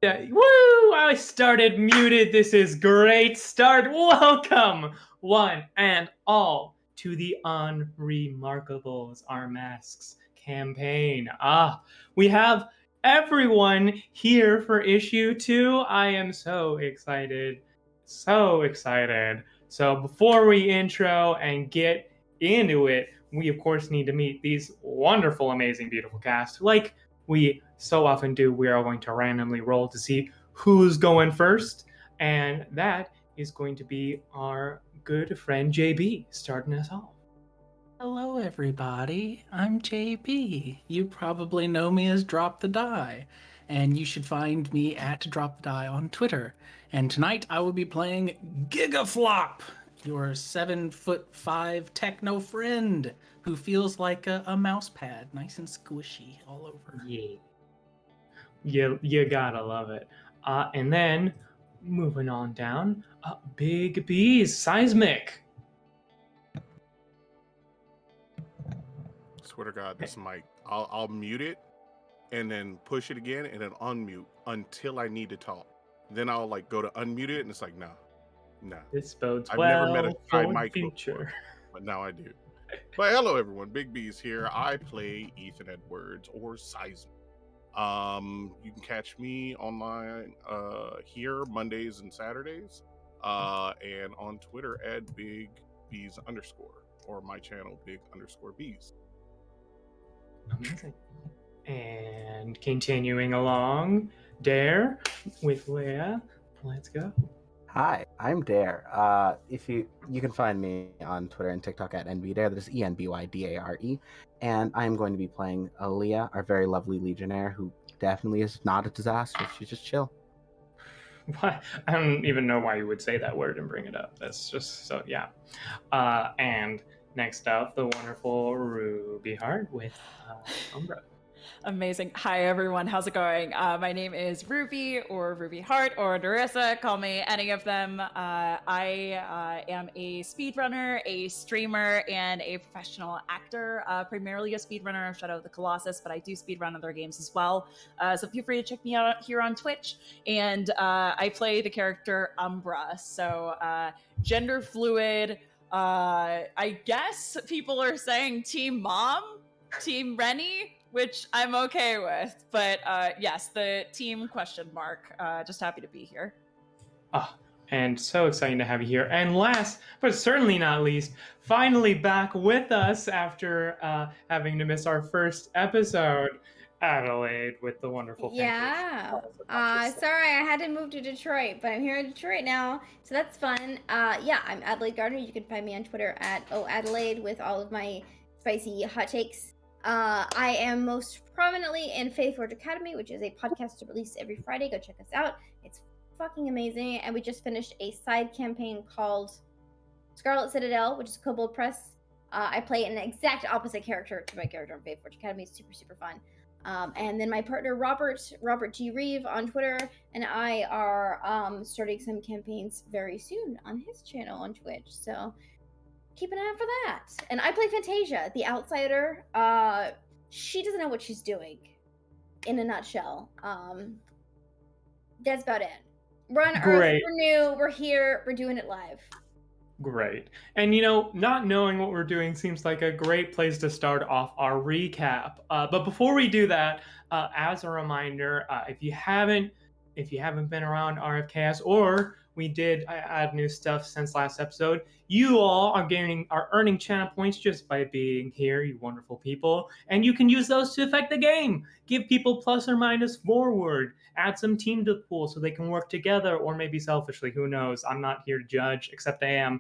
Yeah, woo! I started muted. This is great start. Welcome, one and all, to the UnRemarkables Our Masks campaign. We have everyone here for issue 2. I am so excited. So excited. So before we intro and get into it, we of course need to meet these wonderful, amazing, beautiful cast. Like we so often do, we are going to randomly roll to see who's going first, and that is going to be our good friend JB starting us off. Hello, everybody. I'm JB. You probably know me as Drop the Die, and you should find me at Drop the Die on Twitter. And tonight I will be playing Gigaflop, your 7'5" techno friend who feels like a mouse pad, nice and squishy all over. Yeah, you gotta love it. And then moving on down, Big B's Seismic. Swear to God, this mic. I'll mute it and then push it again and then unmute until I need to talk. Then I'll like go to unmute it and it's like, nah. This bodes I've well never met a for high the mic future. before, but now I do. But hello everyone, Big B's here. I play Ethan Edwards or Seismic. You can catch me online here Mondays and Saturdays, and on Twitter at BigBs_ or my channel Big_Bs. Amazing. And continuing along, Dare with Leia. Let's go. Hi, I'm Dare. If you can find me on Twitter and TikTok at NBDare. That is ENBYDARE. And I'm going to be playing Aaliyah, our very lovely Legionnaire, who definitely is not a disaster. She's just chill. What? I don't even know why you would say that word and bring it up. That's just so, yeah. And next up, the wonderful Ruby Hart with Umbra. Amazing. Hi, everyone. How's it going? My name is Ruby or Ruby Hart or Narissa. Call me any of them. I am a speedrunner, a streamer, and a professional actor. Primarily a speedrunner of Shadow of the Colossus, but I do speedrun other games as well. So feel free to check me out here on Twitch. And I play the character Umbra. So gender fluid. I guess people are saying Team Mom, Team Rennie, which I'm okay with, but yes, the team ? Just happy to be here. And so exciting to have you here. And last, but certainly not least, finally back with us after having to miss our first episode, Adelaide with the wonderful Yeah. Sorry, I had to move to Detroit, but I'm here in Detroit now, so that's fun. Yeah, I'm Adelaide Gardner. You can find me on Twitter at OAdelaide with all of my spicy hot takes. I am most prominently in Faith Forge Academy, which is a podcast to release every Friday. Go check us out. It's fucking amazing. And we just finished a side campaign called Scarlet Citadel, which is Kobold Press. I play an exact opposite character to my character on Faith Forge Academy. It's super, super fun. And then my partner Robert G. Reeve on Twitter, and I are starting some campaigns very soon on his channel on Twitch. So keep an eye out for that. And I play Fantasia, the outsider. She doesn't know what she's doing, in a nutshell. That's about it. We're on Earth, we're new, we're here, we're doing it live. Great. And not knowing what we're doing seems like a great place to start off our recap. But before we do that, as a reminder, if you haven't been around RFKS, or we did add new stuff since last episode, you all are earning channel points just by being here, you wonderful people. And you can use those to affect the game. Give people plus or minus forward. Add some team to the pool so they can work together, or maybe selfishly, who knows? I'm not here to judge, except I am.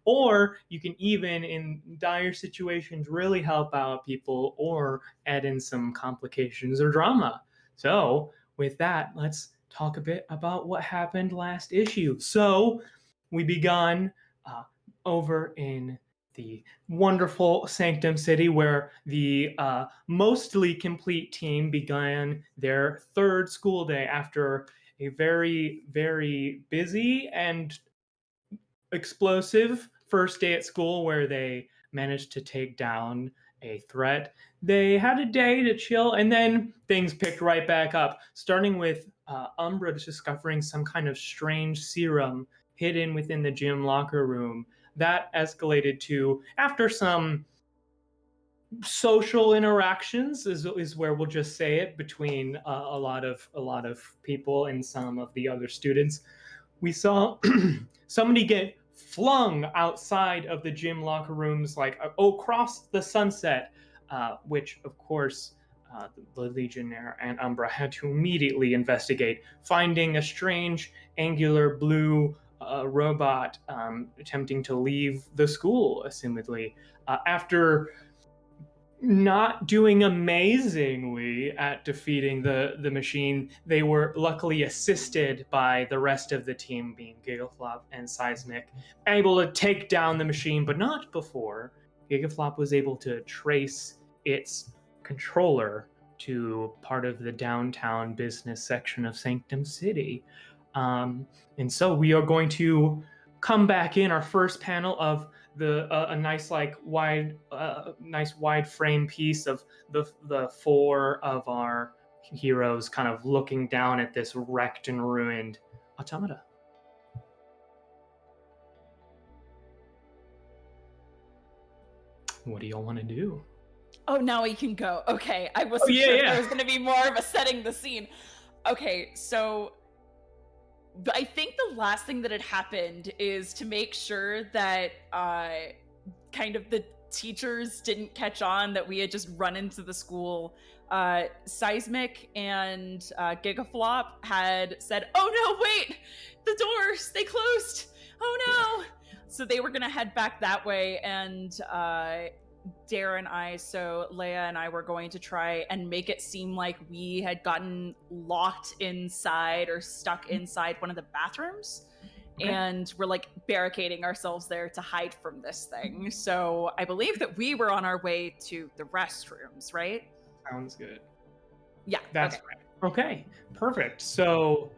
Or you can even, in dire situations, really help out people or add in some complications or drama. So with that, let's talk a bit about what happened last issue. So we begun over in the wonderful Sanctum City, where the mostly complete team began their third school day after a very, very busy and explosive first day at school, where they managed to take down a threat. They had a day to chill, and then things picked right back up, starting with Umbra discovering some kind of strange serum hidden within the gym locker room. That escalated to, after some social interactions, is where we'll just say it, between a lot of people and some of the other students. We saw somebody get flung outside of the gym locker rooms, like across the sunset, which of course the Legionnaire and Umbra had to immediately investigate, finding a strange angular blue robot attempting to leave the school, assumedly. After not doing amazingly at defeating the machine, they were luckily assisted by the rest of the team, being Gigaflop and Seismic, able to take down the machine, but not before Gigaflop was able to trace its controller to part of the downtown business section of Sanctum City. And so we are going to come back in our first panel of a nice nice wide frame piece of the four of our heroes kind of looking down at this wrecked and ruined automata. What do y'all want to do? Oh, now we can go. Okay, I wasn't sure if there was going to be more of a setting the scene. Okay, so I think the last thing that had happened is to make sure that kind of the teachers didn't catch on that we had just run into the school. Seismic and Gigaflop had said, "Oh no, wait! The doors, they closed! Oh no!" So they were going to head back that way, and Dara and I, so Leia and I, were going to try and make it seem like we had gotten locked inside or stuck inside one of the bathrooms. Okay. And we're like barricading ourselves there to hide from this thing. So I believe that we were on our way to the restrooms, right? Sounds good. Yeah. That's right. Okay, perfect. So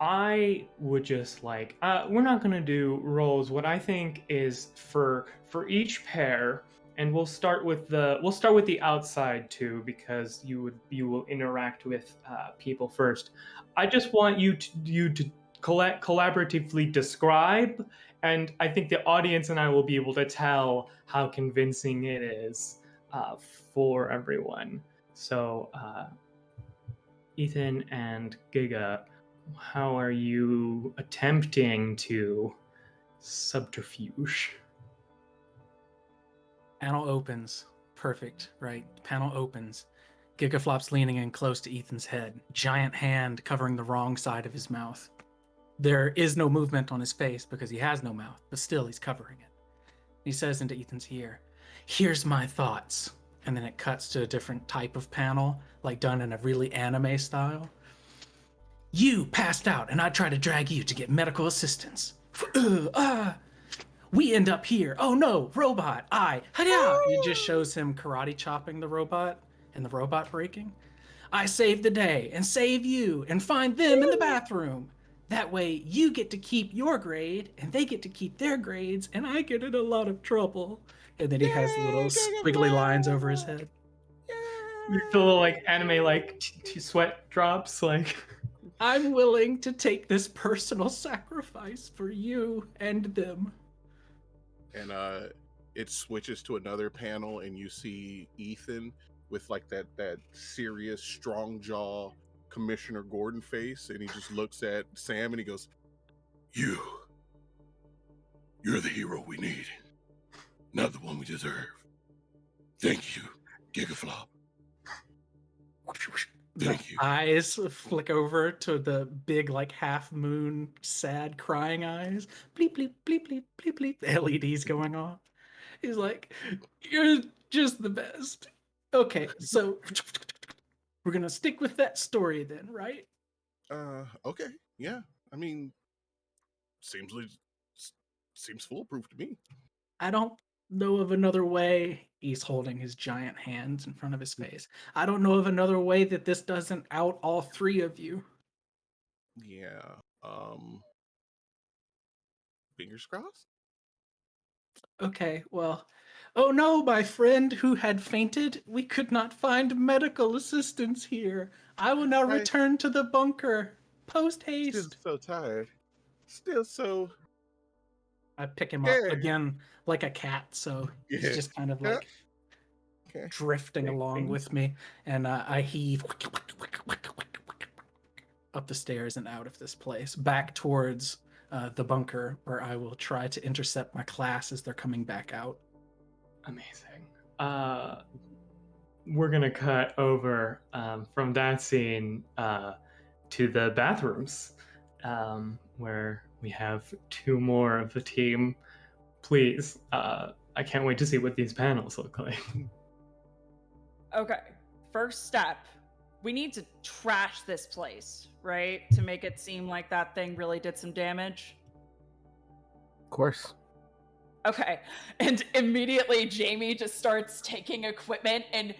I would just like, we're not going to do rolls. What I think is for each pair, and we'll start with the outside too, because you will interact with people first. I just want you to collaboratively describe, and I think the audience and I will be able to tell how convincing it is for everyone. So Ethan and Giga, how are you attempting to subterfuge? Panel opens. Perfect, right? Panel opens. Gigaflop's leaning in close to Ethan's head, giant hand covering the wrong side of his mouth. There is no movement on his face because he has no mouth, but still he's covering it. He says into Ethan's ear, "Here's my thoughts." And then it cuts to a different type of panel, like done in a really anime style. "You passed out and I tried to drag you to get medical assistance. We end up here. Oh no, robot, It just shows him karate chopping the robot and the robot breaking. "I save the day and save you and find them in the bathroom. That way you get to keep your grade and they get to keep their grades and I get in a lot of trouble." And then he has little squiggly lines over his head. You feel like anime, like sweat drops, like... "I'm willing to take this personal sacrifice for you and them." And it switches to another panel and you see Ethan with like that serious strong jaw Commissioner Gordon face, and he just looks at Sam and he goes, you're the hero we need, not the one we deserve. Thank you, Gigaflop. Thank you." Eyes flick over to the big, like, half moon, sad, crying eyes. Bleep, bleep, bleep, bleep, bleep, bleep. The LED's going off. He's like, "You're just the best." Okay, so we're gonna stick with that story then, right? Okay, yeah. I mean, seems foolproof to me. I don't know of another way. He's holding his giant hands in front of his face. I don't know of another way that this doesn't out all three of you. Yeah. Fingers crossed. Okay, well, "Oh no, my friend who had fainted, we could not find medical assistance here. I will now I- return to the bunker. Post Still haste. so tired. Still so I pick him up scared. again like a cat, so he's Yeah. just kind of Yeah. like Okay. drifting along with me, and I heave up the stairs and out of this place, back towards the bunker, where I will try to intercept my class as they're coming back out. Amazing. We're gonna cut over from that scene to the bathrooms, where we have two more of the team. Please, I can't wait to see what these panels look like. Okay, first step. We need to trash this place, right? To make it seem like that thing really did some damage. Of course. Okay, and immediately Jamie just starts taking equipment and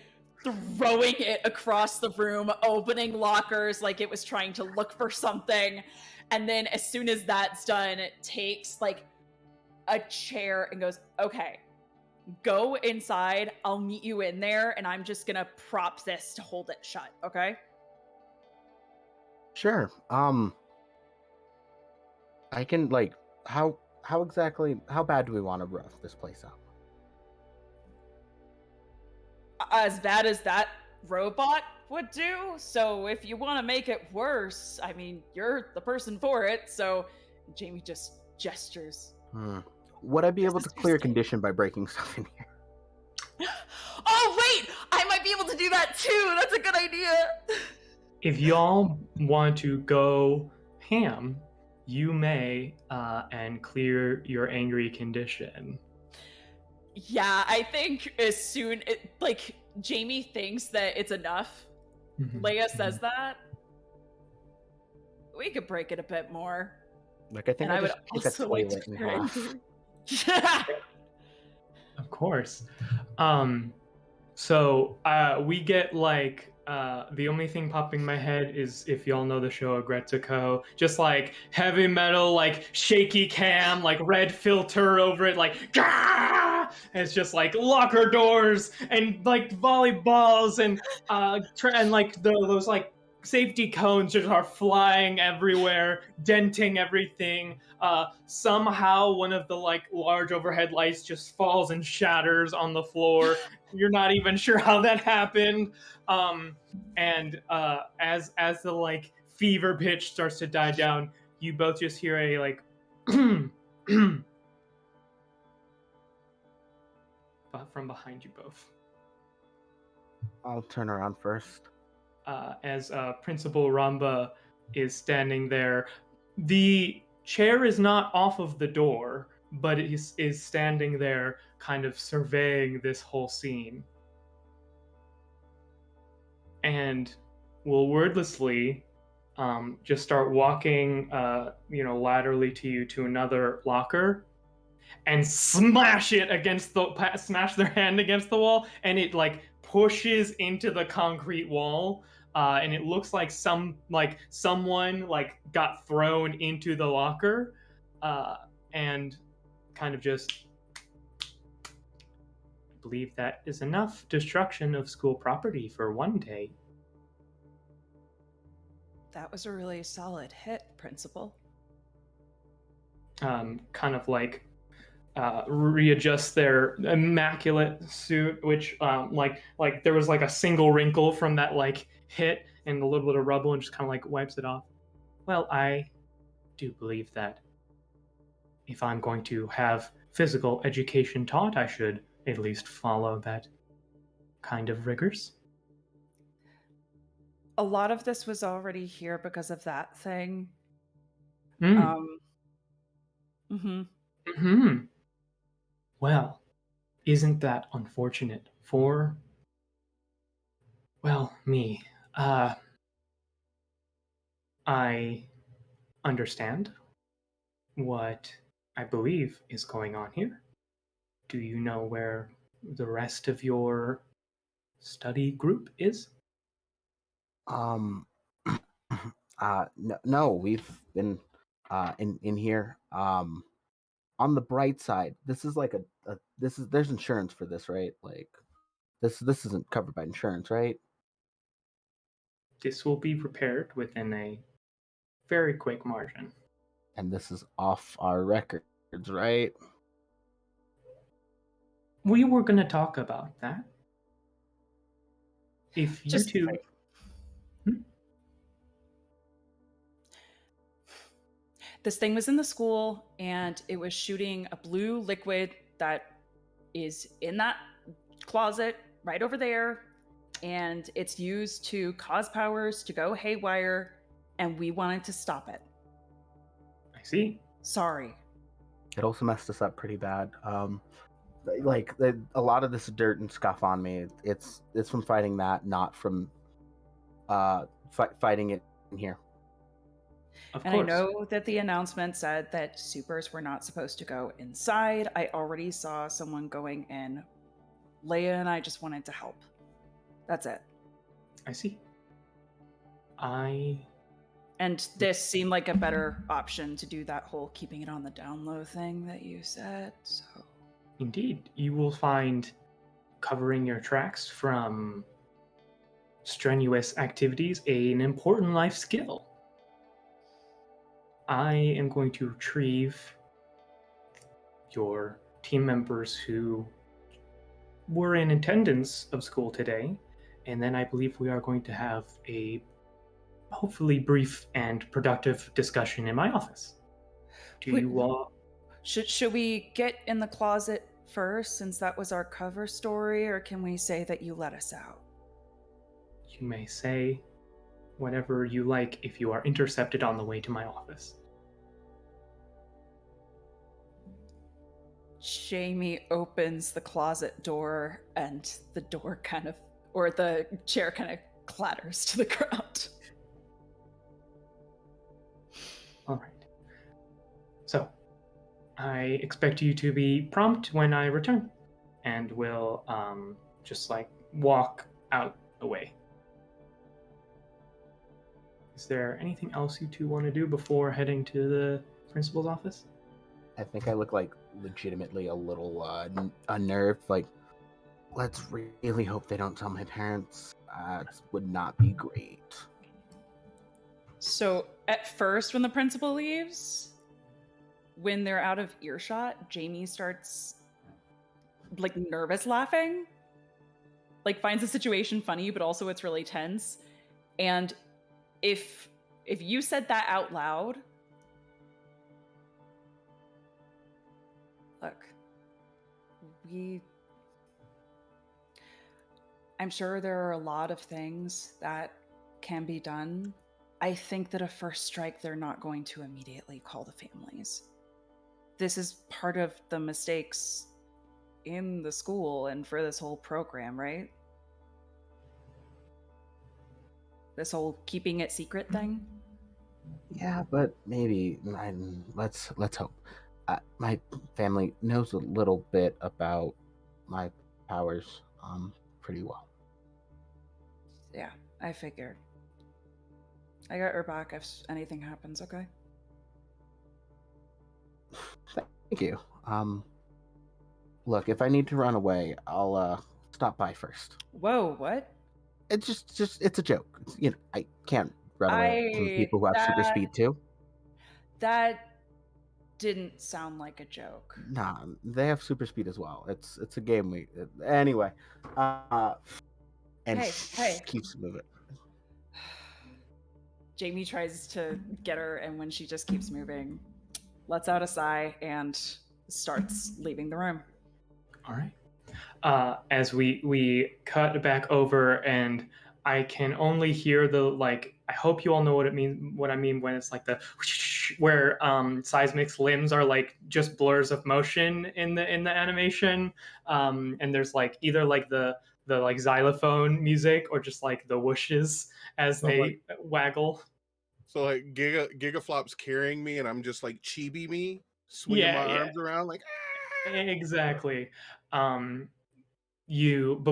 throwing it across the room, opening lockers like it was trying to look for something. And then as soon as that's done, it takes like a chair and goes, okay, go inside. I'll meet you in there, and I'm just gonna prop this to hold it shut, okay? Sure. I can how exactly how bad do we want to rough this place up? As bad as that robot would do. So if you want to make it worse, I mean, you're the person for it. So Jamie just gestures. Would I be able to This is clear too condition by breaking stuff in here? Oh, wait! I might be able to do that too! That's a good idea! If y'all want to go ham, you may and clear your angry condition. Yeah, I think as soon Jamie thinks that it's enough. Leia says that. We could break it a bit more. Like, I think And I I would just took a also like to toilet in clear half. angry. Yeah. Of course. So we get like the only thing popping in my head is, if y'all know the show Agretsuko, just like heavy metal, like shaky cam, like red filter over it, like Gah! And it's just like locker doors and like volleyballs and and like those like safety cones just are flying everywhere, denting everything. Somehow one of the like large overhead lights just falls and shatters on the floor. You're not even sure how that happened. And as the like fever pitch starts to die down, you both just hear a like from behind you both. I'll turn around first. As Principal Ramba is standing there. The chair is not off of the door, but it is standing there, kind of surveying this whole scene. And will wordlessly just start walking, laterally to you to another locker, and smash their hand against the wall, and it like pushes into the concrete wall, and it looks like someone like got thrown into the locker, and kind of just believe that is enough destruction of school property for one day. That was a really solid hit, Principal. Kind of like readjust their immaculate suit, which like there was like a single wrinkle from that like hit and a little bit of rubble, and just kind of like wipes it off. Well, I do believe that if I'm going to have physical education taught, I should at least follow that kind of rigors. A lot of this was already here because of that thing. Well, isn't that unfortunate for, well, me? I understand what I believe is going on here. Do you know where the rest of your study group is? No, we've been in here. On the bright side, this is like there's insurance for this, right? Like this isn't covered by insurance, right? this will be repaired within a very quick margin. And this is off our records, right? We were going to talk about that. If you Just two... This thing was in the school, and it was shooting a blue liquid that is in that closet right over there, and it's used to cause powers to go haywire, and we wanted to stop it. I see. Sorry. It also messed us up pretty bad. A lot of this dirt and scuff on me, it's from fighting that, not from fighting it in here. Of And course. I know that the announcement said that supers were not supposed to go inside. I already saw someone going in. Leia and I just wanted to help. That's it. I see. And this seemed like a better option to do that whole keeping it on the down low thing that you said, so... Indeed. You will find covering your tracks from strenuous activities an important life skill. I am going to retrieve your team members who were in attendance of school today, and then I believe we are going to have a hopefully brief and productive discussion in my office. Should we get in the closet first, since that was our cover story, or can we say that you let us out? You may say whatever you like if you are intercepted on the way to my office. Jamie opens the closet door, and the door the chair kind of clatters to the ground. All right. So, I expect you to be prompt when I return, and will just walk out the way. Is there anything else you two want to do before heading to the principal's office? I think I look legitimately a little unnerved. Let's really hope they don't tell my parents. That would not be great. So at first, when the principal leaves, when they're out of earshot, Jamie starts nervous laughing, finds the situation funny, but also it's really tense. And if you said that out loud, look, I'm sure there are a lot of things that can be done. I think that a first strike, they're not going to immediately call the families. This is part of the mistakes in the school and for this whole program, right? This whole keeping it secret thing? Yeah, but maybe let's hope. My family knows a little bit about my powers pretty well. Yeah, I figured. I got her back if anything happens, okay? Thank you. Look, if I need to run away, I'll stop by first. Whoa, what? It's just it's a joke. I can't run away from people who have super speed too. That didn't sound like a joke. Nah, they have super speed as well. It's a game anyway. And Hey. keeps moving. Jamie tries to get her, and when she just keeps moving, lets out a sigh and starts leaving the room. All right. As we cut back over, and I can only hear the I hope you all know what I mean when it's the where Seismic's limbs are just blurs of motion in the animation, and there's either the xylophone music or just the whooshes as they waggle. So Gigaflop's carrying me, and I'm just chibi me, swinging my arms around Exactly. You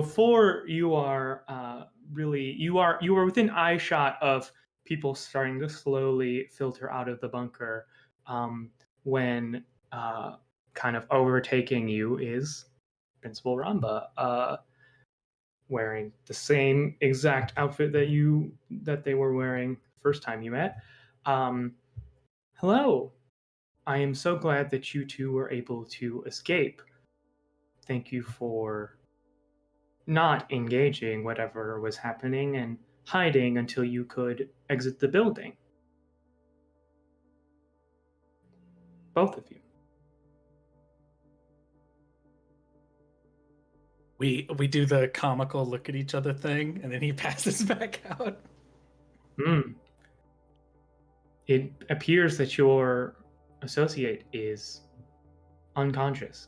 are within eye shot of people starting to slowly filter out of the bunker, when kind of overtaking you is Principal Ramba. wearing the same exact outfit that they were wearing first time you met. Hello. I am so glad that you two were able to escape. Thank you for not engaging whatever was happening and hiding until you could exit the building. Both of you. We do the comical look at each other thing, and then he passes back out. It appears that your associate is unconscious.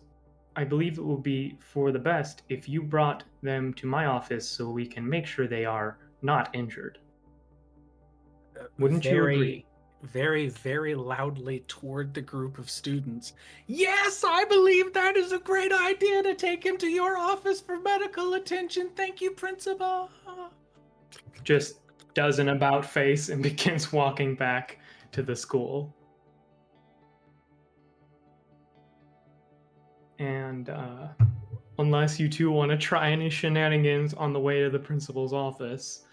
I believe it will be for the best if you brought them to my office so we can make sure they are not injured. Wouldn't you agree? Very, very loudly toward the group of students. Yes, I believe that is a great idea to take him to your office for medical attention. Thank you, Principal. Just does an about face and begins walking back to the school. And unless you two want to try any shenanigans on the way to the principal's office,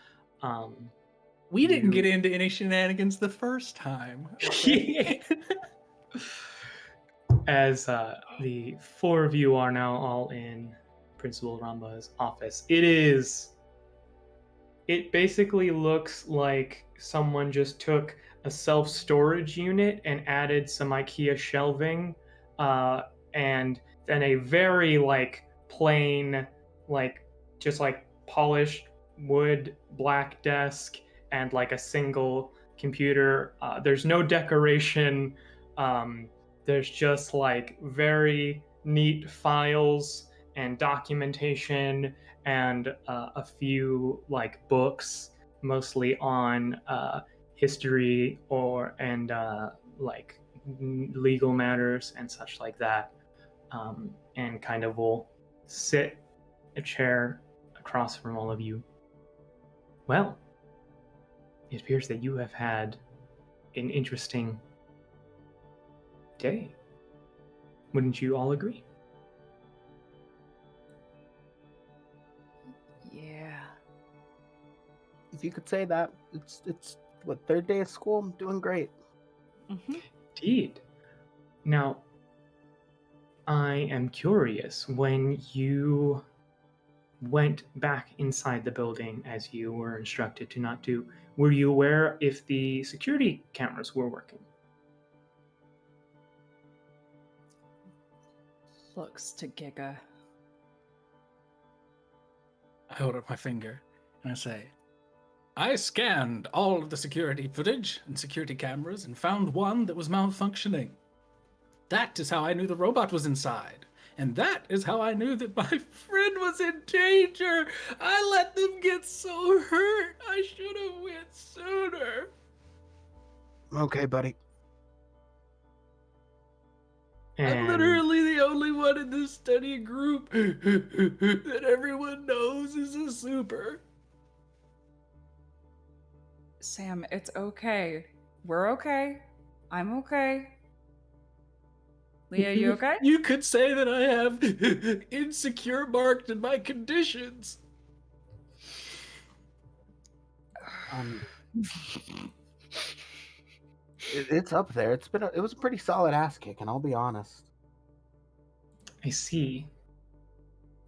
we didn't get into any shenanigans the first time. Okay? As the four of you are now all in Principal Ramba's office, it basically looks like someone just took a self-storage unit and added some IKEA shelving, and then a very plain, just polished wood black desk and a single computer. There's no decoration. There's just very neat files and documentation and a few books, mostly on history and legal matters and such like that. And kind of will sit a chair across from all of you. Well, it appears that you have had an interesting day. Wouldn't you all agree? Yeah. If you could say that, it's what, third day of school? I'm doing great. Mm-hmm. Indeed. Now, I am curious, when you went back inside the building as you were instructed to not do, were you aware if the security cameras were working? Looks to Giga. I hold up my finger and I say, I scanned all of the security footage and security cameras and found one that was malfunctioning. That is how I knew the robot was inside. And that is how I knew that my friend was in danger. I let them get so hurt. I should have went sooner. Okay, buddy. I'm literally the only one in this study group that everyone knows is a super. Sam, it's okay. We're okay. I'm okay. Leah, you okay? You could say that I have insecure marked in my conditions. It's up there. It was a pretty solid ass kick, and I'll be honest. I see.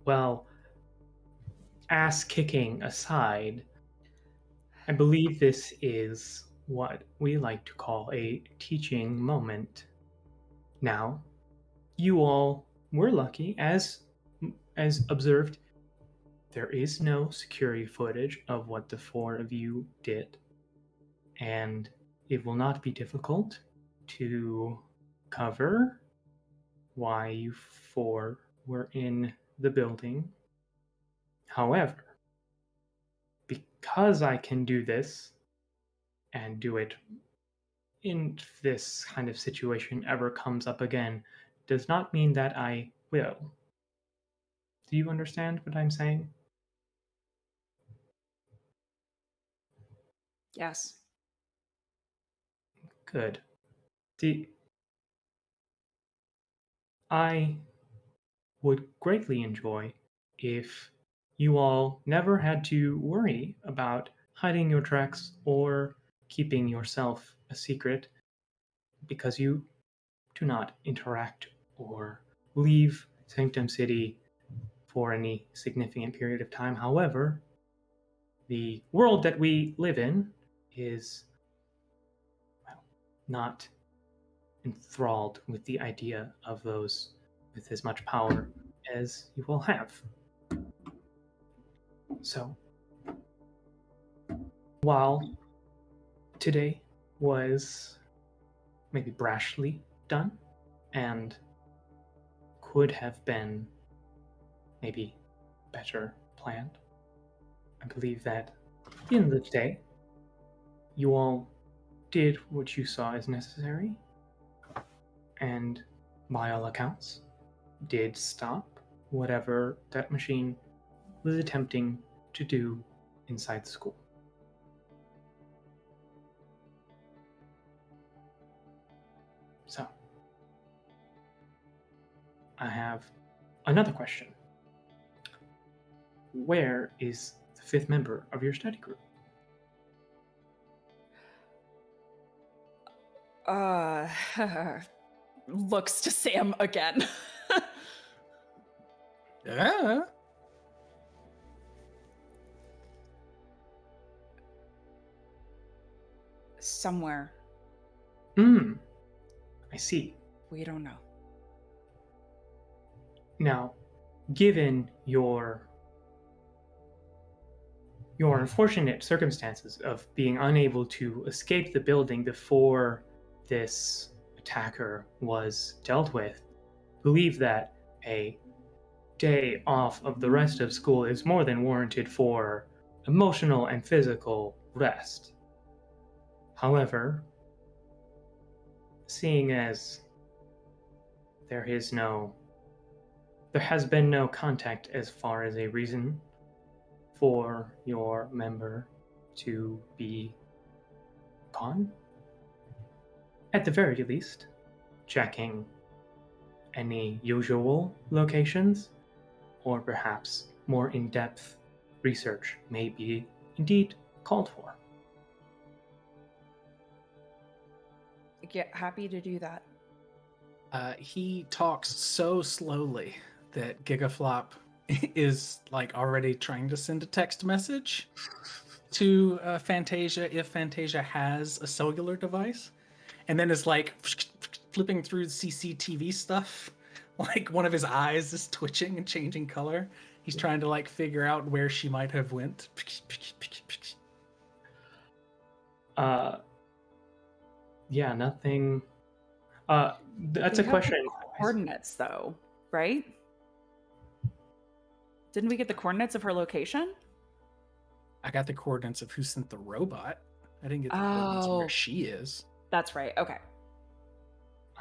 Well, ass kicking aside, I believe this is what we like to call a teaching moment. Now, you all were lucky, as observed. There is no security footage of what the four of you did, and it will not be difficult to cover why you four were in the building. However, because I can do this and do it in this kind of situation ever comes up again, does not mean that I will. Do you understand what I'm saying? Yes. Good. I would greatly enjoy if you all never had to worry about hiding your tracks or keeping yourself a secret because you do not interact or leave Sanctum City for any significant period of time. However, the world that we live in is, well, not enthralled with the idea of those with as much power as you will have. So, while today was maybe brashly done and could have been maybe better planned, I believe that at the end of the day, you all did what you saw as necessary, and by all accounts, did stop whatever that machine was attempting to do inside the school. So, I have another question. Where is the fifth member of your study group? Looks to Sam again. Yeah. Somewhere. I see. We don't know. Now, given your unfortunate circumstances of being unable to escape the building before this attacker was dealt with, believe that a day off of the rest of school is more than warranted for emotional and physical rest. However, seeing as there has been no contact as far as a reason for your member to be gone, at the very least, checking any usual locations, or perhaps more in-depth research may be indeed called for. Get happy to do that. He talks so slowly that Gigaflop is like already trying to send a text message to Fantasia if Fantasia has a cellular device, and then is like flipping through CCTV stuff. Like one of his eyes is twitching and changing color. He's trying to like figure out where she might have went. Yeah, nothing. That's We a have question. the coordinates, though, right? Didn't we get the coordinates of her location? I got the coordinates of who sent the robot. I didn't get the coordinates of where she is. That's right. Okay.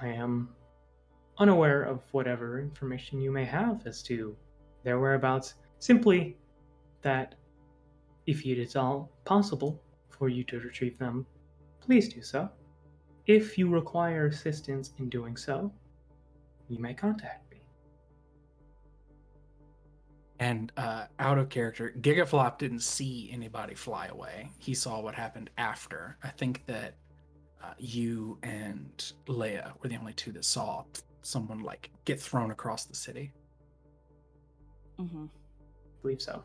I am unaware of whatever information you may have as to their whereabouts. Simply that if it is all possible for you to retrieve them, please do so. If you require assistance in doing so, you may contact me. And out of character, Gigaflop didn't see anybody fly away. He saw what happened after. I think that you and Leia were the only two that saw someone like get thrown across the city. Mm-hmm. I believe so.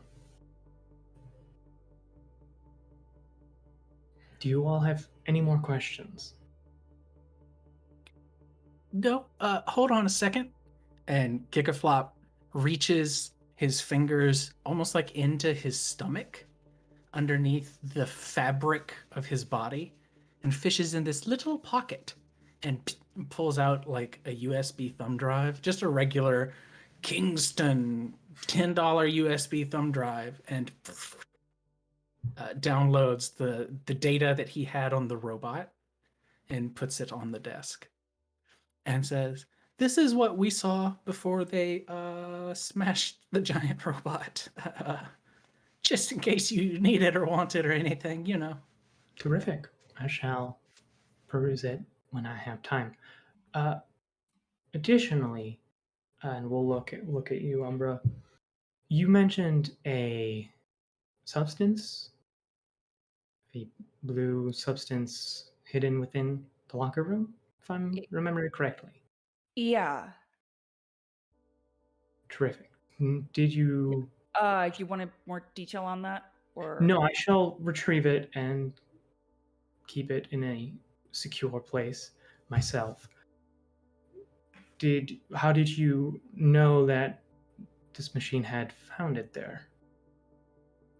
Do you all have any more questions? No, hold on a second. And Gigaflop reaches his fingers almost like into his stomach, underneath the fabric of his body, and fishes in this little pocket and pulls out like a USB thumb drive, just a regular Kingston $10 USB thumb drive, and downloads the data that he had on the robot and puts it on the desk and says, "This is what we saw before they smashed the giant robot. Just in case you need it or want it or anything, you know." Terrific. I shall peruse it when I have time. Additionally, and we'll look at you, Umbra. You mentioned a substance, a blue substance hidden within the locker room, if I'm remembering correctly. Yeah. Terrific. Did you? You wanted more detail on that, or No, I shall retrieve it and keep it in a secure place myself. How did you know that this machine had found it there?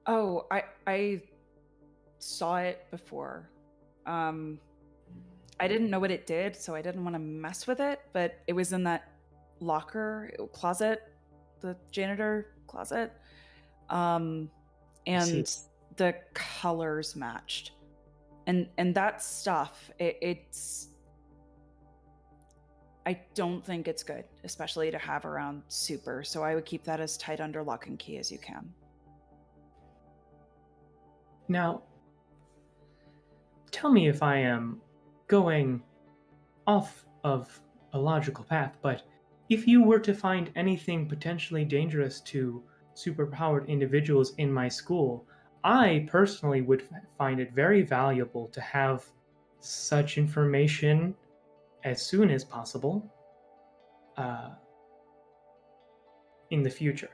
Oh, I saw it before. I didn't know what it did, so I didn't want to mess with it, but it was in that locker closet, the janitor closet. See. And the colors matched. And that stuff, it's I don't think it's good, especially to have around super, so I would keep that as tight under lock and key as you can. Now, tell me if I am going off of a logical path, but if you were to find anything potentially dangerous to superpowered individuals in my school, I personally would find it very valuable to have such information as soon as possible in the future.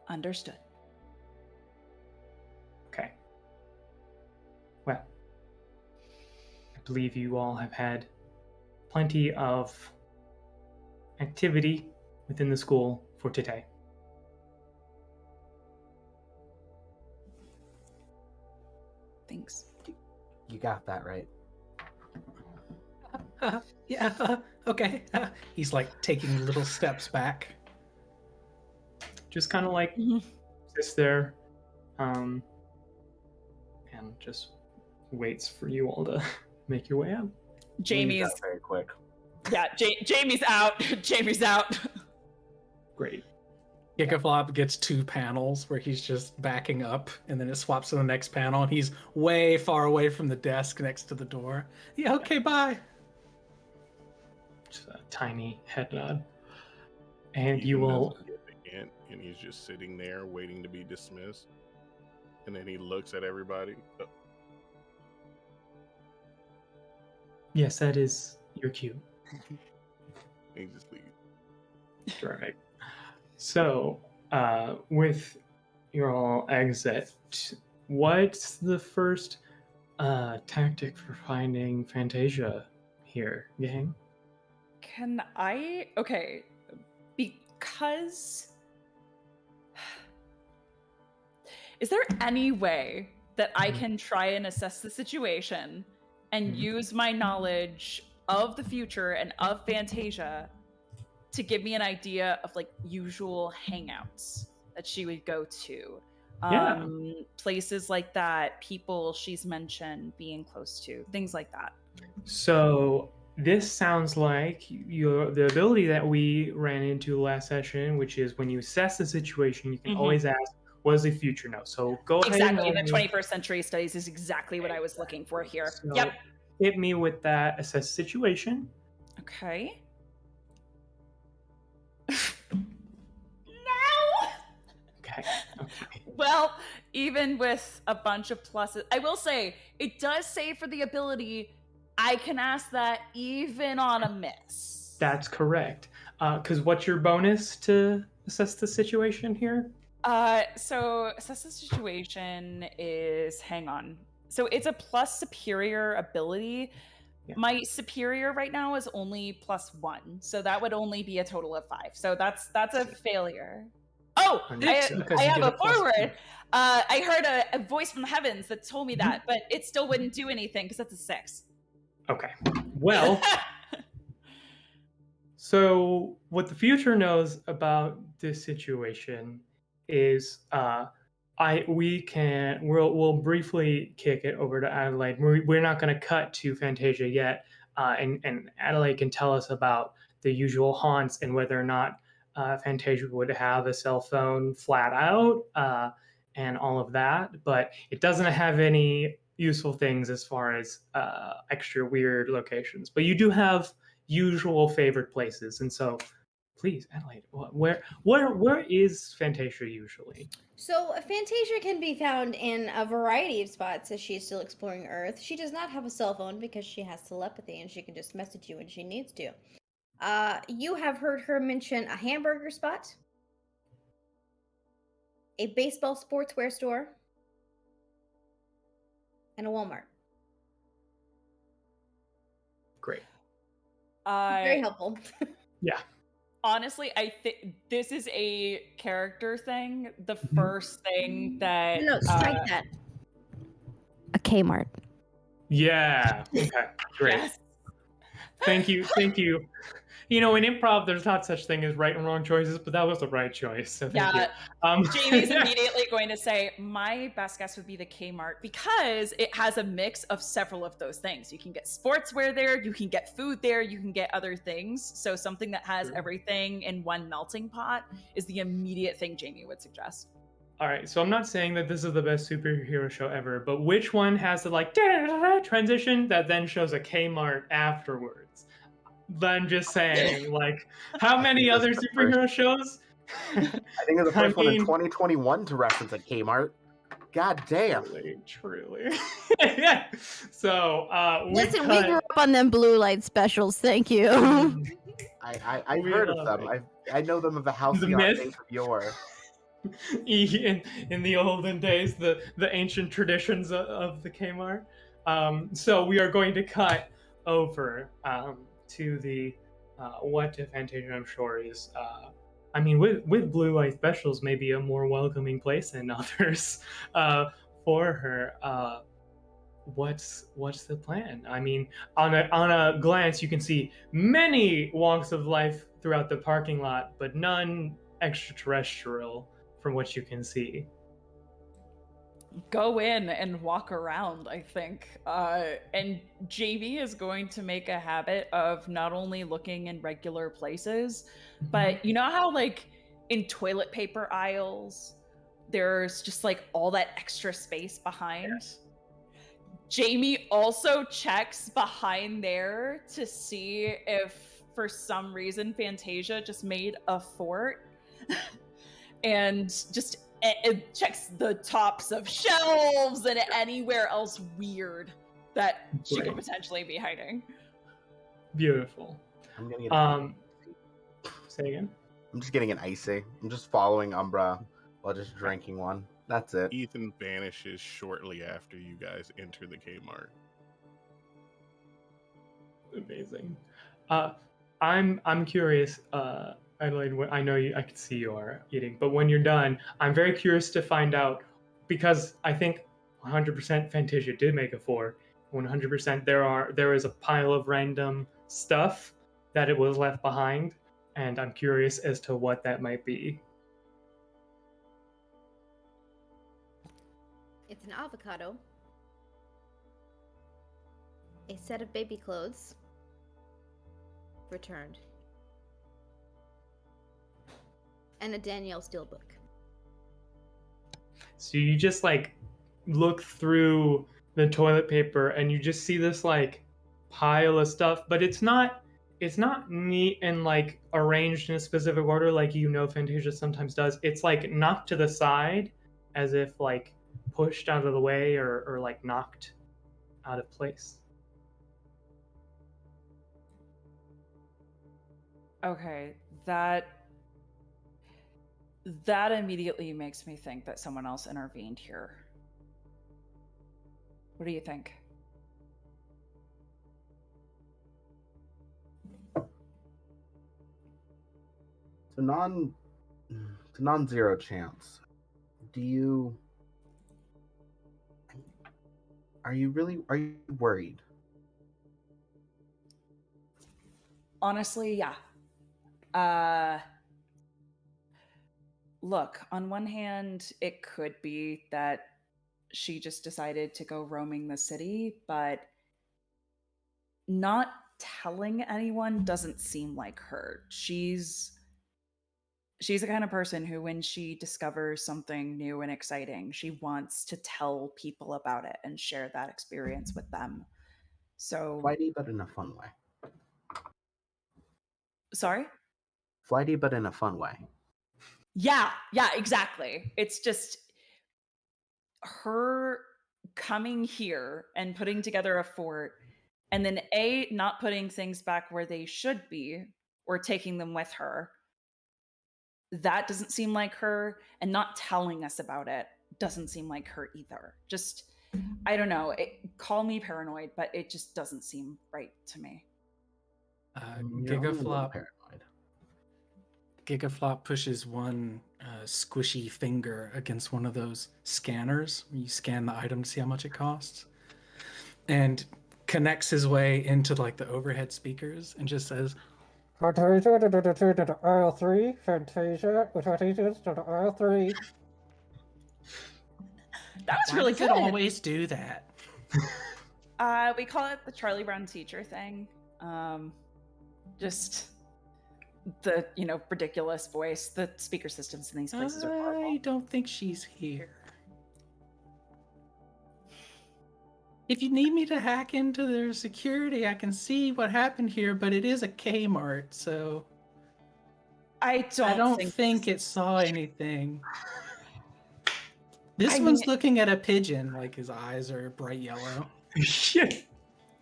Understood. Okay. Well, I believe you all have had plenty of activity within the school for today. Thanks. You got that right. Yeah, okay. He's like taking little steps back. Just kind of like sits there and just waits for you all to make your way out. Jamie's very quick. Yeah, Jamie's out. Jamie's out. Great. Kicaflop gets 2 panels where he's just backing up, and then it swaps to the next panel, and he's way far away from the desk next to the door. Yeah, okay, bye. Just a tiny head nod. And Ethan you will... doesn't get the hint, and he's just sitting there waiting to be dismissed. And then he looks at everybody. Oh, Yes, that is your cue. he just leaves. Terrific. So, with your all exit, what's the first tactic for finding Fantasia here, gang? Can I? Okay, because is there any way that I can try and assess the situation and use my knowledge of the future and of Fantasia to give me an idea of like usual hangouts that she would go to? Places like that, people she's mentioned being close to, things like that. So this sounds like the ability that we ran into last session, which is when you assess the situation, you can always ask, what does the future know? So go ahead. Exactly, the 21st century studies is exactly what I was looking for here. So yep. Hit me with that assess situation. Okay. Okay. Well, even with a bunch of pluses, I will say it does say for the ability, I can ask that even on a miss. That's correct. Because what's your bonus to assess the situation here? So assess the situation is, hang on. So it's a plus superior ability. Yeah. My superior right now is only +1, so that would only be a total of 5. So that's a failure. Oh, I have a forward. I heard a voice from the heavens that told me that, but it still wouldn't do anything because that's a 6. Okay. Well, so what the future knows about this situation is we'll briefly kick it over to Adelaide. We're not going to cut to Fantasia yet, and Adelaide can tell us about the usual haunts and whether or not Fantasia would have a cell phone flat out and all of that, but it doesn't have any useful things as far as extra weird locations. But you do have usual favorite places, and so Please, Adelaide. Where is Fantasia usually? So, Fantasia can be found in a variety of spots as she is still exploring Earth. She does not have a cell phone because she has telepathy and she can just message you when she needs to. You have heard her mention a hamburger spot, a baseball sportswear store, and a Walmart. Great. Very helpful. Yeah. Honestly, I think this is a character thing. The first thing that No, strike that. A Kmart. Yeah. Okay. Great. Yes. Thank you. Thank you. You know, in improv, there's not such thing as right and wrong choices, but that was the right choice. So thank you. Jamie's immediately going to say, my best guess would be the Kmart because it has a mix of several of those things. You can get sportswear there, you can get food there, you can get other things. So something that has everything in one melting pot is the immediate thing Jamie would suggest. All right, so I'm not saying that this is the best superhero show ever, but which one has the like transition that then shows a Kmart afterwards? I'm just saying, like, how many other superhero shows? I think it's the first one in 2021 to reference a Kmart. God damn. Truly. Yeah. So, listen, we grew up on them blue light specials. Thank you. I've heard of them. I know them of a halcyon days of yore. In the olden days, the ancient traditions of the Kmart. So we are going to cut over to the what if Fantasia, I'm sure, is I mean, with blue light specials, maybe a more welcoming place than others for her. What's the plan? I mean, on a glance, you can see many walks of life throughout the parking lot, but none extraterrestrial from what you can see. Go in and walk around, I think. And JV is going to make a habit of not only looking in regular places, but you know how, like, in toilet paper aisles, there's just like all that extra space behind? Yes. Jamie also checks behind there to see if, for some reason, Fantasia just made a fort and just it checks the tops of shelves and anywhere else weird that she could potentially be hiding. Beautiful. I'm gonna get say again? I'm just getting an icy. I'm just following Umbra while just drinking one. That's it. Ethan vanishes shortly after you guys enter the Kmart. Amazing. I'm curious, Adelaide, I know I can see you are eating, but when you're done, I'm very curious to find out, because I think 100% Fantasia did make a 4. 100% there is a pile of random stuff that it was left behind, and I'm curious as to what that might be. It's an avocado, a set of baby clothes, returned, and a Danielle Steele book. So you just like look through the toilet paper and you just see this like pile of stuff, but it's not neat and like arranged in a specific order like Fantasia sometimes does. It's like knocked to the side as if like pushed out of the way or like knocked out of place. Okay, that immediately makes me think that someone else intervened here. What do you think? So non-zero chance. Are you worried? Honestly, yeah. Look, on one hand, it could be that she just decided to go roaming the city, but not telling anyone doesn't seem like her. She's the kind of person who, when she discovers something new and exciting, she wants to tell people about it and share that experience with them. So Flighty, but in a fun way. Sorry? Flighty, but in a fun way. Yeah, exactly. It's just her coming here and putting together a fort, and then not putting things back where they should be or taking them with her. That doesn't seem like her, and not telling us about it doesn't seem like her either. Just, I don't know. Call me paranoid, but it just doesn't seem right to me. You're only a little Gigaflop. paranoid. Gigaflop pushes one squishy finger against one of those scanners where you scan the item to see how much it costs, and connects his way into like the overhead speakers and just says, Fantasia to the aisle 3, Fantasia with Fantasia to the aisle 3. That was Why really does good. it always do that? We call it the Charlie Brown teacher thing. Just the ridiculous voice. The speaker systems in these places are horrible. I don't think she's here. If you need me to hack into their security, I can see what happened here, but it is a Kmart, so I don't think it saw anything. This one's looking at a pigeon, like his eyes are bright yellow. Shit.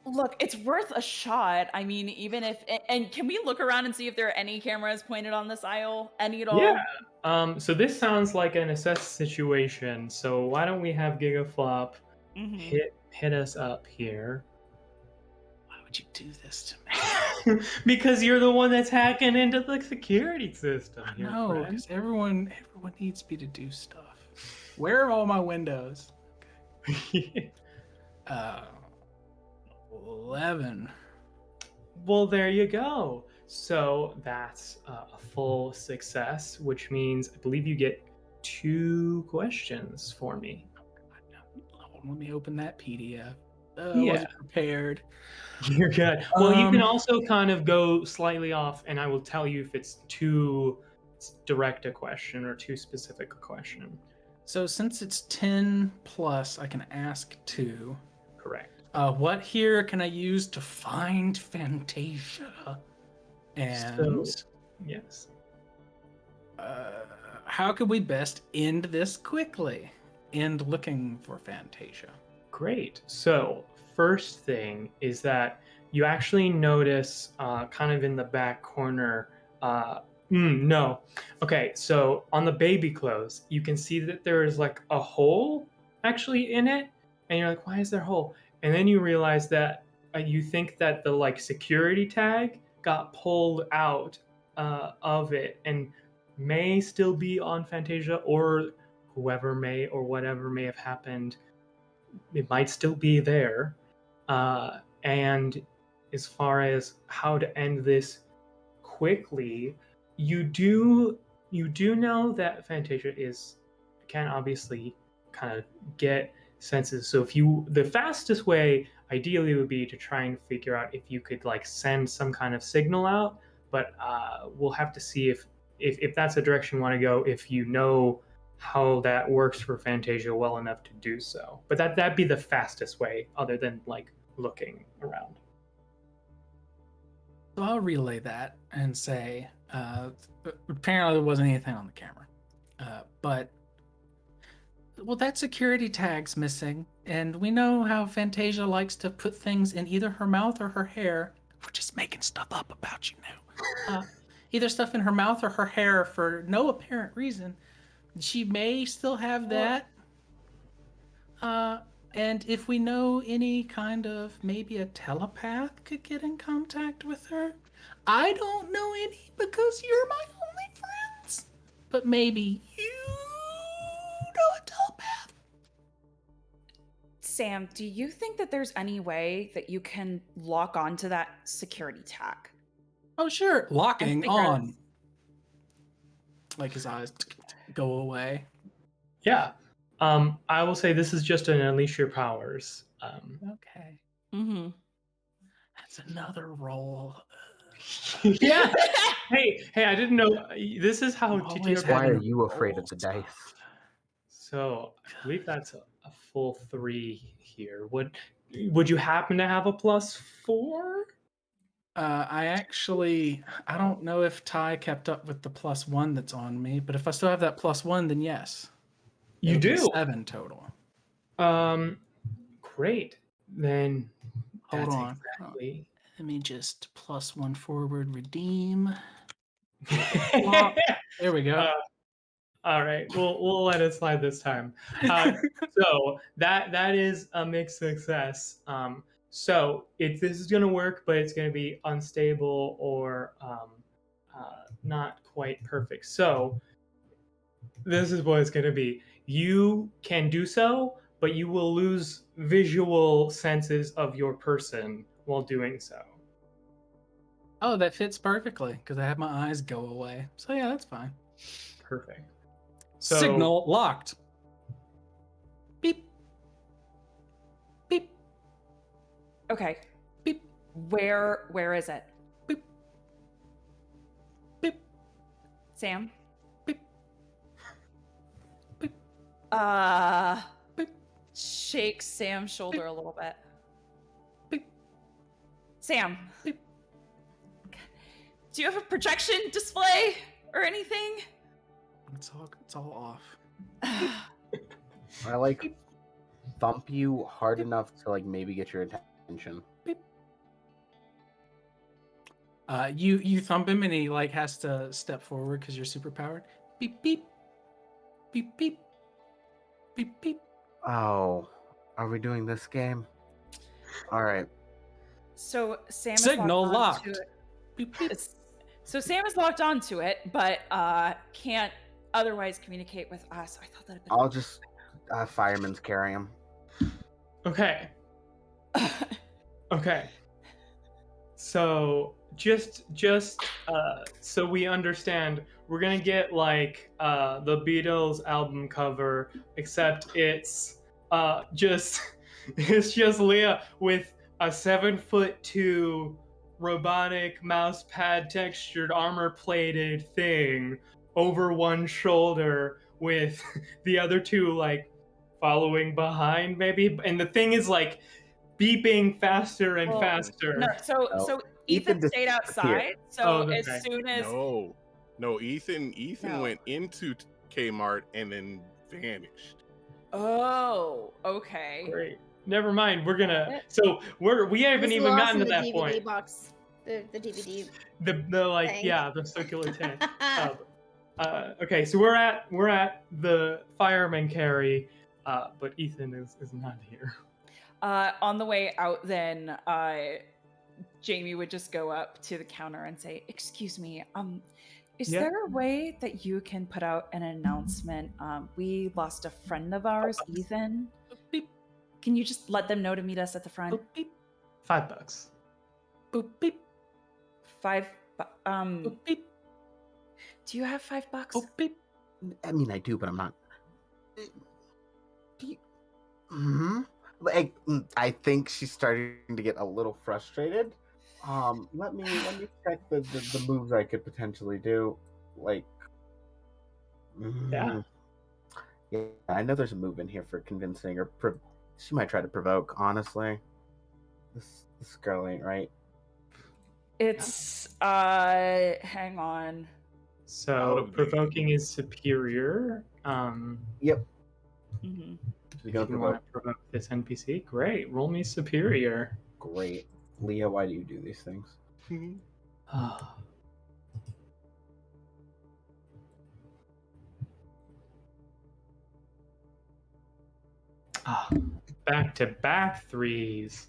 Look, it's worth a shot. I mean, even if... And can we look around and see if there are any cameras pointed on this aisle? Any at all? Yeah. So this sounds like an assess situation. So why don't we have Gigaflop hit us up here? Why would you do this to me? Because you're the one that's hacking into the security system. No, because everyone needs me to do stuff. Where are all my windows? Okay. 11. Well, there you go. So that's a full success, which means I believe you get 2 questions for me. Let me open that PDF. Yeah. I wasn't prepared. You're good. Well, you can also kind of go slightly off, and I will tell you if it's too direct a question or too specific a question. So since it's 10 plus, I can ask 2. Correct. What here can I use to find Fantasia? And yes. How could we best end this quickly? End looking for Fantasia. Great. So first thing is that you actually notice kind of in the back corner. No. Okay, so on the baby clothes, you can see that there is like a hole actually in it, and you're like, why is there a hole? And then you realize that you think that the like security tag got pulled out of it and may still be on Fantasia, or whoever may or whatever may have happened, it might still be there. And as far as how to end this quickly, you do know that Fantasia can obviously kind of get senses. So the fastest way ideally would be to try and figure out if you could like send some kind of signal out, but we'll have to see if that's the direction you want to go, if you know how that works for Fantasia well enough to do so. But that'd be the fastest way, other than like looking around. So I'll relay that and say, apparently there wasn't anything on the camera. But that security tag's missing, and we know how Fantasia likes to put things in either her mouth or her hair. We're just making stuff up about you now. Either stuff in her mouth or her hair for no apparent reason. She may still have that. And if we know any kind of, maybe a telepath could get in contact with her. I don't know any because you're my only friends. But maybe you know a telepath. Sam, do you think that there's any way that you can lock onto that security tag? Oh, sure. Locking on. Like his eyes go away. Yeah. I will say this is just an unleash your powers. Okay. Mm-hmm. That's another roll. Yeah. Hey, I didn't know. This is how TTRPG. Why are you afraid of the dice? So I believe that's a full 3 here. Would you happen to have a +4? I don't know if Ty kept up with the +1 that's on me, but if I still have that +1, then yes. You It'll be do. 7 total. Great. Then Hold that's on. exactly. Let me just +1 forward, redeem. Swap. There we go. All right, we'll let it slide this time. So that is a mixed success. So if this is going to work, but it's going to be unstable or not quite perfect. So this is what it's going to be. You can do so, but you will lose visual senses of your person while doing so. Oh, that fits perfectly because I have my eyes go away. So yeah, that's fine. Perfect. So, Signal locked. Beep. Beep. Okay. Beep. Where is it? Beep. Beep. Sam? Beep. Beep. Beep. Shake Sam's shoulder Beep. a little bit. Beep. Sam. Beep. Do you have a projection display or anything? It's all off. I like thump you hard enough to like maybe get your attention. Beep. You thump him and he like has to step forward because you're super powered. Beep beep. Beep beep. Beep beep. Oh, are we doing this game? All right. So Sam Signal is locked. onto it. Beep beep. So Sam is locked onto it, but can't otherwise communicate with us. I thought that. I'll just fireman's carry him. okay. Okay. So just so we understand, we're gonna get like the Beatles album cover, except it's just it's just Leah with a 7'2" robotic mouse pad textured armor plated thing over one shoulder with the other two like following behind maybe, and the thing is like beeping faster and faster. No, so Oh, Ethan Ethan stayed disappeared. outside. So Oh, as okay. soon as No, Ethan No. went into Kmart and then vanished. Oh, okay. Great. Never mind. We're gonna. So we haven't He's even lost gotten in to the that DVD point. box. The DVD. The like thing. yeah, the circular tin. Okay, so we're at the fireman carry, but Ethan is not here. On the way out, then Jamie would just go up to the counter and say, "Excuse me, is Yeah. there a way that you can put out an announcement? We lost a friend of ours, Ethan. Beep. Can you just let them know to meet us at the front? Boop beep. $5. Boop beep. Boop beep. Do you have $5? Boop beep. I mean, I do, but I'm not. Do you... Like, I think she's starting to get a little frustrated. Let me check the moves I could potentially do. Like, Yeah. Yeah, I know there's a move in here for convincing, or she might try to provoke. Honestly, this girl ain't right. It's hang on. So provoking is superior. Yep. Mm-hmm. She's gonna If you want to provoke this NPC, great. Roll me superior. Great, Leah. Why do you do these things? Back-to-back threes.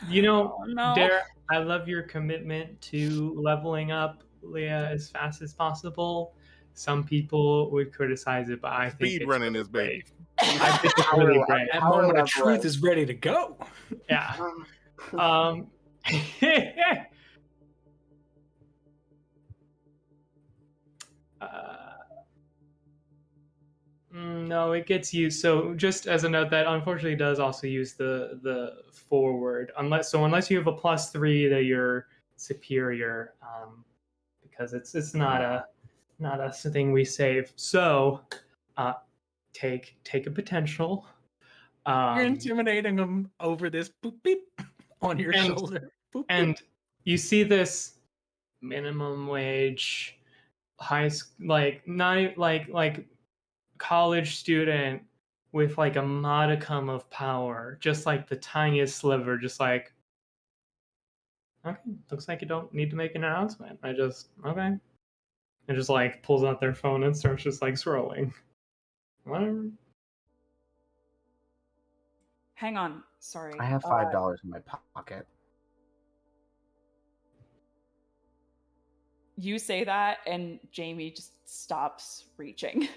You know, no. Dare, I love your commitment to leveling up Leah as fast as possible. Some people would criticize it, but I think Speed it's running really this baby. brave. I think it's really brave. That moment of truth is ready to go. Yeah. No, it gets used. So just as a note, that unfortunately does also use the forward, unless you have a +3 that you're superior, because it's not a thing we save. So take a potential. You're intimidating them over this boop beep on your shoulder. Boop, And beep. you see this minimum wage like college student with like a modicum of power, just like the tiniest sliver, just like, okay, looks like you don't need to make an announcement. Okay. And just like pulls out their phone and starts just like scrolling. Whatever. Hang on, sorry. I have $5 in my pocket. You say that, and Jamie just stops reaching.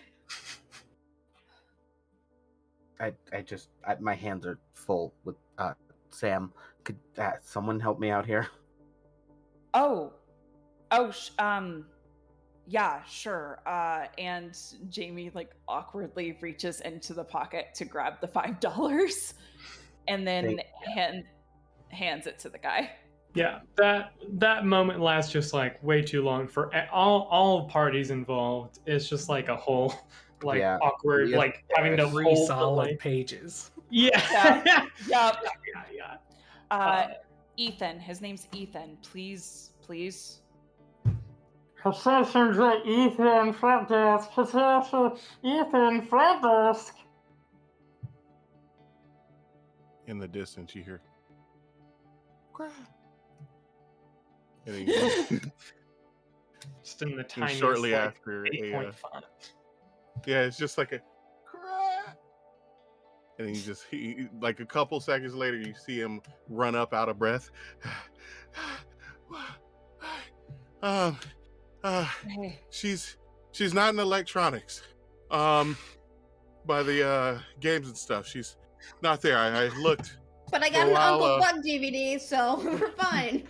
My hands are full with Sam. Could someone help me out here? Yeah, sure. And Jamie like awkwardly reaches into the pocket to grab the $5 and then hands it to the guy. Yeah, that moment lasts just like way too long for all parties involved. It's just like a whole like awkward like having to 3 hold solid pages. Yeah. Yep. Yeah. Ethan, his name's Ethan. Please. Possession Ethan front desk. Possession Ethan front desk. In the distance, you hear. And then just in the tiniest, shortly like, after 8-point font. Yeah, it's just like a cry. And he like a couple seconds later, you see him run up out of breath. She's not in electronics, by the games and stuff. She's not there. I looked. But I got an Uncle Buck DVD, so we're fine.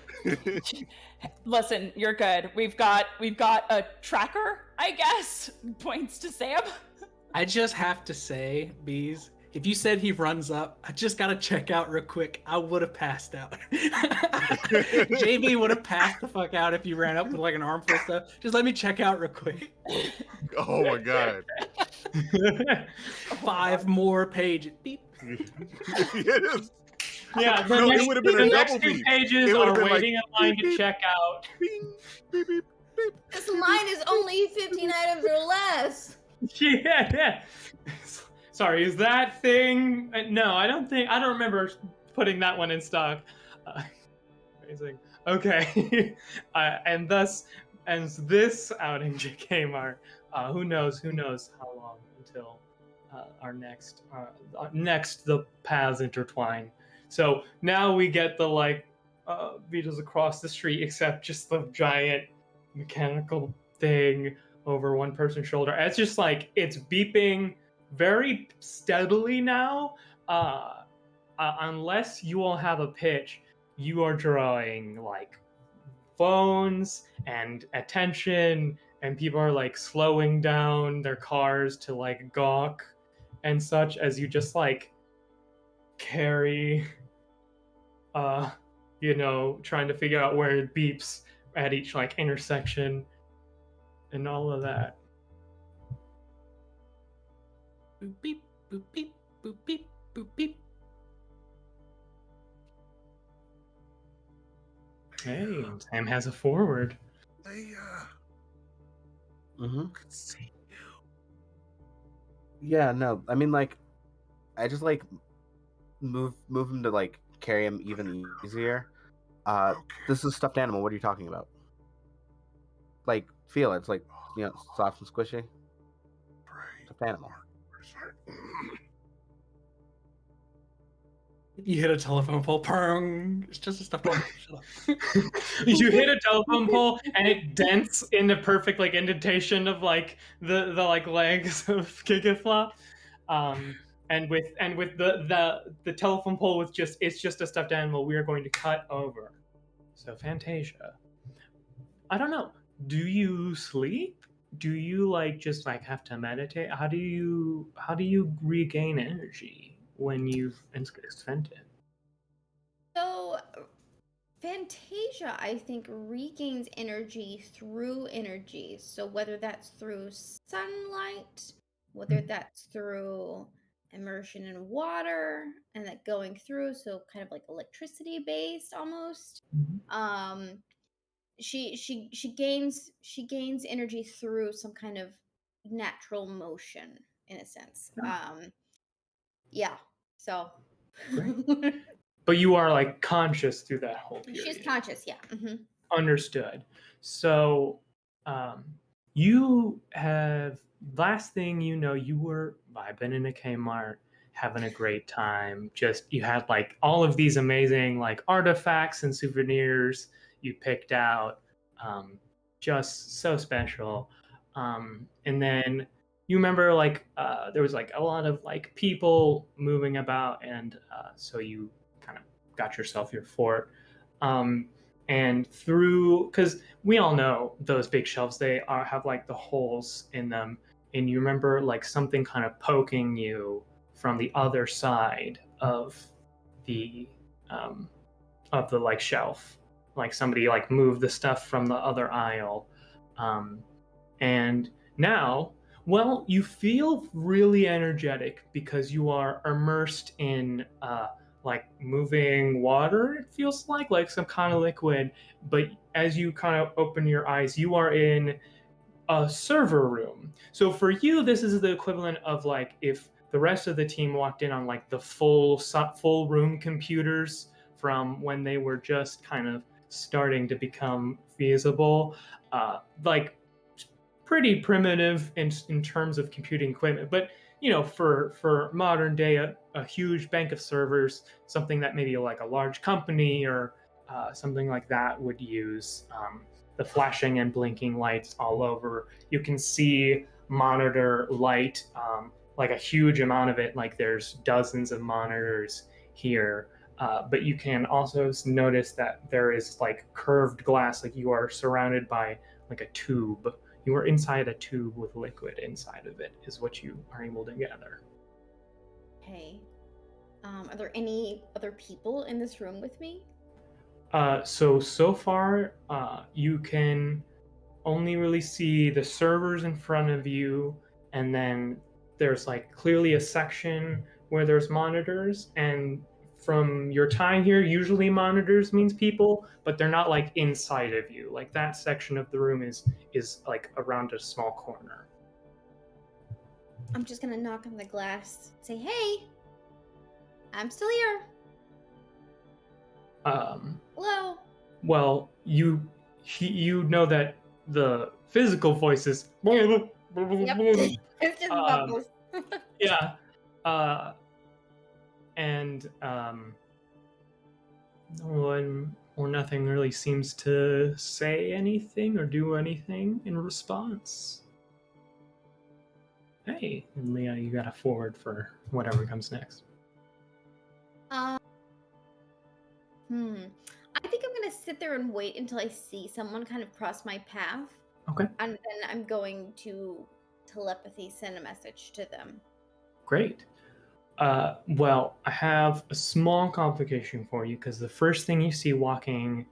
Listen, you're good. We've got a tracker, I guess. Points to Sam. I just have to say, Bees, if you said he runs up, I just gotta check out real quick. I would have passed out. JB would have passed the fuck out if you ran up with like an armful of stuff. Just let me check out real quick. Oh my god. 5 more pages. Beep. Yes. Yeah, it would have been a double two beep. pages It would have are been waiting in line beep, to check out. Beep, beep, beep, beep. This line is only 15 items or less. Yeah. Sorry, is that thing? No, I don't remember putting that one in stock. Amazing. Okay. And thus ends this outing, Kmart. Who knows how long until our next the paths intertwine. So now we get the like Beatles across the street, except just the giant mechanical thing over one person's shoulder. It's just like it's beeping very steadily now. Unless you all have a pitch, you are drawing like phones and attention, and people are like slowing down their cars to like gawk and such as you just like carry trying to figure out where it beeps at each like intersection and all of that. Boop beep, boop beep, boop beep, boop beep. Hey, Sam has a forward. They could see you. Yeah, no, I mean, like, I just like move him to like carry him even easier. Okay. This is a stuffed animal. What are you talking about? Like, feel it. It's like, soft and squishy. Stuffed animal. You hit a telephone pole. Purring. It's just a stuffed animal. You hit a telephone pole and it dents in the perfect like indentation of like the like legs of Gigaflop. And with the telephone pole with it's just a stuffed animal, we are going to cut over. So Fantasia, I don't know. Do you sleep? Do you like just like have to meditate? How do you regain energy when you've spent it? So, Fantasia, I think, regains energy through energy. So whether that's through sunlight, whether that's through immersion in water and that going through, so kind of like electricity based almost. She gains energy through some kind of natural motion in a sense. Yeah. So Great. But you are like conscious through that whole period. she's conscious, yeah. Understood. So, you have, last thing you know, you were vibing in a Kmart, having a great time. Just, you had like all of these amazing like artifacts and souvenirs you picked out. Just so special. And then you remember like there was like a lot of like people moving about, and so you kind of got yourself your fort. And through, because we all know those big shelves, they have like the holes in them, and you remember like something kind of poking you from the other side the um, of the like shelf, like somebody like moved the stuff from the other aisle. And now, well, you feel really energetic because you are immersed in like moving water. It feels like some kind of liquid. But as you kind of open your eyes, you are in a server room. So for you, this is the equivalent of like if the rest of the team walked in on like the full room computers from when they were just kind of starting to become feasible. Like pretty primitive in terms of computing equipment, but you know, for modern day, a huge bank of servers, something that maybe like a large company or something like that would use. The flashing and blinking lights all over. You can see monitor light, like a huge amount of it. Like there's dozens of monitors here. But you can also notice that there is like curved glass, like you are surrounded by like a tube. You are inside a tube with liquid inside of it, is what you are able to gather. Okay. Are there any other people in this room with me? So far, you can only really see the servers in front of you, and then there's like clearly a section where there's monitors, and from your time here, usually monitors means people, but they're not like inside of you. Like that section of the room is like around a small corner. I'm just gonna knock on the glass, say, "Hey, I'm still here." Hello. Well, you know that the physical voices. Yep. It's just bubbles. Yeah. And no one or nothing really seems to say anything or do anything in response. Hey, and Leah, you got a forward for whatever comes next. I think I'm gonna sit there and wait until I see someone kind of cross my path. Okay. And then I'm going to telepathy send a message to them. Great. Well, I have a small complication for you because the first thing you see walking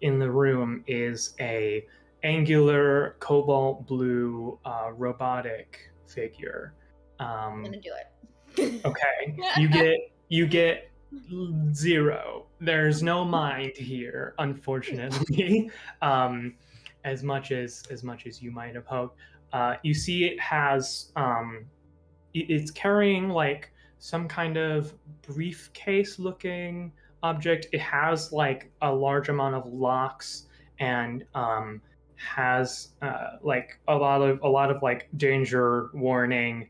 in the room is a angular cobalt blue robotic figure. I'm gonna do it. Okay, you get 0. There's no mind here, unfortunately. As much as you might have hoped. You see, it has it's carrying like some kind of briefcase looking object. It has like a large amount of locks and has like a lot of like danger warning,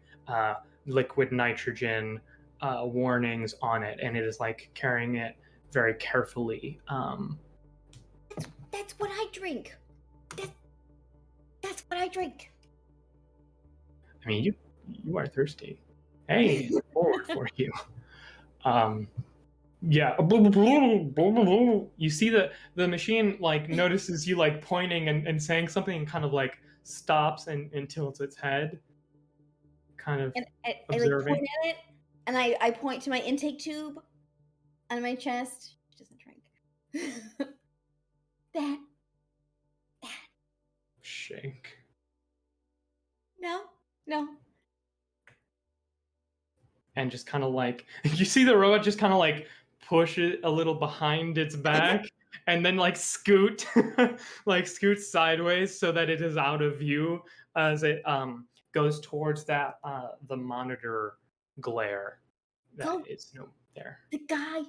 liquid nitrogen warnings on it, and it is like carrying it very carefully. That's what I drink. That's what I drink. I mean, you are thirsty. Hey, forward for you. Yeah. You see the machine like notices you like pointing and saying something and kind of like stops and tilts its head. Kind of And I like observing. point at it, and I point to my intake tube on my chest. She doesn't drink. that. Shake. No. and just kind of like you see the robot just kind of like push it a little behind its back and then like scoot like scoot sideways so that it is out of view as it goes towards that the monitor glare that Go. is no there. The guy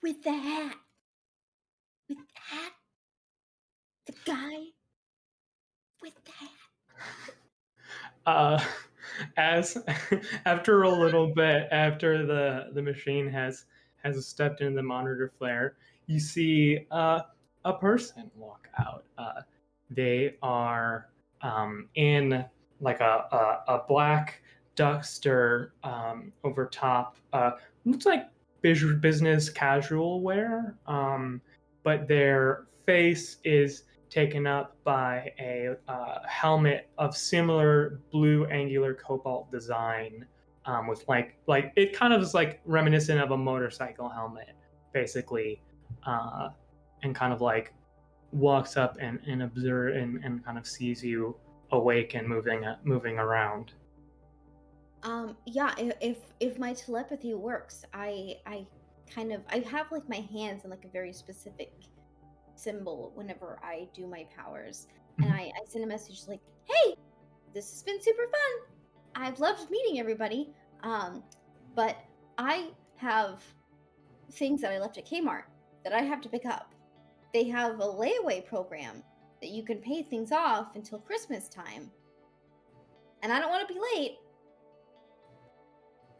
with the hat. With the hat. The guy with the hat. As after a little bit after the machine has stepped into the monitor flare, you see a person walk out. They are in like a black duster over top. Looks like business casual wear, but their face is taken up by a helmet of similar blue angular cobalt design, with like it kind of is like reminiscent of a motorcycle helmet, basically, and kind of like walks up and observe and kind of sees you awake and moving around. Yeah, if my telepathy works, I have like my hands in like a very specific symbol whenever I do my powers. And I send a message like, hey, this has been super fun. I've loved meeting everybody. But I have things that I left at Kmart that I have to pick up. They have a layaway program that you can pay things off until Christmas time. And I don't want to be late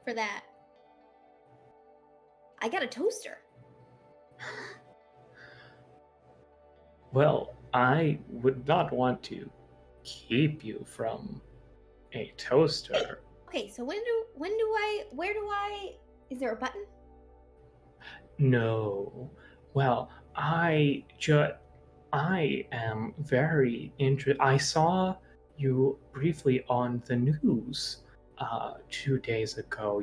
for that. I got a toaster. Well, I would not want to keep you from a toaster. Okay, so where is there a button? No. Well, I am very interested. I saw you briefly on the news 2 days ago.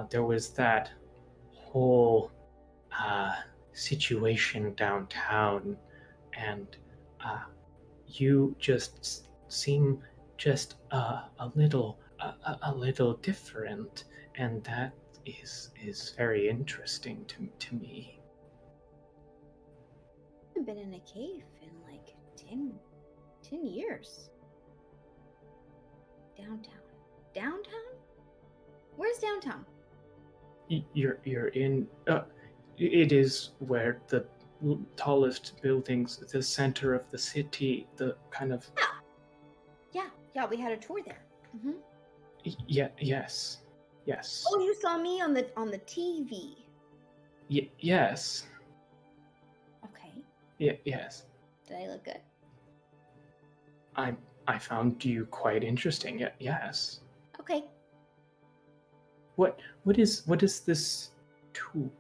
There was that whole situation downtown, and you just seem just a little different, and that is very interesting to me. I haven't been in a cave in like 10 years. Downtown? Where's downtown? You're in. It is where the tallest buildings, the center of the city, the kind of. Yeah. We had a tour there. Mm-hmm. Yeah. Yes. Oh, you saw me on the TV. Yes. Okay. Yes. Did I look good? I found you quite interesting. Yes. Okay. What is this tube?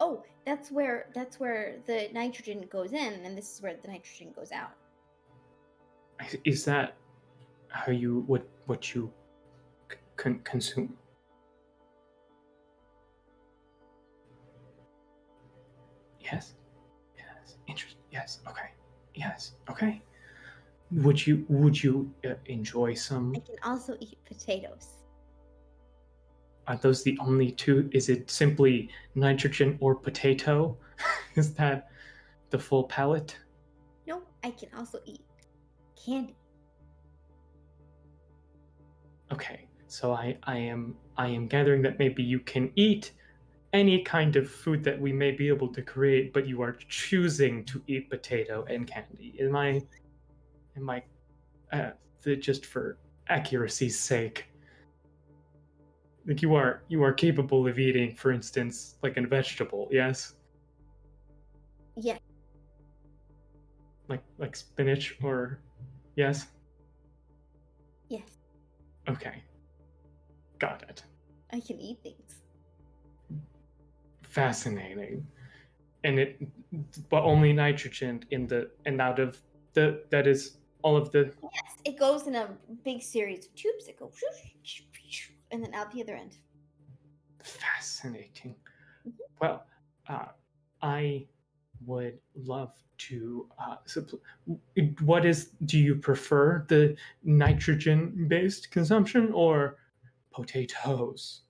Oh, that's where the nitrogen goes in, and this is where the nitrogen goes out. Is that how you what you consume? Yes. Interesting. Yes. Okay. Yes. Okay. Would you enjoy some? I can also eat potatoes. Are those the only two? Is it simply nitrogen or potato? Is that the full palette? No, I can also eat candy. Okay, so I am gathering that maybe you can eat any kind of food that we may be able to create, but you are choosing to eat potato and candy. Am I just for accuracy's sake? Like you are capable of eating, for instance, like a vegetable, yes? Yeah. Like spinach or yes? Yes. Okay. Got it. I can eat things. Fascinating. But only nitrogen out of that is all of the. Yes, it goes in a big series of tubes that go and then out the other end. Fascinating. Well, I would love to. Do you prefer the nitrogen-based consumption or potatoes.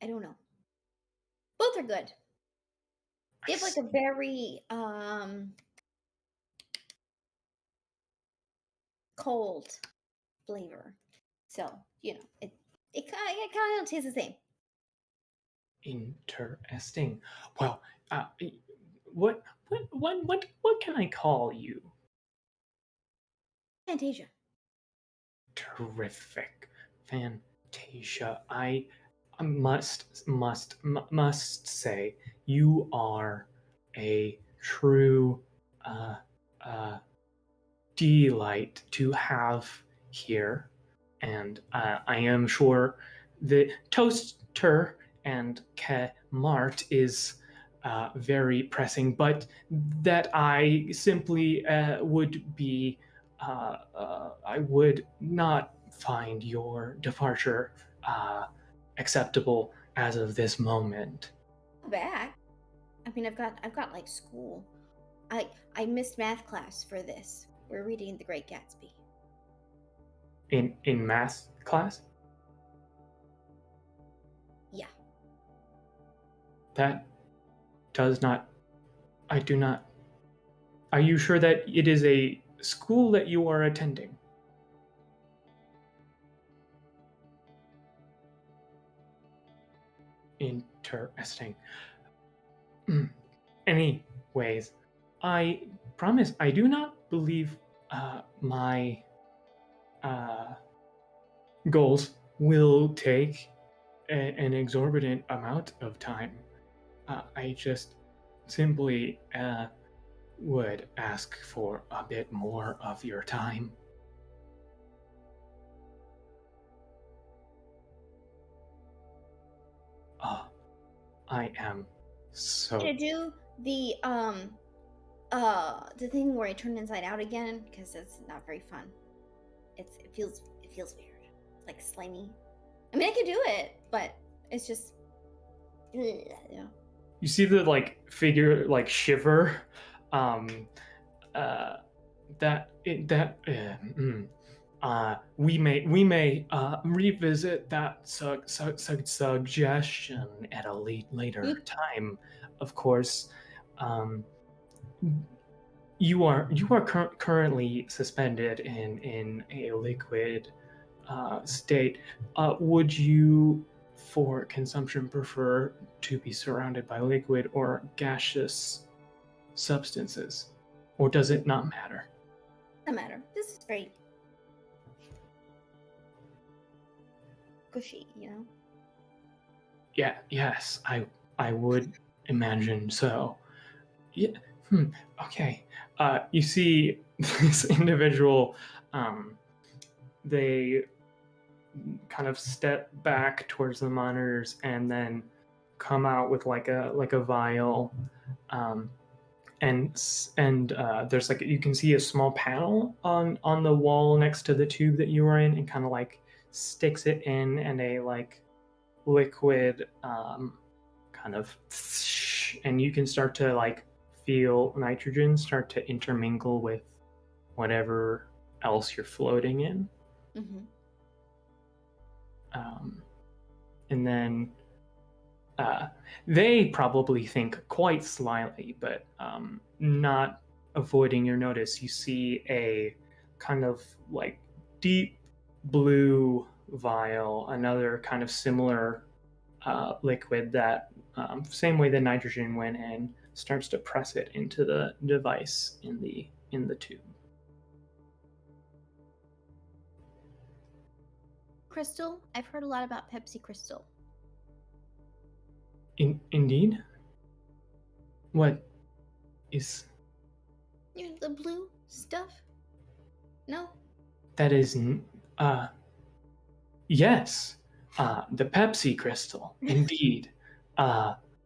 I don't know. Both are good. They have like a very cold flavor. So, you know, it kind of tastes the same. Interesting. Well, what can I call you? Fantasia. Terrific, Fantasia. I must say you are a true delight to have here, and I am sure the toaster and Mart is very pressing, but that I simply would be I would not find your departure acceptable as of this moment. Back. I mean, I've got like school. I missed math class for this. We're reading The Great Gatsby. In math class? Yeah. That does not. I do not. Are you sure that it is a school that you are attending? Interesting. Anyways, I promise I do not believe my goals will take an exorbitant amount of time. I just simply would ask for a bit more of your time. I am so. To do the thing where I turn inside out again, because it's not very fun. It feels weird. It's like slimy. I mean, I could do it, but it's just yeah. You see the figure shiver. We may revisit that suggestion at a later time. Of course, you are currently suspended in a liquid state. Would you, for consumption, prefer to be surrounded by liquid or gaseous substances, or does it not matter? Doesn't matter. This is very cushy, you know. Yes, I would imagine so. Yeah. Okay. You see this individual. They kind of step back towards the monitors and then come out with like a vial, and there's you can see a small panel on the wall next to the tube that you were in, and kind of sticks it in, and a liquid kind of, and you can start to feel nitrogen start to intermingle with whatever else you're floating in. Mm-hmm. And then they probably think quite slyly, but not avoiding your notice. You see a kind of deep blue vial, another kind of similar liquid that, same way the nitrogen went in, starts to press it into the device in the tube. Crystal, I've heard a lot about Pepsi Crystal. Indeed? What is... You know, the blue stuff? No? That is... yes. The Pepsi crystal, indeed.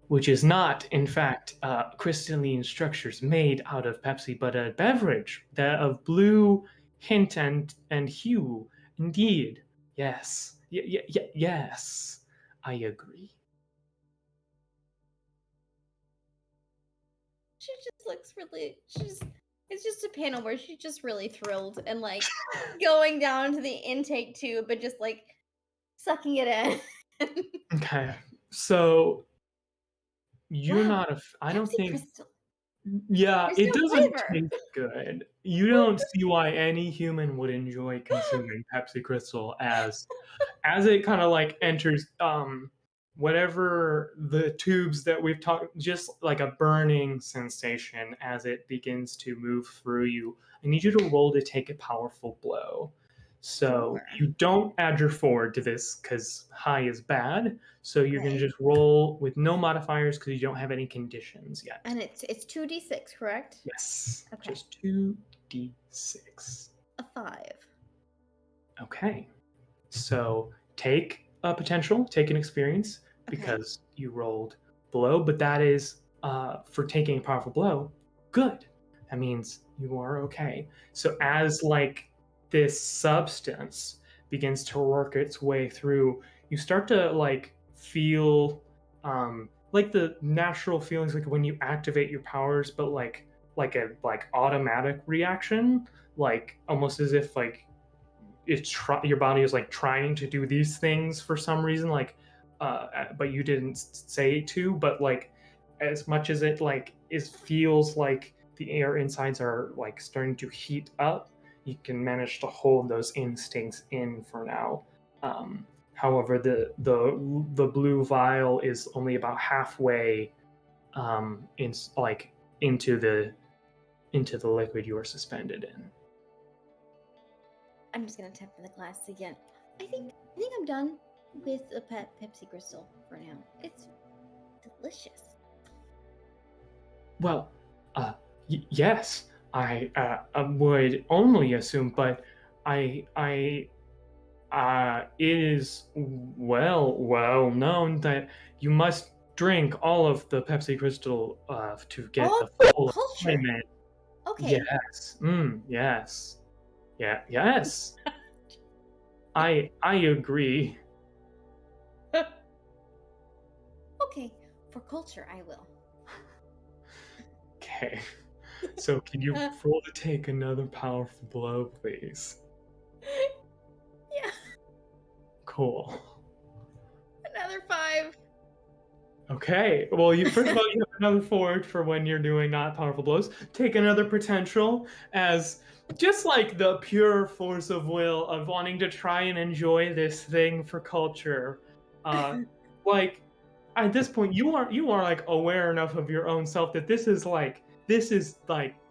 Which is not, in fact, crystalline structures made out of Pepsi, but a beverage that of blue hint and hue. Indeed. Yes. Yes. I agree. She just looks really. She's It's just a panel where she's just really thrilled and like going down to the intake tube and just like sucking it in. Okay, so you're Wow, not I don't Pepsi think. Crystal. Yeah, There's it no doesn't flavor. taste good. You don't see why any human would enjoy consuming Pepsi Crystal as it kind of like enters whatever the tubes that we've talked, just like a burning sensation as it begins to move through you. I need you to roll to take a powerful blow. So Sure. you don't add your forward to this because high is bad. So you're gonna Right. just roll with no modifiers because you don't have any conditions yet. And it's 2d6, correct? Yes. Okay. Just 2d6. A 5. Okay. So take a potential, take an experience Okay. because you rolled below, but that is for taking a powerful blow. Good. That means you are okay. So as like this substance begins to work its way through, you start to like feel like the natural feelings like when you activate your powers, but like a like automatic reaction, like almost as if like your body is like trying to do these things for some reason, like but you didn't say to, but like as much as it like feels like the air insides are like starting to heat up, you can manage to hold those instincts in for now. However, the blue vial is only about halfway in like into the liquid you are suspended in. I'm just gonna tap for the glass again. I think I'm done with a Pepsi Crystal for now. It's delicious. Well, yes, I would only assume, but it is well known that you must drink all of the Pepsi Crystal to get All the for full culture. enjoyment. Okay. Yes. Yes. Yeah. Yes. I agree. Okay. For culture, I will. Okay. So can you roll to take another powerful blow, please? Yeah. Cool. Another 5. Okay. Well, first of all, you have another forward for when you're doing not powerful blows. Take another potential as just like the pure force of will of wanting to try and enjoy this thing for culture. Like at this point, you are like aware enough of your own self that this is like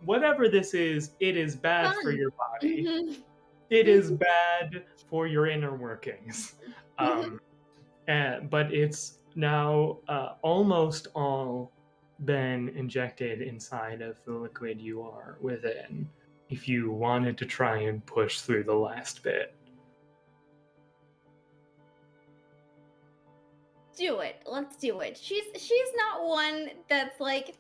whatever this is, it is bad for Fun. your body. Mhm. It is bad for your inner workings. But it's now almost all been injected inside of the liquid you are within if you wanted to try and push through the last bit. Do it. Let's do it. She's not one that's like,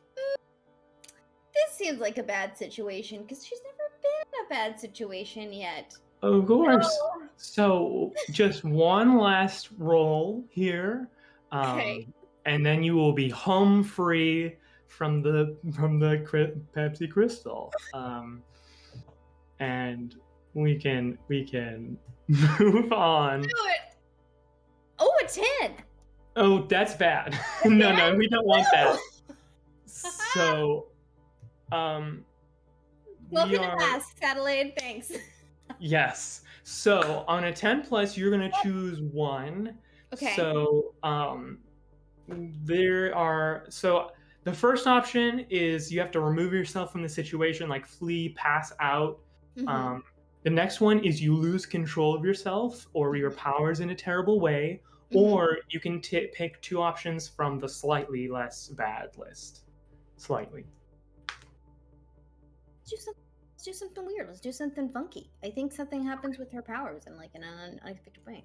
this seems like a bad situation because she's never been in a bad situation yet. Of course. No. So just one last roll here, Okay. and then you will be home free from the Pepsi Crystal, and we can move on. Do it. Oh, a 10. Oh, that's bad. No, we don't want that. So, Welcome we to are. Mask, Adelaide. Thanks. Yes. So on a 10 plus, you're gonna choose one. Okay. So the first option is you have to remove yourself from the situation, like flee, pass out. Mhm. The next one is you lose control of yourself or your powers in a terrible way, Mhm. or you can pick two options from the slightly less bad list. Slightly. Let's do something weird. Let's do something funky. I think something happens with her powers in like an unexpected way.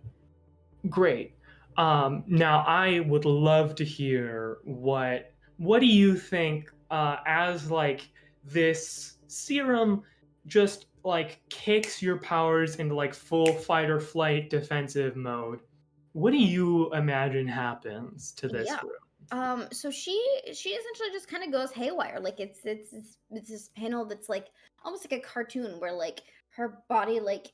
Great. Now I would love to hear what do you think as like this serum just like kicks your powers into like full fight or flight defensive mode. What do you imagine happens to this Yeah. room? So she essentially just kind of goes haywire. Like it's this panel that's like almost like a cartoon where like her body like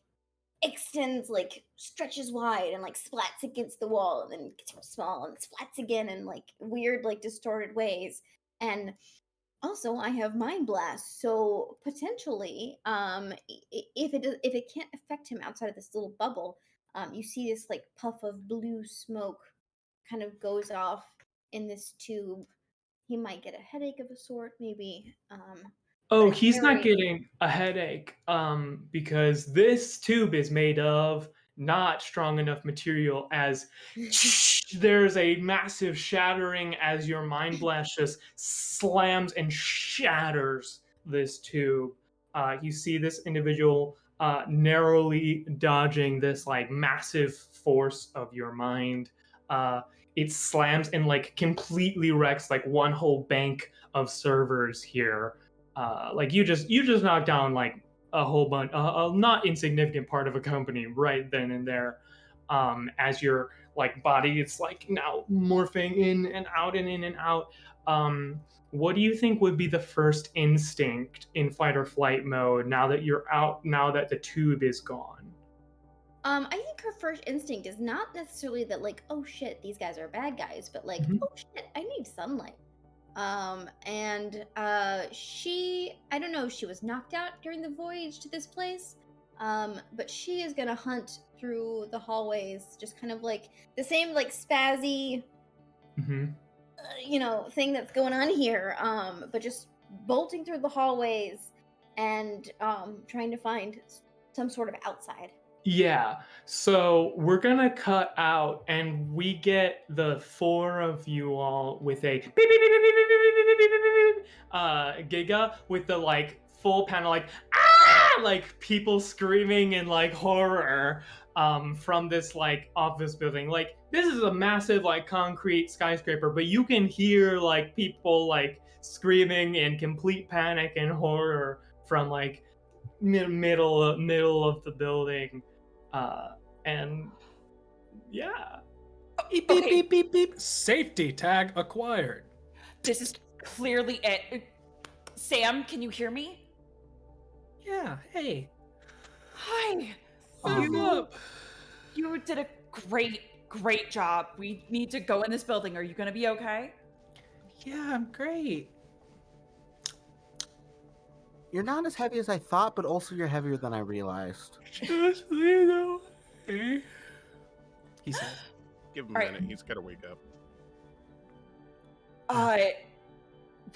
extends, like stretches wide and like splats against the wall and then gets real small and splats again in like weird like distorted ways. And also I have mind blast, so potentially if it can't affect him outside of this little bubble, you see this like puff of blue smoke kind of goes off in this tube. He might get a headache of a sort, maybe. Oh, But he's not Harry, getting a headache, because this tube is made of not strong enough material. As there's a massive shattering as your mind blast just slams and shatters this tube. You see this individual narrowly dodging this like massive force of your mind. It slams and like completely wrecks like one whole bank of servers here. Like you just knocked down like a whole bunch, a not insignificant part of a company right then and there. As your like body, it's like now morphing in and out and in and out. What do you think would be the first instinct in fight or flight mode now that you're out? Now that the tube is gone. I think her first instinct is not necessarily that like, oh shit, these guys are bad guys, but like, Mhm. oh shit, I need sunlight. And she, I don't know if she was knocked out during the voyage to this place, but she is gonna hunt through the hallways, just kind of like the same like spazzy, Mm-hmm. thing that's going on here, but just bolting through the hallways and trying to find some sort of outside. Yeah, so we're gonna cut out, and we get the four of you all with a beep, beep, beep, beep, beep, beep, beep, beep, beep, beep, beep, giga with the like full panel, like ah, like people screaming in like horror, from this like office building. Like this is a massive like concrete skyscraper, but you can hear like people like screaming in complete panic and horror from like middle of the building. uh, and yeah. Beep, beep, Okay. beep, beep, beep. Safety tag acquired. This is clearly it. Sam, can you hear me? Yeah, hey. Hi. Wake up. You did a great job. We need to go in this building. Are you going to be okay? Yeah, I'm great. You're not as heavy as I thought, but also you're heavier than I realized. Just leave it away. He said. Give him a All right. minute. He's got to wake up.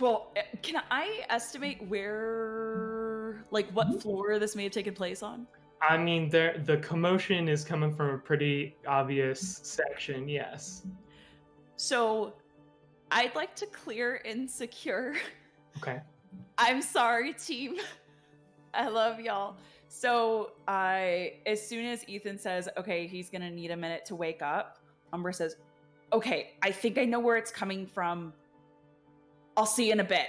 Well, can I estimate where, like, what floor this may have taken place on? I mean, the commotion is coming from a pretty obvious section. Yes. So, I'd like to clear insecure. Okay. I'm sorry, team. I love y'all. So, as soon as Ethan says, okay, he's gonna need a minute to wake up, Umbra says, okay, I think I know where it's coming from. I'll see you in a bit.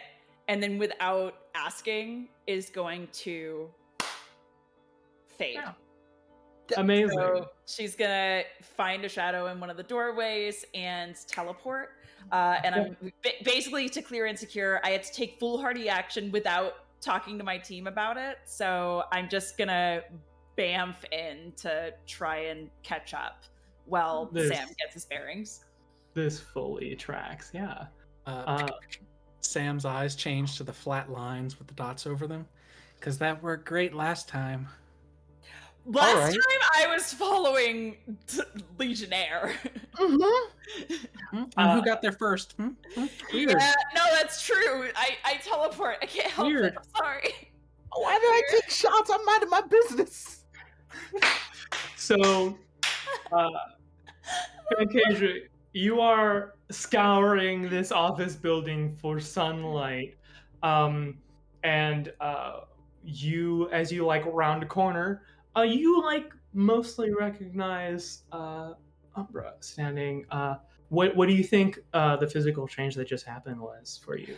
And then without asking, is going to fade. Yeah. Amazing. So she's gonna find a shadow in one of the doorways and teleport. And I'm basically, to clear insecure, I had to take foolhardy action without talking to my team about it. So I'm just gonna bamf in to try and catch up while Sam gets his bearings. This fully tracks. Yeah. Sam's eyes change to the flat lines with the dots over them, because that worked great last time. Last time I was following Legionnaire. Mm-hmm. And who got there first? Weird. Yeah, no, that's true. I teleport. I can't help it. I'm sorry. Why did I take shots? I'm minding my business. So, Fantasia, you are scouring this office building for sunlight, and you, as you like round a corner, you like mostly recognize Umbra standing. What do you think the physical change that just happened was for you?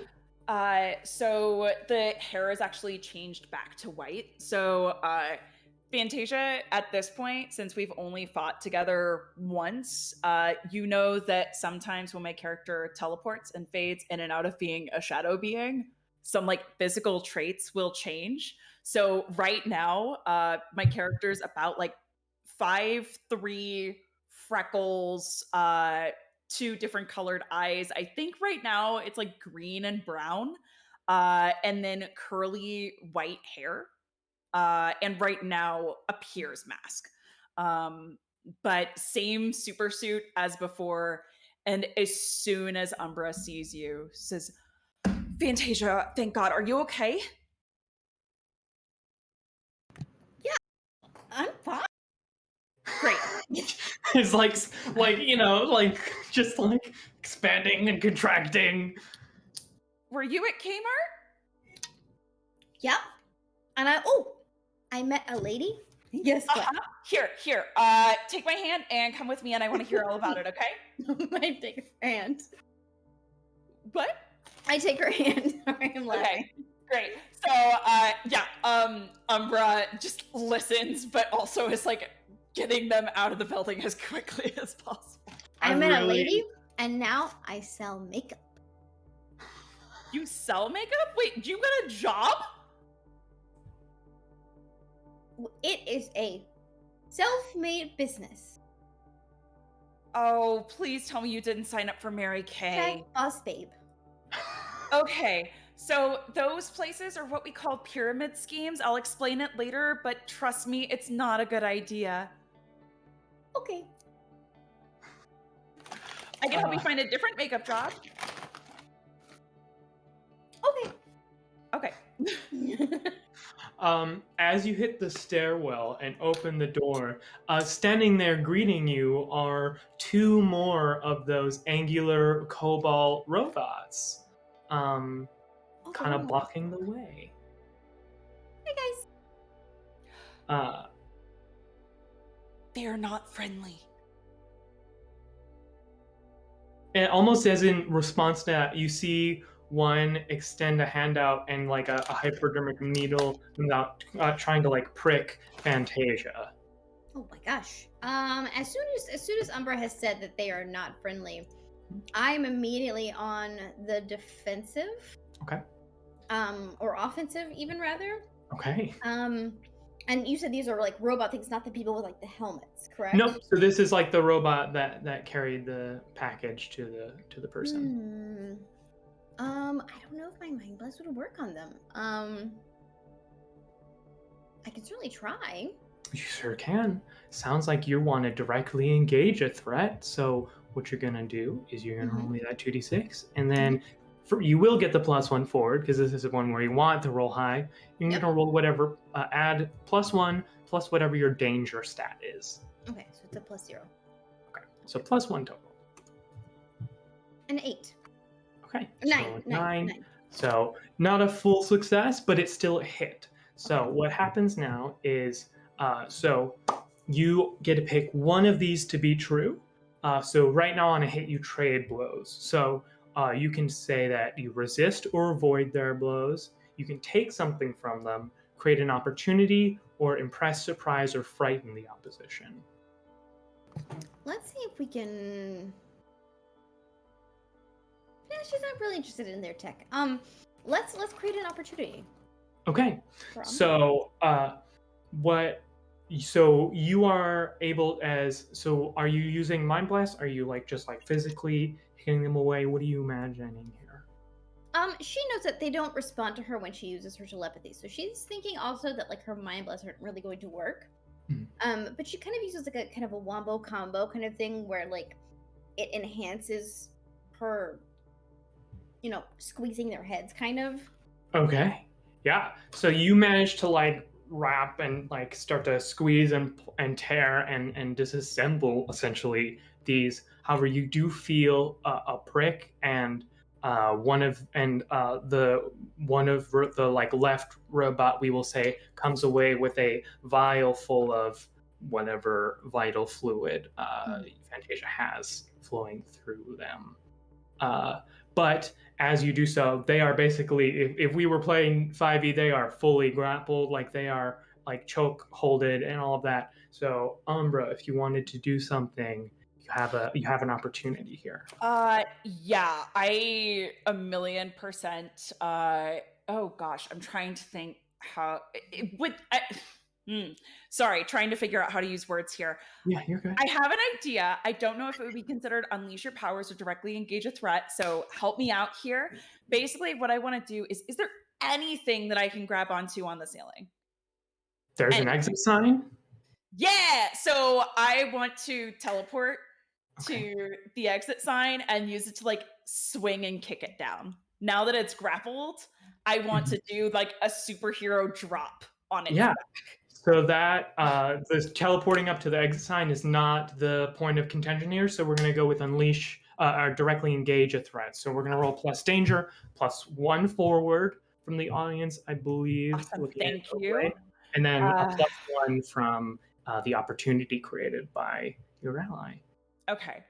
So the hair is actually changed back to white. So Fantasia, at this point, since we've only fought together once, you know that sometimes when my character teleports and fades in and out of being a shadow being, some like physical traits will change. So right now, my character's about like 5'3", freckles, 2 different colored eyes. I think right now it's like green and brown, and then curly white hair. And right now a Pier's mask. But same super suit as before. And as soon as Umbra sees you, says, Fantasia, thank God, are you okay? Yeah, I'm fine. Great. It's like just like expanding and contracting. Were you at Kmart? Yep. And I met a lady. Guess what? Here. Take my hand and come with me, and I want to hear all about it, okay? I take her hand. What? I take her hand. Sorry, I'm laughing. Okay, great. So, Umbra just listens, but also is like getting them out of the building as quickly as possible. I met a lady, and now I sell makeup. You sell makeup? Wait, you got a job? It is a self-made business. Oh, please tell me you didn't sign up for Mary Kay. Check boss babe. Okay, so those places are what we call pyramid schemes. I'll explain it later, but trust me, it's not a good idea. Okay. I can help you find a different makeup job. Okay. As you hit the stairwell and open the door, standing there greeting you are 2 more of those angular cobalt robots, kind of blocking the way. Hey guys. They're not friendly. And almost as in response to that, you see one extend a hand out and like a hypodermic needle without trying to like prick Fantasia. Oh my gosh. As soon as Umbra has said that they are not friendly, I'm immediately on the defensive. Okay. Or offensive even rather. Okay. And you said these are like robot things, not the people with like the helmets, correct? Nope. So this is like the robot that carried the package to the person. I don't know if my mind blast would work on them. I can certainly try. You sure can. Sounds like you want to directly engage a threat. So what you're gonna do is you're gonna roll me that 2d6, and then you will get the +1 forward because this is one where you want to roll high. You're gonna roll whatever, add +1 plus whatever your danger stat is. Okay, so it's a +0. Okay, so +1 total. An 8. Okay, Nine. so 9. So not a full success, but it's still a hit. So what happens now is, so you get to pick one of these to be true. So right now on a hit, you trade blows. So you can say that you resist or avoid their blows. You can take something from them, create an opportunity, or impress, surprise, or frighten the opposition. Let's see if we can... Yeah, she's not really interested in their tech. Let's create an opportunity. Okay. So so you are able so are you using Mind Blast? Are you like just like physically hitting them away? What are you imagining here? She knows that they don't respond to her when she uses her telepathy. So she's thinking also that like her Mind Blasts aren't really going to work. But she kind of uses like a kind of a wombo combo kind of thing where like it enhances her, squeezing their heads kind of. Okay. Yeah. So you manage to like wrap and like start to squeeze and tear and disassemble essentially these. However, you do feel a prick, and one of the like left robot, we will say, comes away with a vial full of whatever vital fluid Fantasia has flowing through them. But as you do so, they are basically, if we were playing 5e, they are fully grappled, like they are like choke holded and all of that. So Umbra, if you wanted to do something, you have an opportunity here. Yeah, I 1,000,000%. Oh gosh, I'm trying to think how it would. Sorry, trying to figure out how to use words here. Yeah, you're good. I have an idea. I don't know if it would be considered unleash your powers or directly engage a threat. So help me out here. Basically, what I want to do is there anything that I can grab onto on the ceiling? There's an Anything. exit sign. Yeah. So I want to teleport Okay. to the exit sign and use it to like swing and kick it down. Now that it's grappled, I want to do like a superhero drop on its Yeah. back. So that this teleporting up to the exit sign is not the point of contention here. So we're going to go with unleash or directly engage a threat. So we're going to roll plus danger, +1 forward from the audience, I believe. Awesome. Looking at Thank it you. right. And then a Uh, +1 from the opportunity created by your ally. Okay.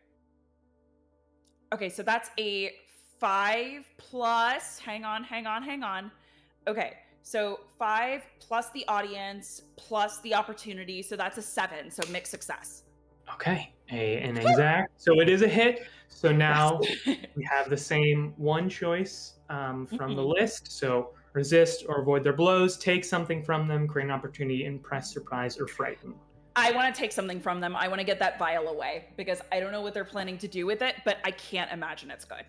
Okay, so that's a 5 plus. Hang on. Okay, so 5 plus the audience plus the opportunity. So that's a 7. So mixed success. Okay, an exact. So it is a hit. So now Yes. we have the same one choice from the Mhm. list. So resist or avoid their blows, take something from them, create an opportunity, impress, surprise, or frighten. I want to take something from them. I want to get that vial away because I don't know what they're planning to do with it, but I can't imagine it's good.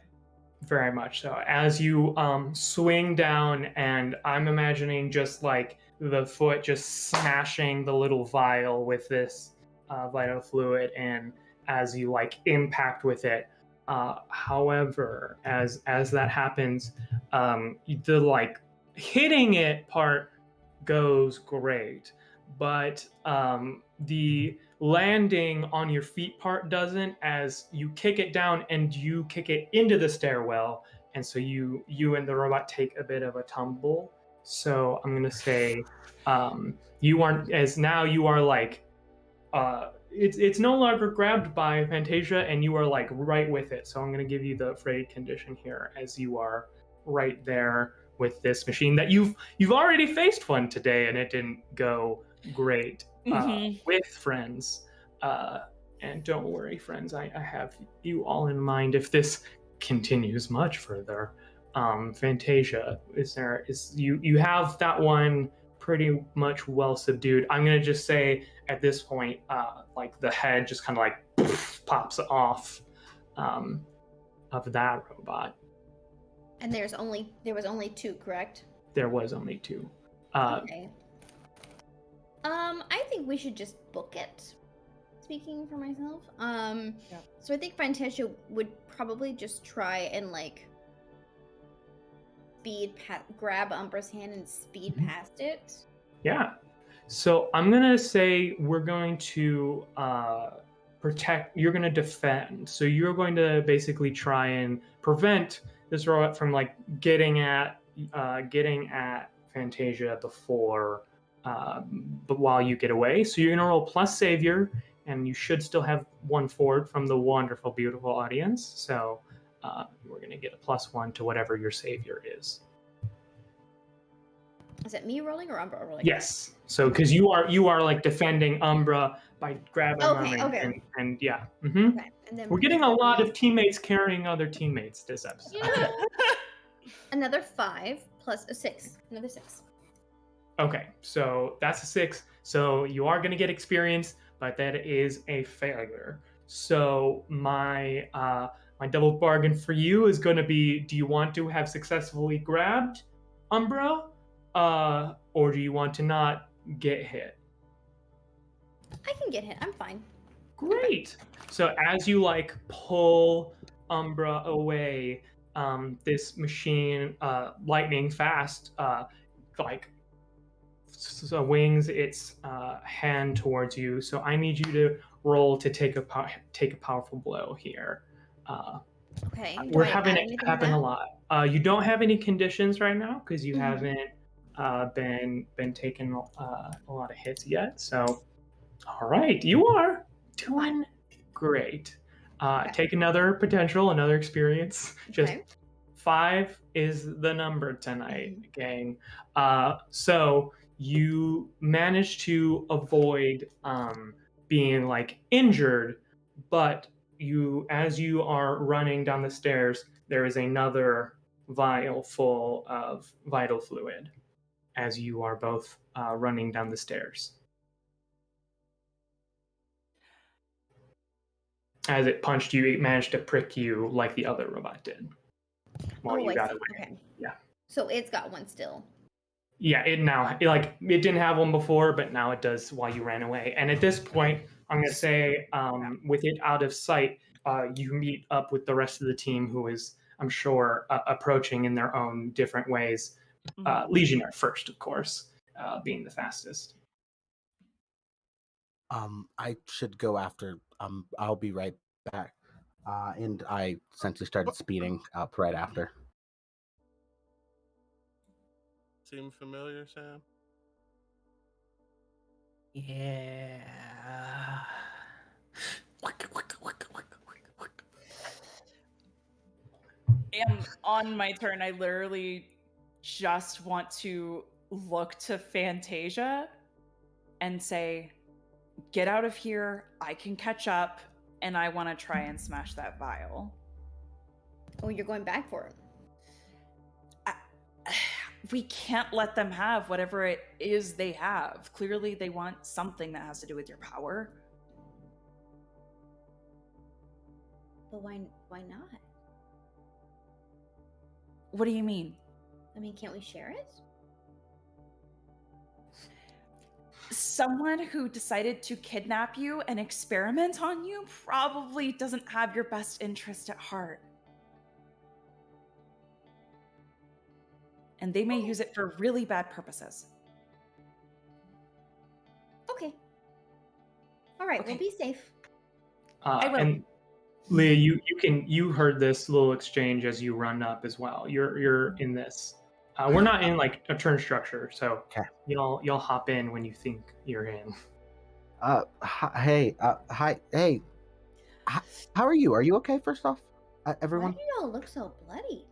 Very much so. As you swing down, and I'm imagining just like the foot just smashing the little vial with this vital fluid, and as you like impact with it. However, as that happens, the like hitting it part goes great, but the landing on your feet part doesn't, as you kick it down and you kick it into the stairwell, and so you and the robot take a bit of a tumble. So I'm gonna say you aren't, as now you are like it's no longer grabbed by Fantasia, and you are like right with it. So I'm gonna give you the afraid condition here, as you are right there with this machine that you've already faced one today, and it didn't go great with friends. And don't worry, friends, I have you all in mind if this continues much further. Fantasia, you have that one pretty much well subdued. I'm gonna just say at this point, like the head just kind of like pops off of that robot. And there was only 2, correct? There was only 2. Okay. I think we should just book it. Speaking for myself. So I think Fantasia would probably just try and like grab Umbra's hand and speed past it. Yeah. So I'm gonna say we're going to protect. You're gonna defend. So you're going to basically try and prevent this robot from like getting at Fantasia before, but while you get away. So you're gonna roll plus savior, and you should still have 1 forward from the wonderful, beautiful audience. So we're gonna get a +1 to whatever your savior is. Is it me rolling or Umbra rolling? Yes. So because you are like defending Umbra by grabbing them and yeah. Mm-hmm. Okay. And then We're getting a lot of teammates carrying other teammates this episode. Yeah. Another 5 plus a 6. Another 6. Okay, so that's a 6. So you are going to get experience, but that is a failure. So my double bargain for you is going to be: do you want to have successfully grabbed Umbra, or do you want to not get hit? I can get hit. I'm fine. Great. So as you like pull Umbra away, this machine, lightning fast, like swings its hand towards you. So I need you to roll to take a powerful blow here. Okay. We're having it happen a lot. You don't have any conditions right now because you haven't been taking a lot of hits yet. So, all right, you are doing great. Take another experience. Just 5 is the number tonight, gang. So you manage to avoid being like injured, but as you are running down the stairs, there is another vial full of vital fluid as you are both running down the stairs. As it punched you, it managed to prick you like the other robot did while you I got see. away. Okay. Yeah. So it's got one still. Yeah, it didn't have one before, but now it does while you ran away. And at this point, I'm gonna say, with it out of sight, you meet up with the rest of the team, who is, I'm sure, approaching in their own different ways. Legionnaire first, of course, being the fastest. I should go after. I'll be right back. And I essentially started speeding up right after. Seem familiar, Sam? Yeah. And on my turn, I literally just want to look to Fantasia and say, get out of here, I can catch up, and I want to try and smash that vial. Oh, you're going back for it. We can't let them have whatever it is they have. Clearly, they want something that has to do with your power. But why not? What do you mean? I mean, can't we share it? Someone who decided to kidnap you and experiment on you probably doesn't have your best interest at heart. And they may use it for really bad purposes. Okay. All right, Okay. we'll be safe. I will. And Leah, you heard this little exchange as you run up as well. You're in this. We're not in like a turn structure, so Okay. y'all hop in when you think you're in. Hey, hey. How are you? Are you okay? First off, everyone. Why do y'all look so bloody?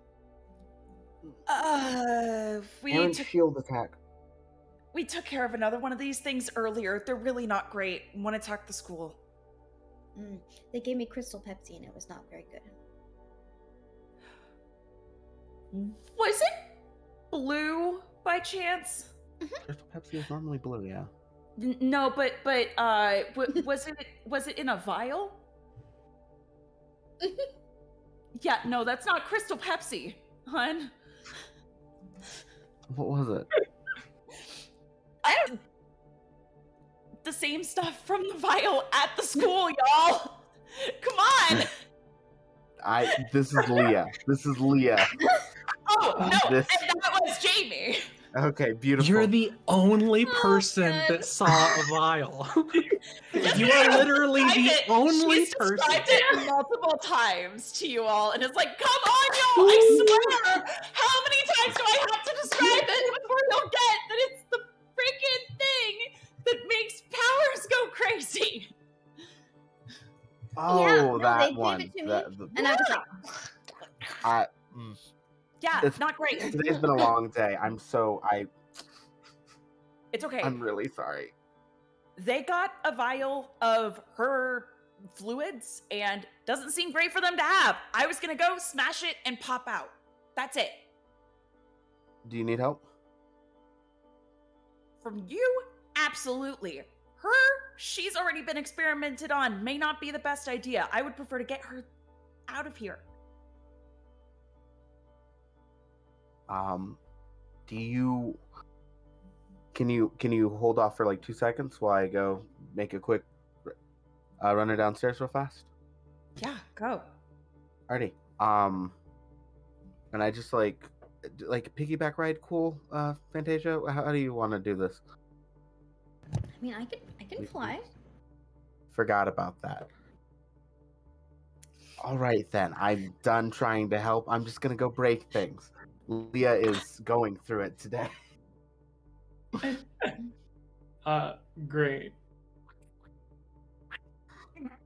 We Shield attack. we took care of another one of these things earlier. They're really not great. Want to attack the school. They gave me Crystal Pepsi and it was not very good. Was it blue by chance? Crystal Pepsi is normally blue, yeah. No, but was it in a vial? Yeah, no, that's not Crystal Pepsi, hun. What was it? The same stuff from the vial at the school, y'all. Come on. This is Leah. This is Leah. Oh no, This- and that was Jamie. Okay, beautiful. You're the only person God. that saw a vial. You are literally the only She's person. described it multiple times to you all, and it's like, come on, y'all! I swear, how many times do I have to describe it before you'll get that it's the freaking thing that makes powers go crazy? Oh, Yeah, no, that they one. gave it to me, The- and I was like, Yeah, It's- not great. Today's been a long day. It's okay. I'm really sorry. They got a vial of her fluids, and doesn't seem great for them to have. I was gonna go smash it and pop out. That's it. Do you need help? From you? Absolutely. She's already been experimented on. May not be the best idea. I would prefer to get her out of here. Do you... Can you hold off for like 2 seconds while I go make a quick runner downstairs real fast? Yeah, go. Alrighty. And I just like piggyback ride, cool, Fantasia? How do you want to do this? I mean, I can fly. Forgot about that. Alright then, I'm done trying to help. I'm just gonna go break things. Leah is going through it today. Great.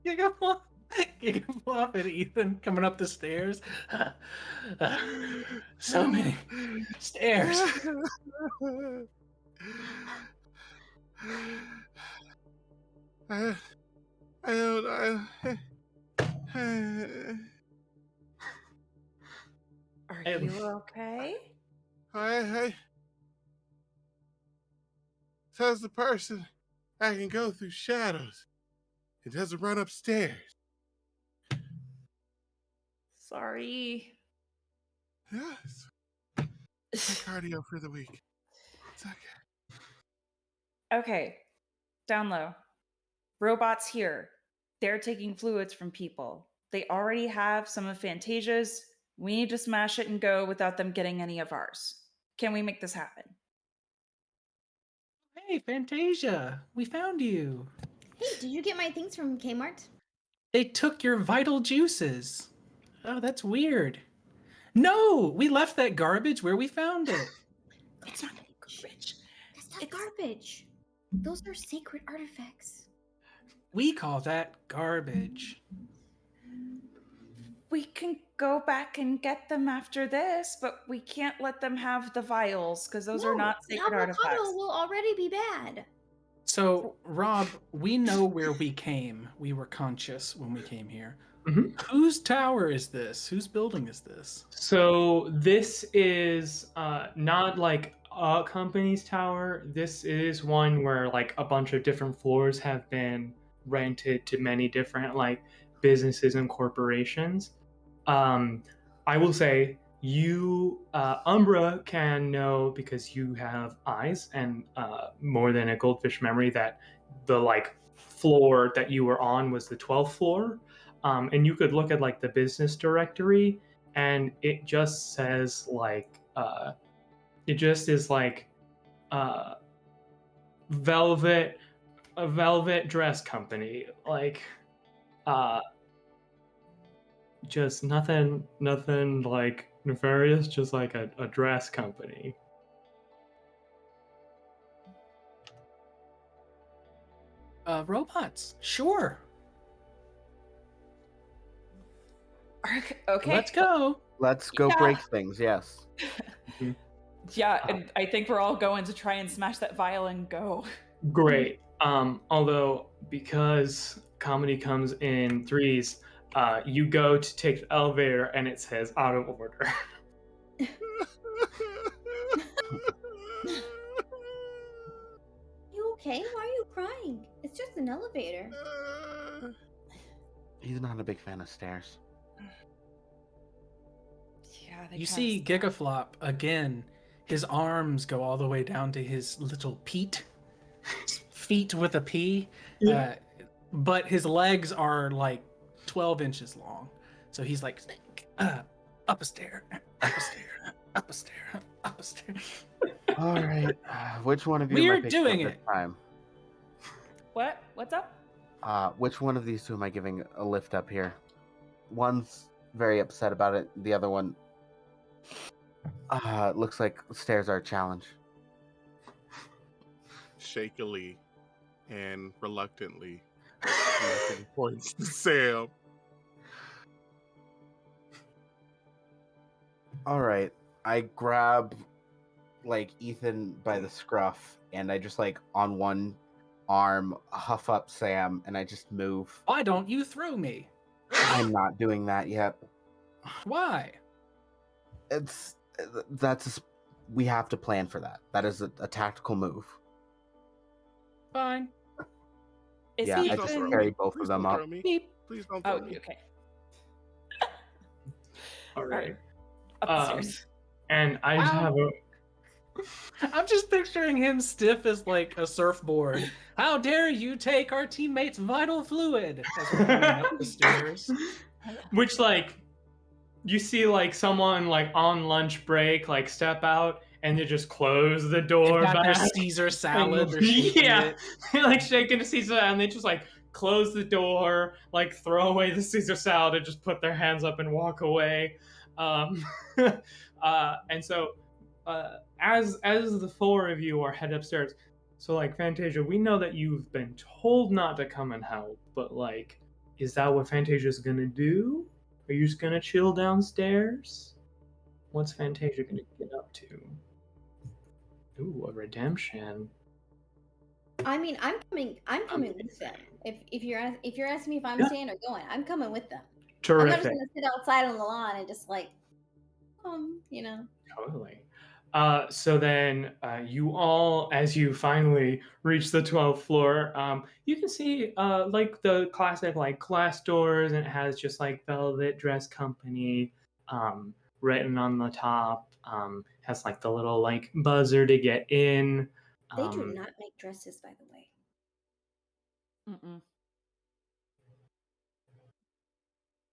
Gigaflop and Ethan coming up the stairs. So many stairs. I don't. Are Um, you okay? I says the person I can go through shadows. It doesn't run upstairs. Sorry. Yes. Cardio for the week. It's okay. Okay, down low. Robots here. They're taking fluids from people. They already have some of Fantasia's. We need to smash it and go without them getting any of ours. Can we make this happen? Hey, Fantasia, we found you. Hey, did you get my things from Kmart? They took your vital juices. Oh, that's weird. No, we left that garbage where we found it. It's not garbage. That's not garbage. Those are sacred artifacts. We call that garbage. We can go back and get them after this, but we can't let them have the vials because those are not the sacred avocado artifacts. will already be bad. So, Rob, we know where we came. We were conscious when we came here. Mhm. Whose tower is this? Whose building is this? So this is not like a company's tower. This is one where like a bunch of different floors have been rented to many different like businesses and corporations. I will say you, Umbra, can know because you have eyes and more than a goldfish memory that the like floor that you were on was the 12th floor, and you could look at like the business directory, and it just says like it just is like uh, velvet, a velvet dress company, like uh, just nothing like nefarious, just like a dress company. Robots. Sure. Okay. Let's go. Let's go Yeah. break things. Yes. Yeah, and I think we're all going to try and smash that vial and go. Great. Although because comedy comes in threes, you go to take the elevator and it says out of order. You okay? Why are you crying? It's just an elevator. He's not a big fan of stairs. Yeah, they You kinda see suck. Gigaflop again. His arms go all the way down to his little Pete. Feet with a P. Yeah. But his legs are like 12 inches long. So he's like, up a stair, up a stair, up a stair, up a stair. All right. Which one of you We're am I picking doing up it. this time? What? What's up? Which one of these two am I giving a lift up here? One's very upset about it. The other one looks like stairs are a challenge. Shakily and reluctantly, Ethan points to Sam. All right. I grab like Ethan by the scruff and I just like on one arm huff up Sam and I just move. Why don't you throw me? I'm not doing that yet. Why? We have to plan for that. That is a tactical move. Fine. Is Yeah, he I just even- carry both Please of them don't up. throw me. Beep. Please don't throw Oh, me. okay. All right. Up the stairs. And I just Ow. have a I'm just picturing him stiff as like a surfboard. How dare you take our teammates' vital fluid as we're going up the stairs. which like you see like someone like on lunch break like step out and they just close the They've door got their back. Caesar And- salad. They're shaking yeah, it. they're like shaking the Caesar salad, and they just like close the door, like throw away the Caesar salad, and just put their hands up and walk away. And so, as the four of you are head upstairs, so like Fantasia, we know that you've been told not to come and help, but like, is that what Fantasia's gonna do? Are you just gonna chill downstairs? What's Fantasia gonna get up to? Ooh, a redemption. I mean, I'm coming with them. If you're asking me if I'm Yeah. staying or going, I'm coming with them. I'm Terrific. not just gonna sit outside on the lawn and just like, Totally. So then you all, as you finally reach the 12th floor, you can see like the classic like glass doors, and it has just like Velvet Dress Company written on the top. Has like the little like buzzer to get in. They do not make dresses, by the way.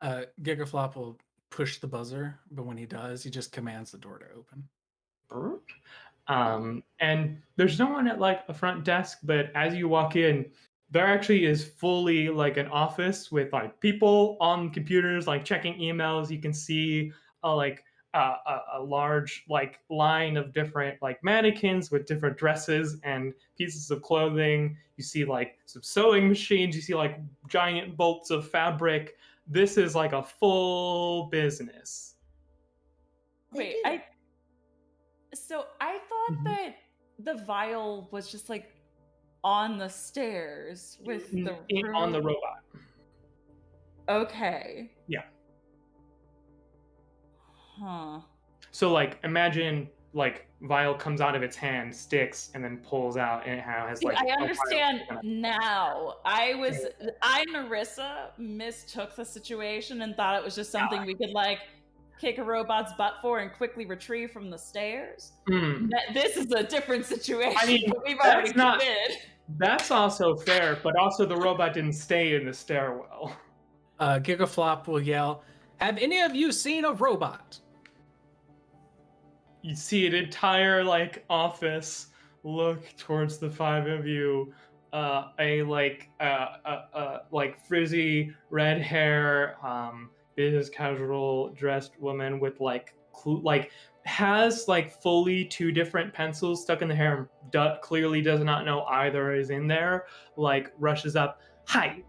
Mm-mm. Gigaflop will push the buzzer, but when he does, he just commands the door to open. And there's no one at like a front desk, but as you walk in, there actually is fully like an office with like people on computers, like checking emails. You can see like a large like line of different like mannequins with different dresses and pieces of clothing. You see like some sewing machines. You see like giant bolts of fabric. This is like a full business. Wait, So I thought that the vial was just like on the stairs with the on the robot. Okay. Yeah. Huh. So like imagine like vial comes out of its hand, sticks, and then pulls out, and it has like. I understand now. I Narissa mistook the situation and thought it was just something we could like kick a robot's butt for and quickly retrieve from the stairs. This is a different situation. I mean, we've already committed. That's also fair, but also the robot didn't stay in the stairwell. Gigaflop will yell, "Have any of you seen a robot?" You see an entire like office look towards the five of you. A like frizzy red hair, business casual dressed woman with like has like fully two different pencils stuck in the hair. Clearly does not know either is in there. Like rushes up. Hi.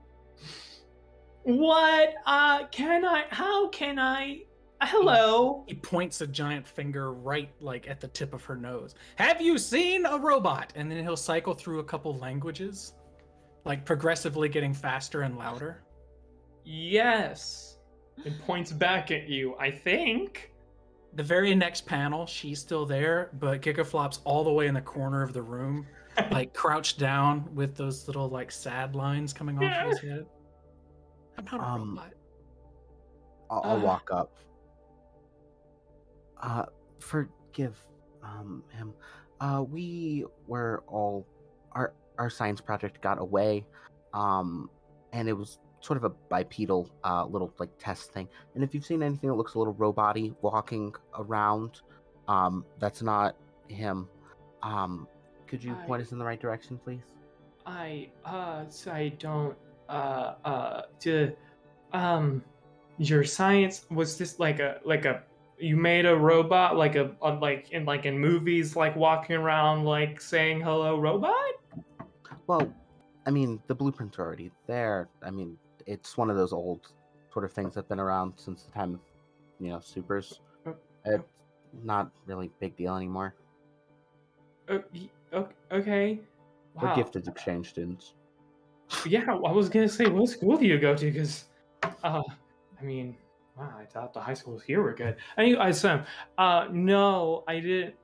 What? How can I? Hello. He points a giant finger right like at the tip of her nose. "Have you seen a robot?" And then he'll cycle through a couple languages, like progressively getting faster and louder. Yes. It points back at you, I think. The very next panel, she's still there, but Gigaflop's all the way in the corner of the room, like crouched down with those little like sad lines coming off of his head. I'm not a robot. I'll walk up. Forgive him. We were all our science project got away, and it was sort of a bipedal little like test thing. And if you've seen anything that looks a little robot-y walking around, that's not him. Could you point us in the right direction, please? Your science, was this like a you made a robot like in movies, like walking around like saying hello robot? Well, I mean, the blueprints are already there. I mean, it's one of those old sort of things that's been around since the time of, supers. It's not really a big deal anymore. Okay. Wow. We're gifted exchange students. Yeah, I was gonna say, what school do you go to? Because, I mean, wow, I thought the high schools here were good. Anyway, no, I didn't.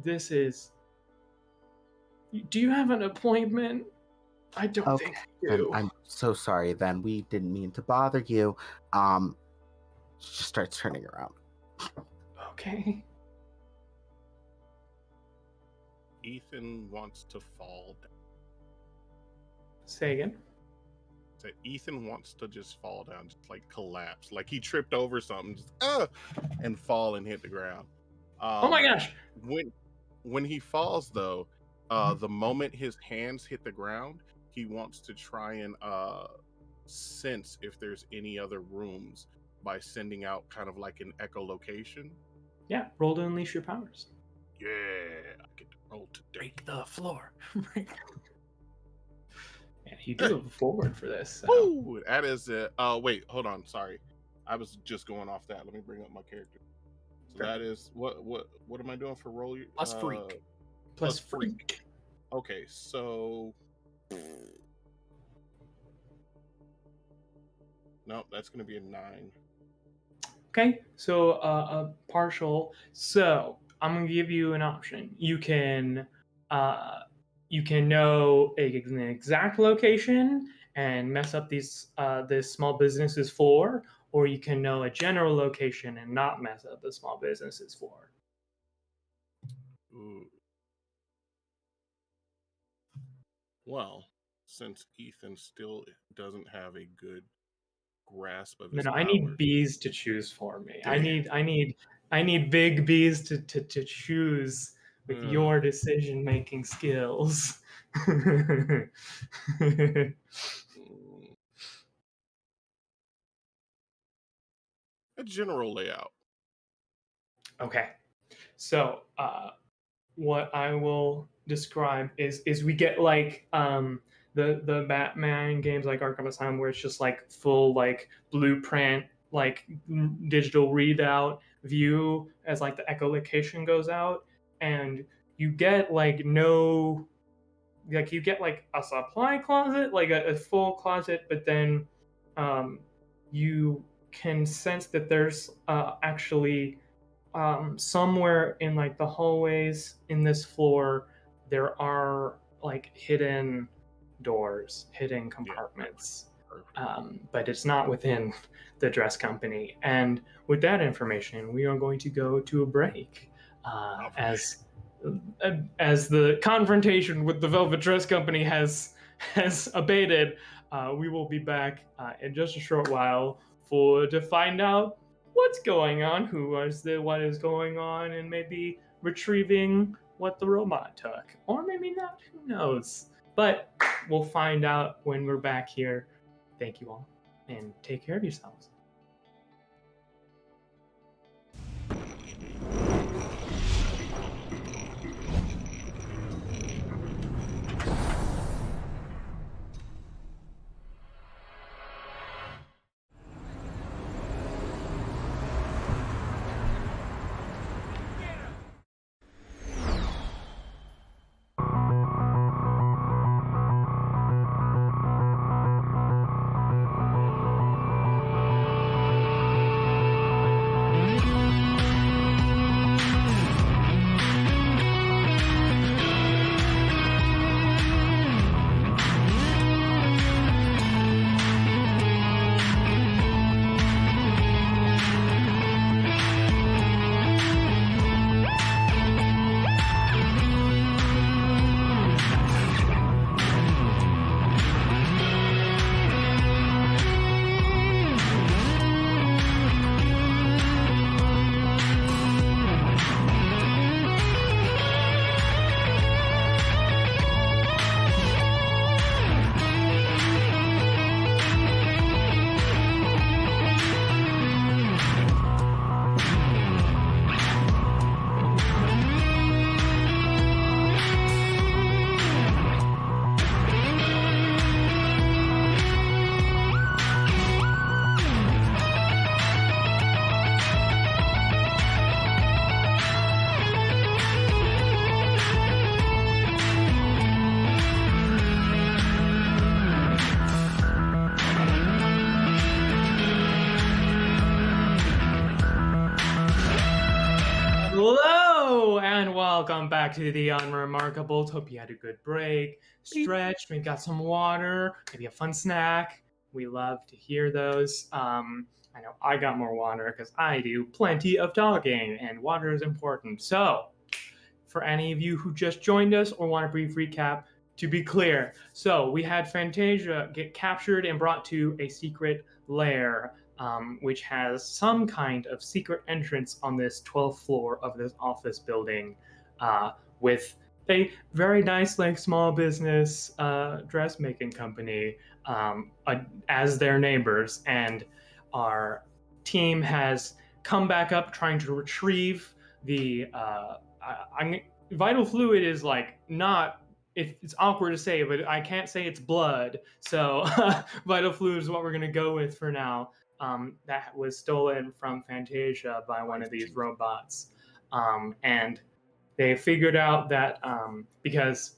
This is. Do you have an appointment? I don't think I do. I'm so sorry. Then we didn't mean to bother you. Just starts turning around. Okay. Ethan wants to fall down. Say again. So Ethan wants to just fall down, just like collapse, like he tripped over something, just and fall and hit the ground. Oh my gosh! When he falls, though, the moment his hands hit the ground, he wants to try and sense if there's any other rooms by sending out kind of like an echolocation. Yeah, roll to unleash your powers. Yeah, I get to roll today. Break the floor. Yeah, you do have a forward for this. So. Ooh, that is it. Wait, hold on. Sorry. I was just going off that. Let me bring up my character. So that is what am I doing for roll? Plus freak. Plus freak. Okay, so no, that's going to be a 9. Okay, so partial. So I'm gonna give you an option. You can know an exact location and mess up these this small business's floor, or you can know a general location and not mess up the small business's floor. Ooh. Well, since Ethan still doesn't have a good grasp of his No, I powers, need bees to choose for me. Damn. I need big bees to choose with your decision-making skills. A general layout. Okay, so what I will describe is we get like the Batman games like Arkham Asylum where it's just like full like blueprint like digital readout view as like the echolocation goes out, and you get like no like you get like a supply closet like a full closet, but then you can sense that there's actually somewhere in like the hallways in this floor there are like hidden doors, hidden compartments, but it's not within the dress company. And with that information we are going to go to a break as the confrontation with the Velvet Dress Company has abated. We will be back in just a short while to find out what's going on, what is going on, and maybe retrieving what the robot took, or maybe not. Who knows? But we'll find out when we're back here. Thank you all, and take care of yourselves. Hello and welcome back to the Unremarkables. Hope you had a good break, stretched, maybe got some water, maybe a fun snack. We love to hear those. I know I got more water because I do plenty of talking, and water is important. So, for any of you who just joined us or want a brief recap, to be clear, so we had Fantasia get captured and brought to a secret lair, which has some kind of secret entrance on this 12th floor of this office building, with a very nice, like, small business dressmaking company as their neighbors. And our team has come back up trying to retrieve the vital fluid is like not. It's awkward to say, but I can't say it's blood. So vital fluid is what we're gonna go with for now. that was stolen from Fantasia by one of these robots. And they figured out that because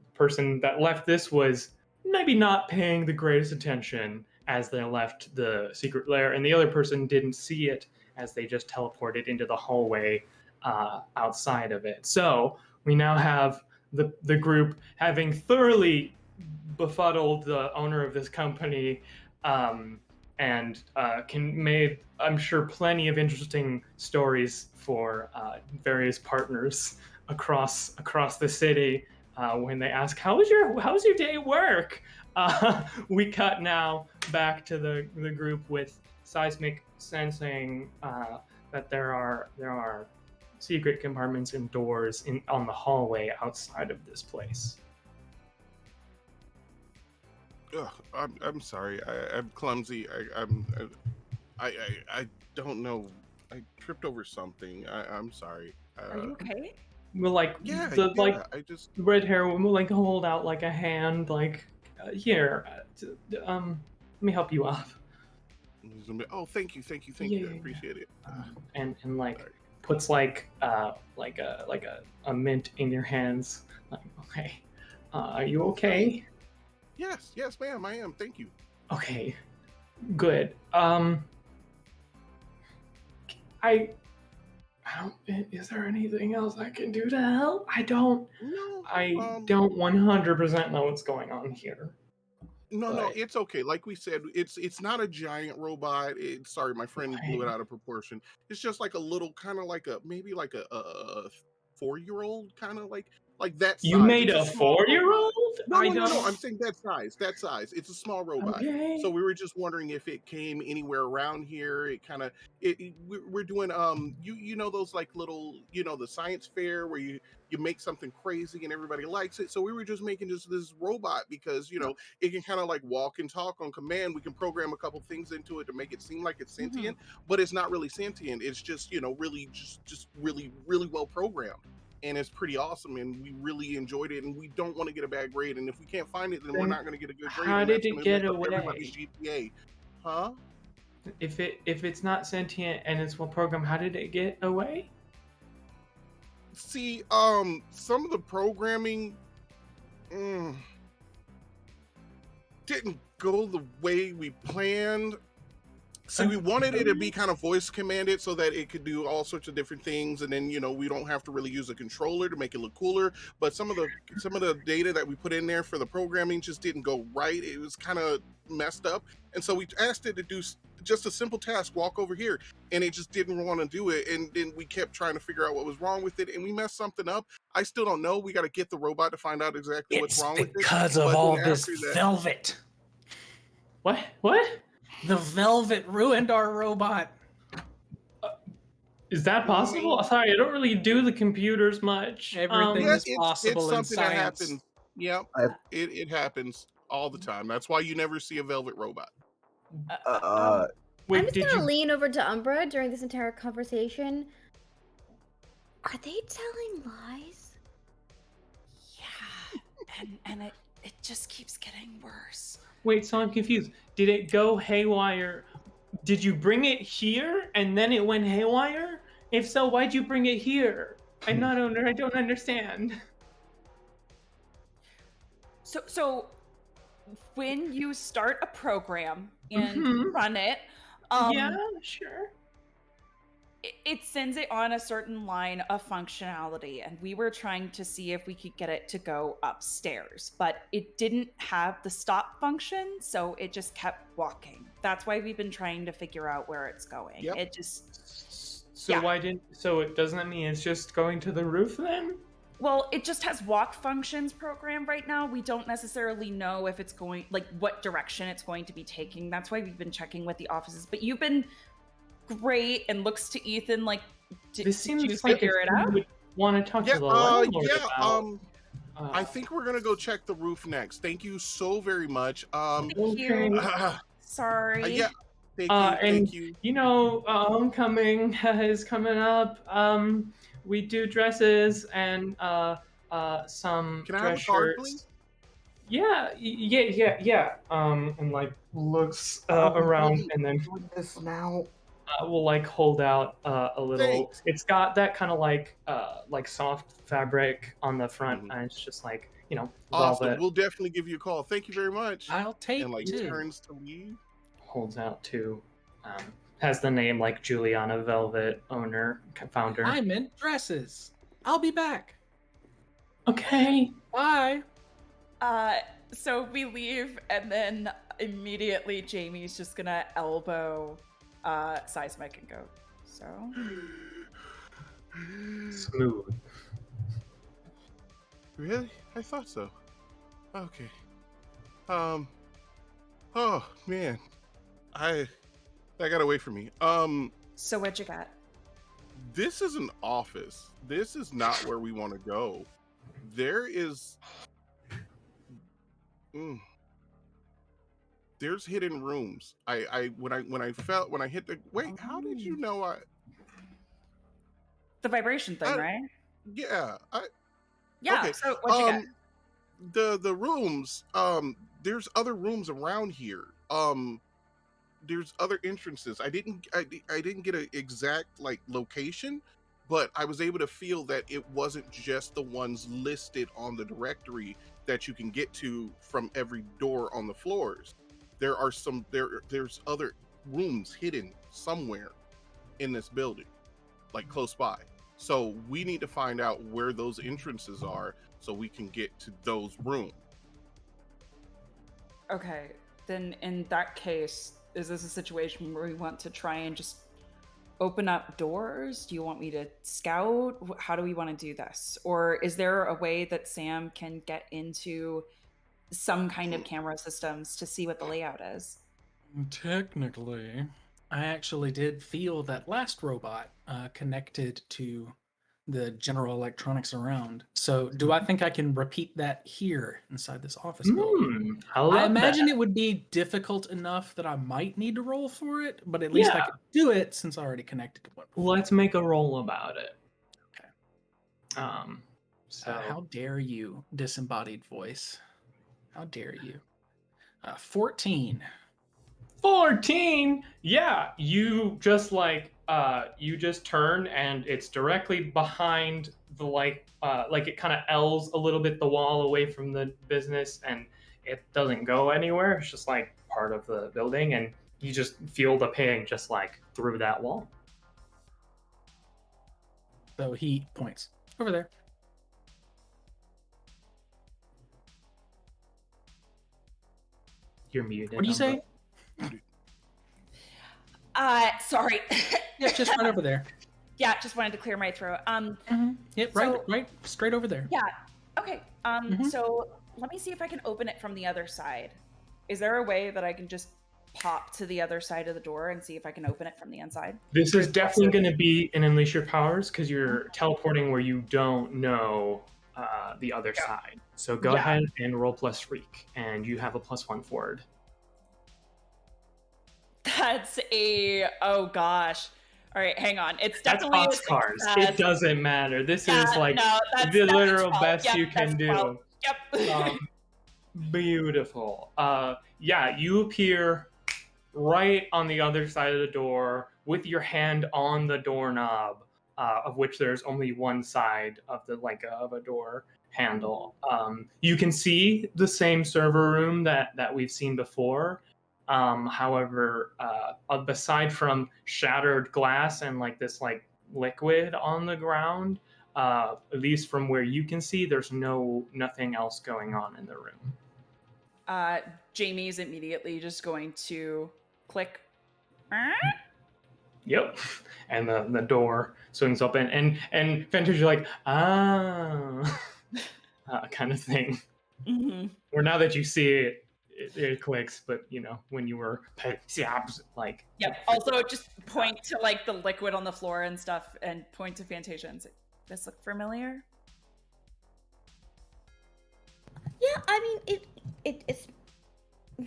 the person that left this was maybe not paying the greatest attention as they left the secret lair, and the other person didn't see it as they just teleported into the hallway outside of it. So we now have the group having thoroughly befuddled the owner of this company, and can made, I'm sure, plenty of interesting stories for various partners across the city when they ask, how's your day at work? We cut now back to the group with Seismic sensing that there are secret compartments and doors on the hallway outside of this place. Ugh, I'm sorry. I'm clumsy. I don't know. I tripped over something. I'm sorry. Are you okay? We'll like I just red hair. We'll like hold out like a hand, like here. Let me help you up. oh, thank you. Yeah. I appreciate it. And like Sorry. puts like a mint in your hands. Like, okay, are you okay? Yes, ma'am. I am. Thank you. Okay, good. I don't. Is there anything else I can do to help? I don't. No. I don't 100% know what's going on here. No, but- it's okay. Like we said, it's not a giant robot. Sorry, my friend blew it out of proportion. It's just like a little, kind of like maybe like a 4-year-old, kind of like that size. You made It's a small 4-year-old? No, I'm saying that size. It's a small robot. Okay. So we were just wondering if it came anywhere around here. It kind of we're doing you know those like little, the science fair where you make something crazy and everybody likes it. So we were just making just this robot because it can kind of like walk and talk on command. We can program a couple things into it to make it seem like it's sentient, but it's not really sentient. It's just really just really well programmed. And it's pretty awesome, and we really enjoyed it, and we don't want to get a bad grade, and if we can't find it, then we're not going to get a good grade. How did it get away? Everybody's GPA, huh? If it's not sentient and it's well programmed, how did it get away? See, some of the programming didn't go the way we planned. See, we wanted it to be kind of voice commanded so that it could do all sorts of different things, and then we don't have to really use a controller to make it look cooler. But some of the data that we put in there for the programming just didn't go right. It was kind of messed up, and so we asked it to do just a simple task: walk over here, and it just didn't want to do it. And then we kept trying to figure out what was wrong with it, and we messed something up. I still don't know. We got to get the robot to find out exactly what's wrong with it. Because of all this velvet. What? The velvet ruined our robot. Is that possible? Sorry, I don't really do the computers much. Everything is possible it's something in that science. happens. Yeah, it happens all the time. That's why you never see a velvet robot. Wait, I'm just gonna lean over to Umbra during this entire conversation. Are they telling lies? Yeah, and it just keeps getting worse. Wait, so I'm confused. Did it go haywire? Did you bring it here and then it went haywire? If so, why'd you bring it here? I don't understand. So when you start a program and run it, yeah, sure. It sends it on a certain line of functionality, and we were trying to see if we could get it to go upstairs, but it didn't have the stop function, so it just kept walking. That's why we've been trying to figure out where it's going. Yep. It just... So doesn't that mean it's just going to the roof then? Well, it just has walk functions programmed right now. We don't necessarily know if it's going, like, what direction it's going to be taking. That's why we've been checking with the offices, but you've been great and looks to Ethan like, did you figure it out? Would want to talk to the landlord about. I think we're gonna go check the roof next. Thank you so very much. Thank you. Sorry. Yeah. Thank you. Homecoming is coming up. We do dresses and some Can I have dress a card, shirts. please? Yeah. And like looks I'm around really and then doing this now. will like hold out a little. Thanks. It's got that kind of like soft fabric on the front, Mhm. and it's just like Awesome. velvet. We'll definitely give you a call. Thank you very much. I'll take And like two. turns to leave. Holds out to. Has the name like Juliana Velvet, owner, founder. I meant dresses. I'll be back. Okay. Bye. So we leave, and then immediately Jamie's just gonna elbow Seismic and go, so? Smooth. Really? I thought so. Okay. Oh man. That got away from me. So what'd you got? This is an office. This is not where we want to go. There is there's hidden rooms. When I hit the wait, how did you know The vibration thing, right? yeah, Yeah, okay. so what'd you get? The rooms, there's other rooms around here. There's other entrances. I didn't get an exact like location, but I was able to feel that it wasn't just the ones listed on the directory that you can get to from every door on the floors. There are there's other rooms hidden somewhere in this building, like close by. So we need to find out where those entrances are so we can get to those rooms. Okay, then in that case, is this a situation where we want to try and just open up doors? Do you want me to scout? How do we want to do this? Or is there a way that Sam can get into some kind of camera systems to see what the layout is? Technically, I actually did feel that last robot connected to the general electronics around. So, do I think I can repeat that here inside this office building? I love I imagine that. it would be difficult enough that I might need to roll for it, but at least I could do it since I already connected to one before. Let's make a roll about it. Okay. So How dare you, disembodied voice? How dare you? 14. 14. Yeah, you just you just turn and it's directly behind the like it kind of L's a little bit the wall away from the business, and it doesn't go anywhere. It's just like part of the building, and you just feel the ping just like through that wall. So he points over there. You're muted. What do you say? Sorry. Yeah, just right over there. Yeah, just wanted to clear my throat. Yep, right, straight over there. Yeah. Okay. So let me see if I can open it from the other side. Is there a way that I can just pop to the other side of the door and see if I can open it from the inside? This is definitely going to be an Unleash Your Powers because you're teleporting where you don't know the other side. So go ahead and roll plus freak, and you have a +1 forward. That's oh gosh. All right, hang on. It's That's definitely boxcars. It doesn't matter. This is like the literal best you can do. Yep. Beautiful. You appear right on the other side of the door with your hand on the doorknob, of which there's only one side of the of a door handle. You can see the same server room that we've seen before. However, aside from shattered glass and this liquid on the ground, at least from where you can see, there's nothing else going on in the room. Jamie's immediately just going to click. Yep, and the door swings open, and Venture's like kind of thing. Mm-hmm. Where now that you see it. It clicks, but when you were Also, just point to the liquid on the floor and stuff, and point to Fantasia and say, "Does this look familiar?" Yeah, I mean it's.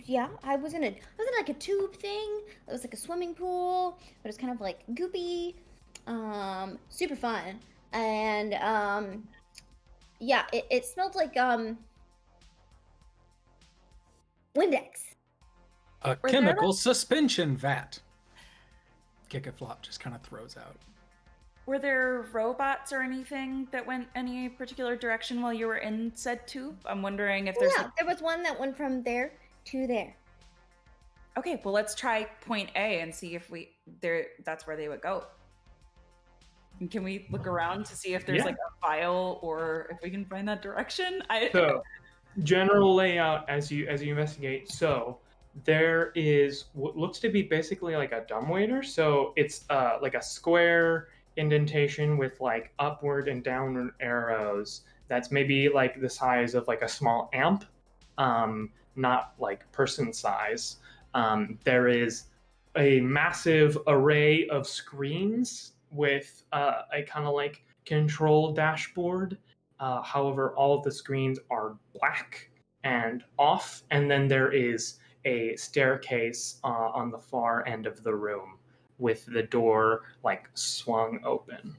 Yeah, I was in like a tube thing. It was like a swimming pool, but it's kind of like goopy, super fun, and it smelled like Windex. A Were there, chemical suspension vat. Kick-a-flop just kind of throws out. Were there robots or anything that went any particular direction while you were in said tube? I'm wondering if there's Yeah, there was one that went from there to there. Okay, well, let's try point A and see if that's where they would go. And can we look around to see if there's like a file or if we can find that direction? So, general layout as you investigate. So, there is what looks to be basically like a dumbwaiter. So it's like a square indentation with like upward and downward arrows. That's maybe like the size of like a small amp, not like person size. There is a massive array of screens with a kind of like control dashboard. However, all of the screens are black and off, and then there is a staircase on the far end of the room with the door like swung open.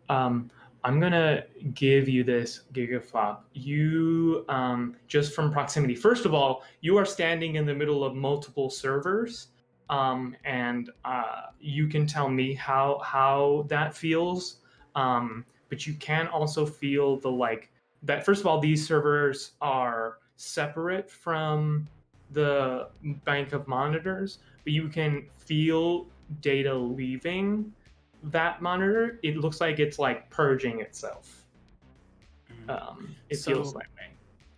I'm gonna give you this gigaflop. You just from proximity. First of all, you are standing in the middle of multiple servers, and you can tell me how that feels. But you can also feel the like that. First of all, these servers are separate from the bank of monitors, but you can feel data leaving that monitor. It looks like it's like purging itself. It feels that way.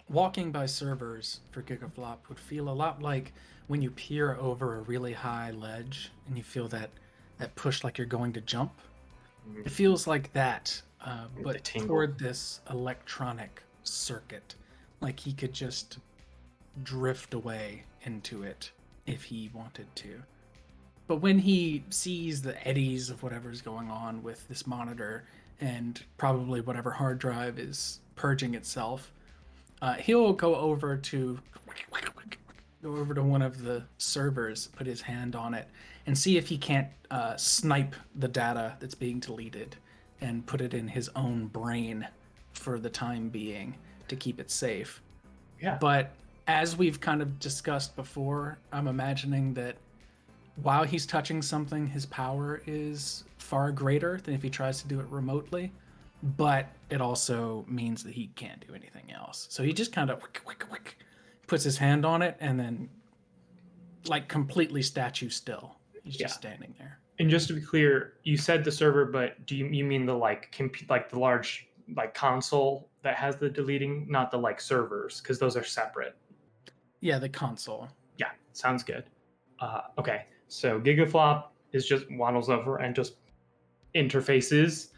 Walking by servers for Gigaflop would feel a lot like when you peer over a really high ledge and you feel that push like you're going to jump. It feels like that, but toward this electronic circuit, like he could just drift away into it if he wanted to. But when he sees the eddies of whatever's going on with this monitor and probably whatever hard drive is purging itself, he'll go over to one of the servers, put his hand on it, and see if he can't snipe the data that's being deleted and put it in his own brain for the time being to keep it safe. Yeah. But as we've kind of discussed before, I'm imagining that while he's touching something, his power is far greater than if he tries to do it remotely, but it also means that he can't do anything else. So he just kind of puts his hand on it and then like completely statue still. He's just standing there. And just to be clear, you said the server, but do you mean the like the large like console that has the deleting, not the like servers, because those are separate? Yeah, the console. Yeah, sounds good. Okay, so Gigaflop is just waddles over and just interfaces.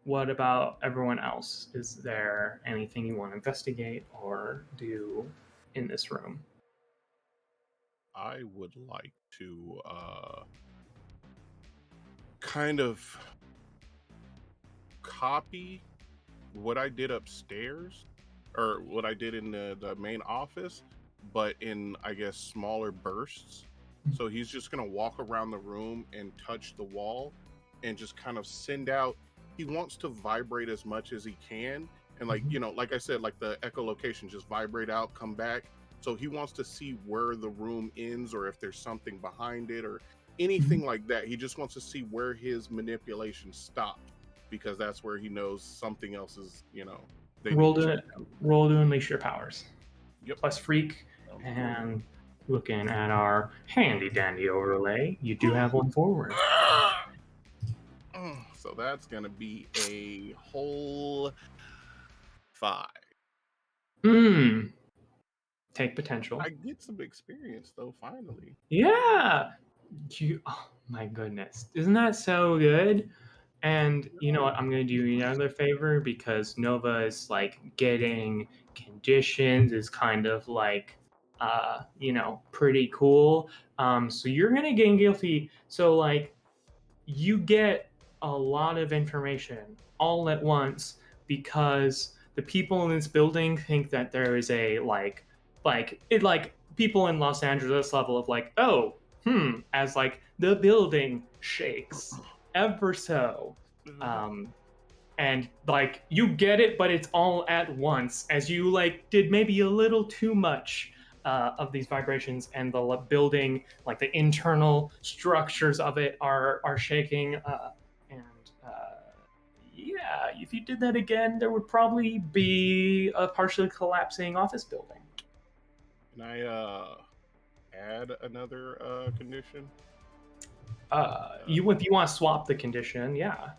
What about everyone else? Is there anything you want to investigate or do in this room? I would like to kind of copy what I did upstairs, or what I did in the main office, but in, I guess, smaller bursts. So he's just going to walk around the room and touch the wall and just kind of send out. He wants to vibrate as much as he can. And like, you know, like I said, like the echolocation, just vibrate out, come back. So he wants to see where the room ends or if there's something behind it or anything like that. He just wants to see where his manipulation stopped, because that's where he knows something else is, you know. Roll to unleash your powers. Yep. Plus freak. And looking at our handy dandy overlay, you do have one forward. So that's gonna be a whole 5. Take potential. I get some experience though, finally. Yeah. Oh my goodness. Isn't that so good? And you know what? I'm going to do you another favor, because Nova is like getting conditions, is kind of like, you know, pretty cool. So you're going to gain guilty. So like you get a lot of information all at once, because the people in this building think that there is a like people in Los Angeles level of like, oh, as like the building shakes ever so. And like you get it, but it's all at once as you like did maybe a little too much of these vibrations, and the building, like the internal structures of it, are shaking. And yeah, if you did that again, there would probably be a partially collapsing office building. Can I add another condition? You if you want to swap the condition, yeah,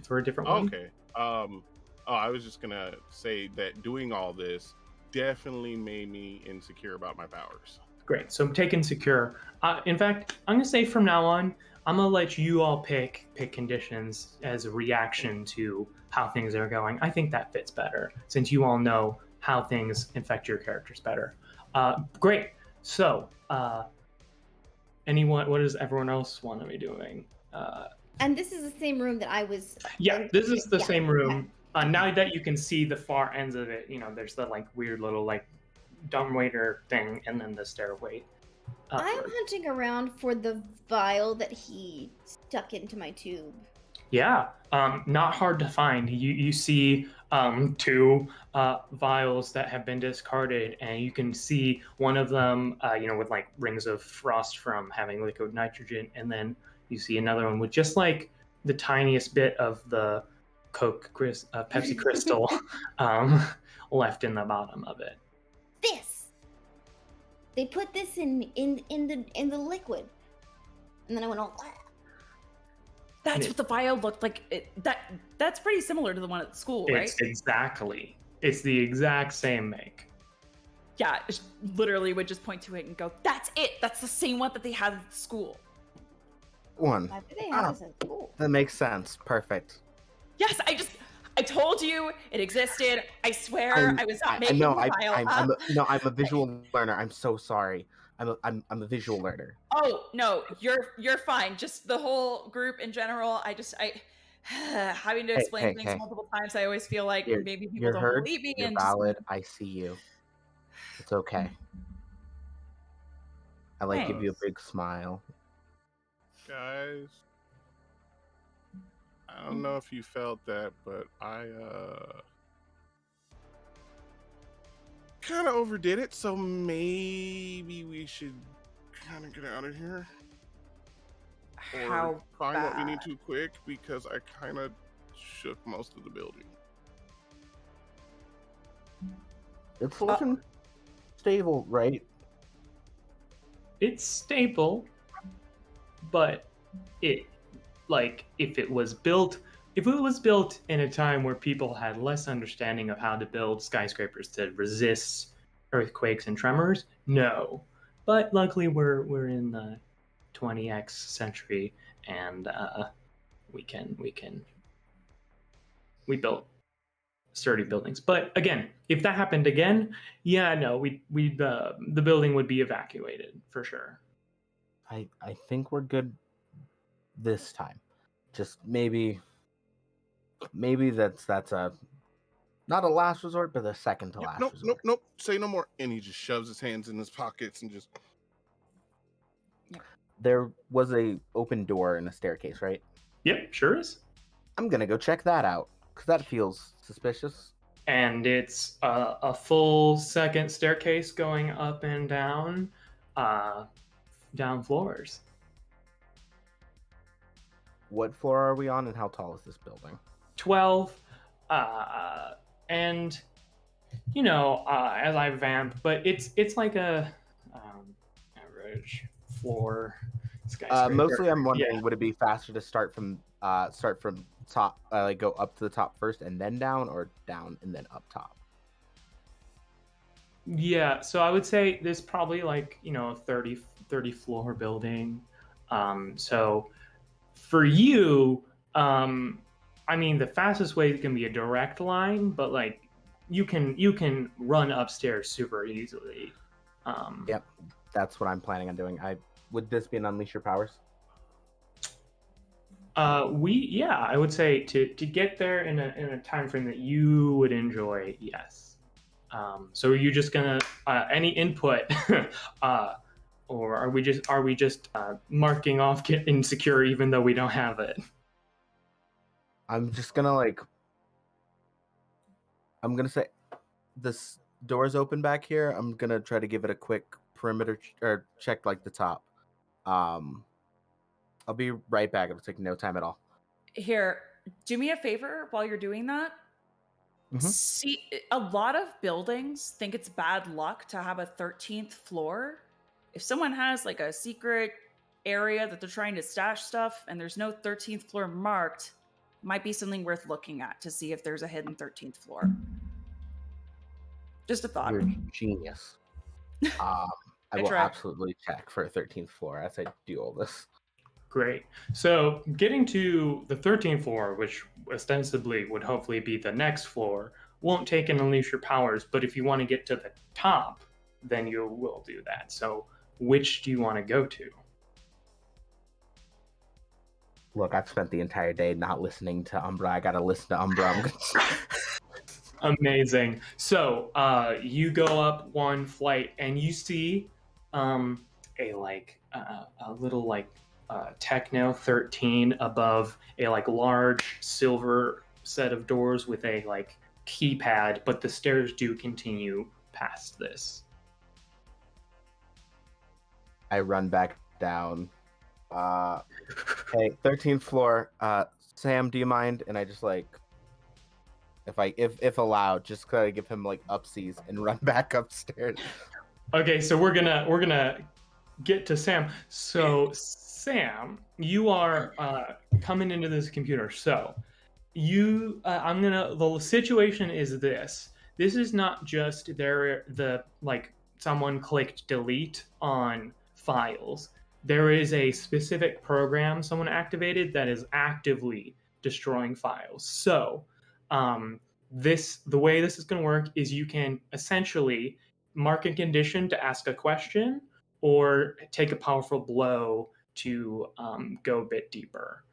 for a different one. Okay. I was just gonna say that doing all this definitely made me insecure about my powers. Great. So take insecure. In fact, I'm gonna say from now on, I'm gonna let you all pick conditions as a reaction to how things are going. I think that fits better since you all know how things affect your characters better. Great. So, what does everyone else want to be doing? And this is the same room that I was. Yeah, this is the same room. Okay. Now that you can see the far ends of it, there's the like weird little like dumbwaiter thing, and then the stairway. I'm hunting around for the vial that he stuck into my tube. Yeah, not hard to find. You see two vials that have been discarded, and you can see one of them, with like rings of frost from having liquid nitrogen, and then you see another one with just like the tiniest bit of the Pepsi crystal left in the bottom of it. They put this in the liquid, and then I went all. That's what the vial looked like. That's pretty similar to the one at school, right? It's the exact same make. Yeah, it literally would just point to it and go, "That's it. That's the same one that they had at school." One. That makes sense. Perfect. Yes, I told you it existed. I swear I was not making the vial up. I'm a visual learner. I'm so sorry. I'm a visual learner. Oh no, you're fine. Just the whole group in general. I having to explain things multiple times. I always feel like maybe people don't believe me. You're valid. I see you. It's okay. I give you a big smile. Guys, I don't know if you felt that, but I kind of overdid it, so maybe we should kind of get out of here. Or find what we need to quick, because I kind of shook most of the building. It's looking stable, right? It's stable, but if it was built in a time where people had less understanding of how to build skyscrapers to resist earthquakes and tremors, no. But luckily we're in the 20x century, and we built sturdy buildings. But again, if that happened again, the building would be evacuated for sure. I think we're good this time. Just maybe that's a not a last resort, but a second to last resort. Nope. Say no more. And he just shoves his hands in his pockets and just. There was a open door and a staircase, right? Yep, sure is. I'm gonna go check that out, because that feels suspicious. And it's a full second staircase going up and down floors. What floor are we on, and how tall is this building? 12. And as I vamp, but it's like a average floor skyscraper. Mostly I'm wondering, would it be faster to start from top, go up to the top first and then down, or down and then up top? Yeah, so I would say there's probably a 30 floor building. So for you, the fastest way is gonna be a direct line, but you can run upstairs super easily. Yep, that's what I'm planning on doing. Would this be an Unleash Your Powers? I would say to get there in a time frame that you would enjoy, yes. So are you just gonna any input, or are we just marking off get insecure even though we don't have it? I'm just gonna like. I'm gonna say, this door's open back here. I'm gonna try to give it a quick perimeter or check like the top. I'll be right back. It'll take no time at all. Here, do me a favor while you're doing that. Mhm. See, a lot of buildings think it's bad luck to have a 13th floor. If someone has like a secret area that they're trying to stash stuff and there's no 13th floor marked, might be something worth looking at to see if there's a hidden 13th floor. Just a thought. You're a genius. I will try. absolutely check for a 13th floor as I do all this. Great. So getting to the 13th floor, which ostensibly would hopefully be the next floor, won't take and unleash your powers. But if you want to get to the top, then you will do that. So which do you want to go to? Look, I've spent the entire day not listening to Umbra. I gotta listen to Umbra. Amazing. So you go up one flight and you see a little Techno 13 above a large silver set of doors with a keypad, but the stairs do continue past this. I run back down. Hey, 13th floor. Sam, do you mind? And I just if allowed, just kind of give him upsies and run back upstairs. Okay, so we're gonna get to Sam. So Sam, you are coming into this computer. So the situation is this. This is not just someone clicked delete on files. There is a specific program someone activated that is actively destroying files. So the way this is going to work is you can essentially mark a condition to ask a question or take a powerful blow to go a bit deeper.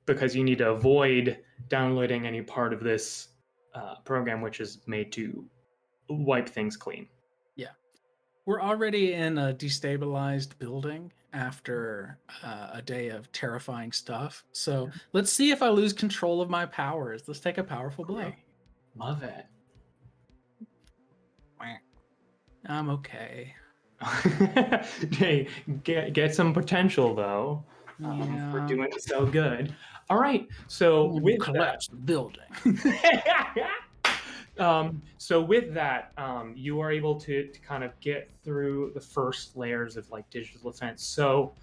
Because you need to avoid downloading any part of this program which is made to wipe things clean. Yeah. We're already in a destabilized building after a day of terrifying stuff. So let's see if I lose control of my powers. Let's take a powerful blow. Love it. I'm okay. Hey, get some potential though. Yeah. For doing so good. All right. So with collapse the building. So with that, you are able to kind of get through the first layers of digital defense. So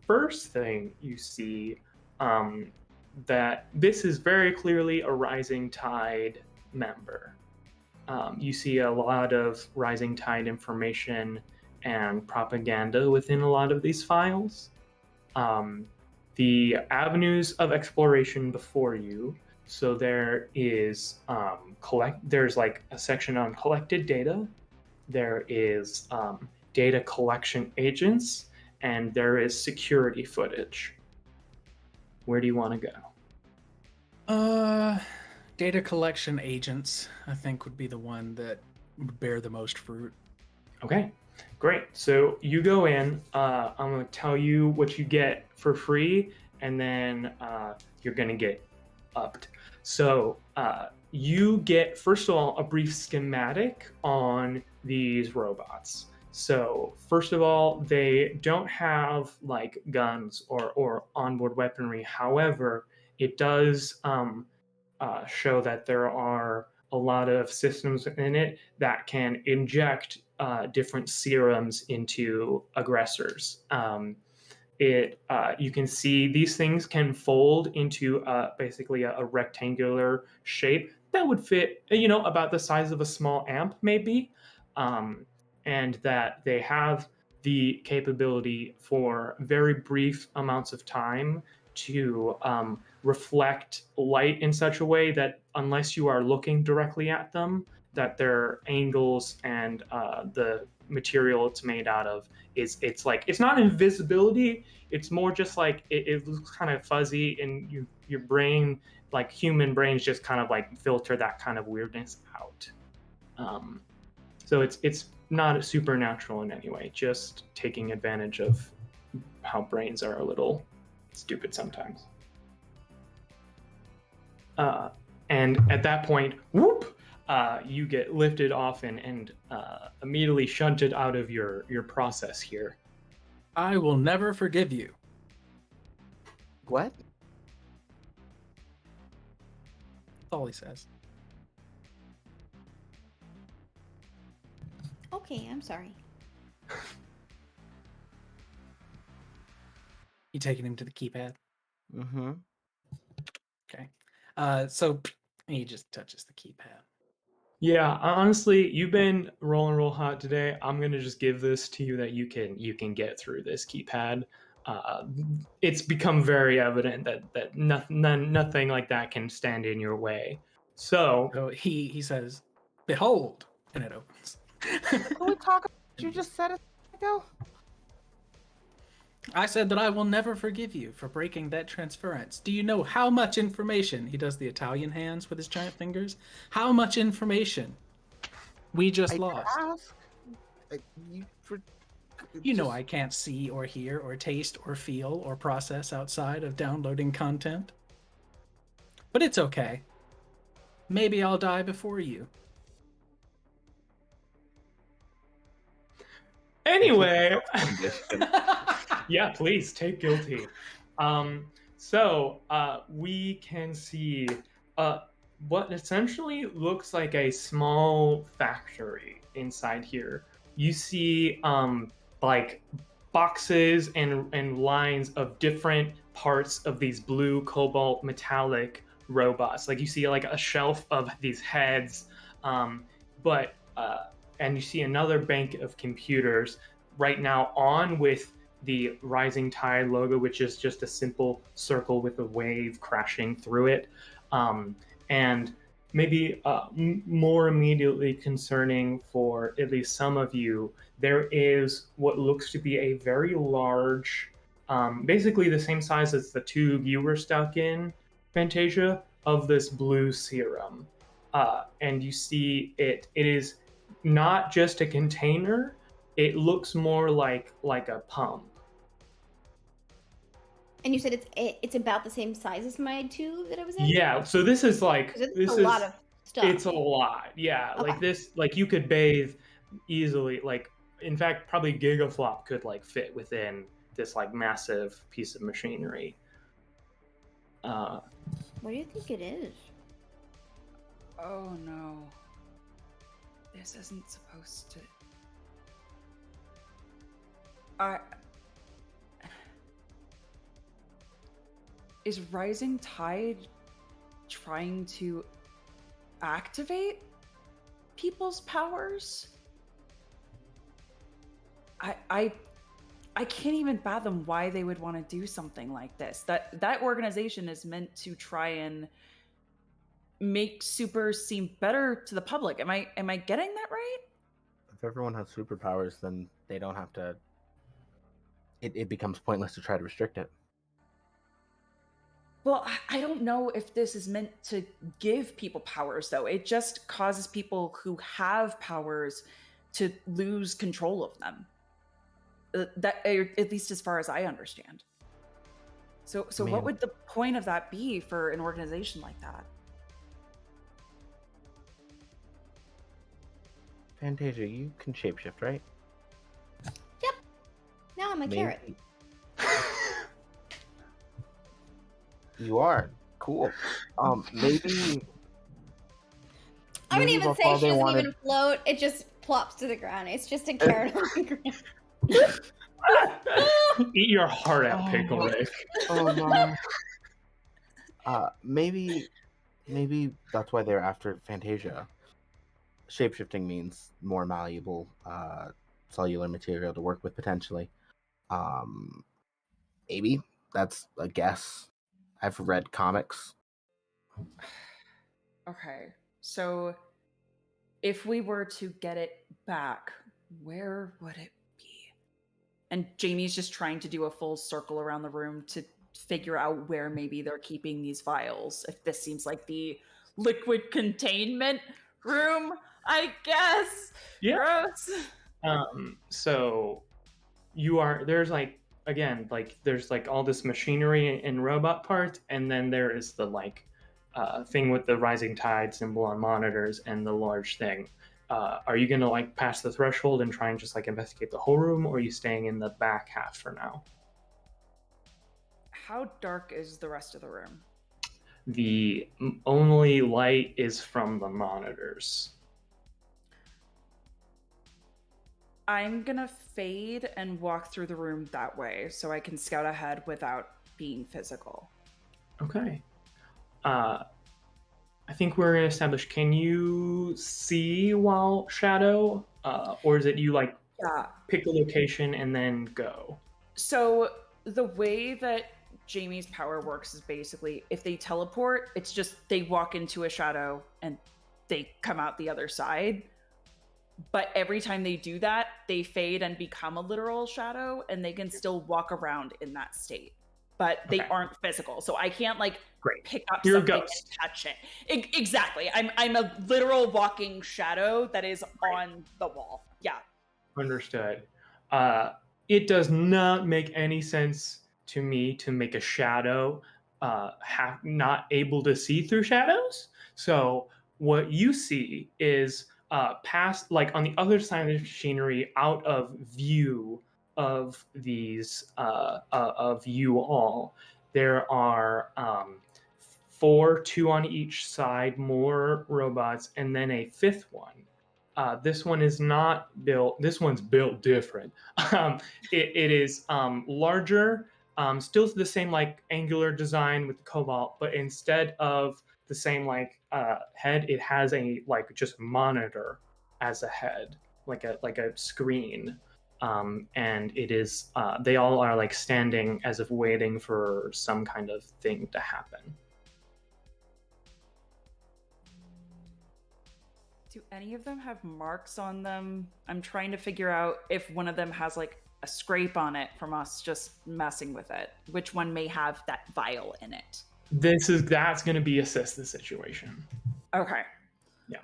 first thing you see, that this is very clearly a Rising Tide member. You see a lot of Rising Tide information and propaganda within a lot of these files. The avenues of exploration before you. So there is there's a section on collected data. There is data collection agents, and there is security footage. Where do you want to go? Data collection agents, I think, would be the one that would bear the most fruit. Okay, great. So you go in. I'm going to tell you what you get for free, and then you're going to get upped. So you get, first of all, a brief schematic on these robots. So first of all, they don't have guns or onboard weaponry. However, it does show that there are a lot of systems in it that can inject different serums into aggressors. You can see these things can fold into basically a rectangular shape that would fit, about the size of a small amp, maybe, and that they have the capability for very brief amounts of time to reflect light in such a way that unless you are looking directly at them, that their angles and the material it's made out of it's not invisibility. It's more just it looks kind of fuzzy, and your brain, human brains, just kind of filter that kind of weirdness out. So it's not supernatural in any way, just taking advantage of how brains are a little stupid sometimes. And at that point, whoop, you get lifted off and immediately shunted out of your process here. I will never forgive you. What? That's all he says. Okay, I'm sorry. You taking him to the keypad? Mm-hmm. Okay. So he just touches the keypad. Yeah, honestly, you've been rolling real hot today. I'm gonna just give this to you that you can get through this keypad. It's become very evident that nothing like that can stand in your way. So So he says, "Behold," and it opens. Can we talk about what you just said a second ago? I said that I will never forgive you for breaking that transference. Do you know how much information, he does the Italian hands with his giant fingers, how much information we just lost? Ask. You know I can't see or hear or taste or feel or process outside of downloading content. But it's okay. Maybe I'll die before you. anyway, yeah, please take guilty. So we can see what essentially looks like a small factory inside here. You see like boxes and lines of different parts of these blue cobalt metallic robots. Like you see like a shelf of these heads, but and you see another bank of computers right now on with the Rising Tide logo, which is just a simple circle with a wave crashing through it. And maybe more immediately concerning for at least some of you, there is what looks to be a very large, basically the same size as the tube you were stuck in, Fantasia, of this blue serum. And you see it is not just a container, it looks more like a pump. And you said it's about the same size as my tube that I was in? Yeah, so this is like this is a lot of stuff. It's a lot. Yeah, Okay. like this, like you could bathe easily, like in fact probably Gigaflop could like fit within this like massive piece of machinery. What do you think it is? Oh no. This isn't supposed to. Is Rising Tide trying to activate people's powers? I can't even fathom why they would want to do something like this. That organization is meant to try and make super seem better to the public. Am I getting that right? If everyone has superpowers, then they don't have to. It becomes pointless to try to restrict it. Well, I don't know if this is meant to give people powers, though. It just causes people who have powers to lose control of them. That, at least as far as I understand. So what would the point of that be for an organization like that? Fantasia, you can shapeshift, right? Yep. Now I'm a carrot. You are cool. Maybe. I wouldn't even say she doesn't even float. It just plops to the ground. It's just a carrot on the ground. Eat your heart out, Pickle Rick. Oh no. Maybe that's why they're after Fantasia. Shapeshifting means more malleable cellular material to work with potentially. Maybe that's a guess. I've read comics. Okay, so if we were to get it back, where would it be? And Jamie's just trying to do a full circle around the room to figure out where maybe they're keeping these vials. If this seems like the liquid containment room, I guess. Yeah. Gross. So there's like, again, like there's like all this machinery and robot parts, and then there is the like thing with the rising tide symbol on monitors and the large thing. Are you gonna like pass the threshold and try and just like investigate the whole room, or are you staying in the back half for now? How dark is the rest of the room? The only light is from the monitors. I'm gonna fade and walk through the room that way so I can scout ahead without being physical. Okay. I think we're gonna establish, can you see while shadow? Or is it you like pick a location and then go? So the way that Jamie's power works is basically if they teleport, it's just they walk into a shadow and they come out the other side. But every time they do that, they fade and become a literal shadow, and they can still walk around in that state. But they aren't physical, so I can't like pick up something and touch it. Exactly, I'm a literal walking shadow that is on the wall. Yeah. Understood. It does not make any sense to me to make a shadow not able to see through shadows. So what you see is past, like on the other side of the machinery, out of view of these of you all, there are 4, 2 on each side, more robots, and then a 5th one. This one is not built. This one's built different. It is larger, still the same like angular design with the cobalt, but instead of the same like head, it has a like just monitor as a head, like a screen. And it is they all are like standing as if waiting for some kind of thing to happen. Do any of them have marks on them? I'm trying to figure out if one of them has like a scrape on it from us just messing with it. Which one may have that vial in it? That's going to be assess the situation. Okay. Yeah.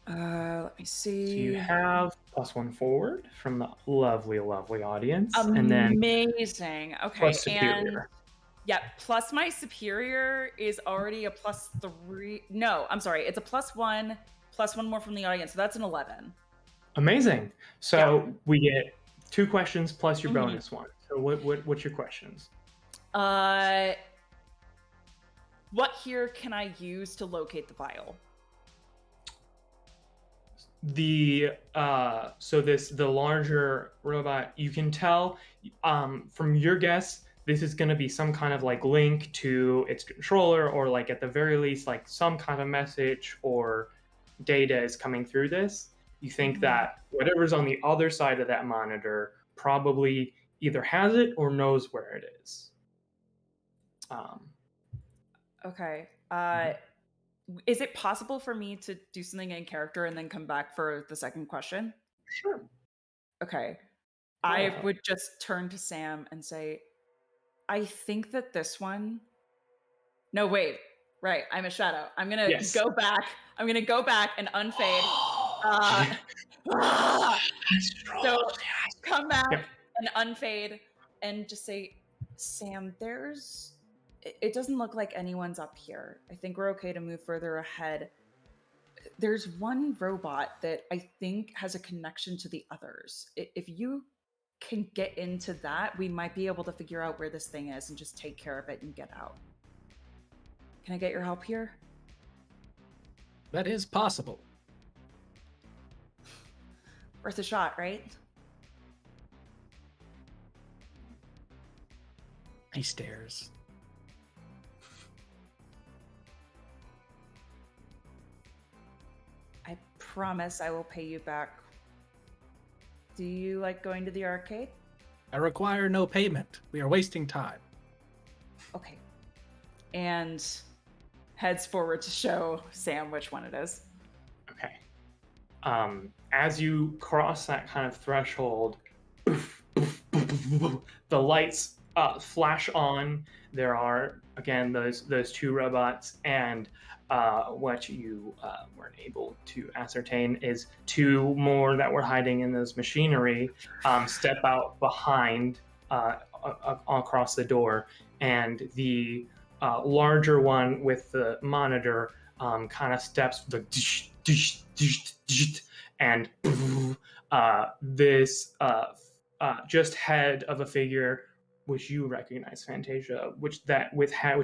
Let me see. So you have +1 forward from the lovely, lovely audience. Amazing. And then amazing. Okay. plus superior. Yeah, plus my superior is already a +3. No, I'm sorry. It's a +1, +1 more from the audience. So that's an 11. Amazing. So we get 2 questions plus your bonus one. So what's your questions? What here can I use to locate the vial? The larger robot, you can tell from your guess, this is going to be some kind of like link to its controller, or like at the very least like some kind of message or data is coming through this. You think that whatever's on the other side of that monitor probably either has it or knows where it is. Okay. Is it possible for me to do something in character and then come back for the second question? Sure. Okay. I would just turn to Sam and say, I think that this one... No, wait. Right, I'm a shadow. I'm going to go back. I'm going to go back and unfade. So come back and unfade and just say, Sam, it doesn't look like anyone's up here. I think we're okay to move further ahead. There's one robot that I think has a connection to the others. If you can get into that, we might be able to figure out where this thing is and just take care of it and get out. Can I get your help here? That is possible. Worth a shot, right? He stares. I promise I will pay you back. Do you like going to the arcade? I require no payment. We are wasting time. Okay. And heads forward to show Sam which one it is. Okay. As you cross that kind of threshold, the lights flash on. There are, again, those 2 robots, and what you weren't able to ascertain is 2 more that were hiding in those machinery step out behind across the door, and the larger one with the monitor kind of steps the and this just head of a figure which you recognize, Fantasia, which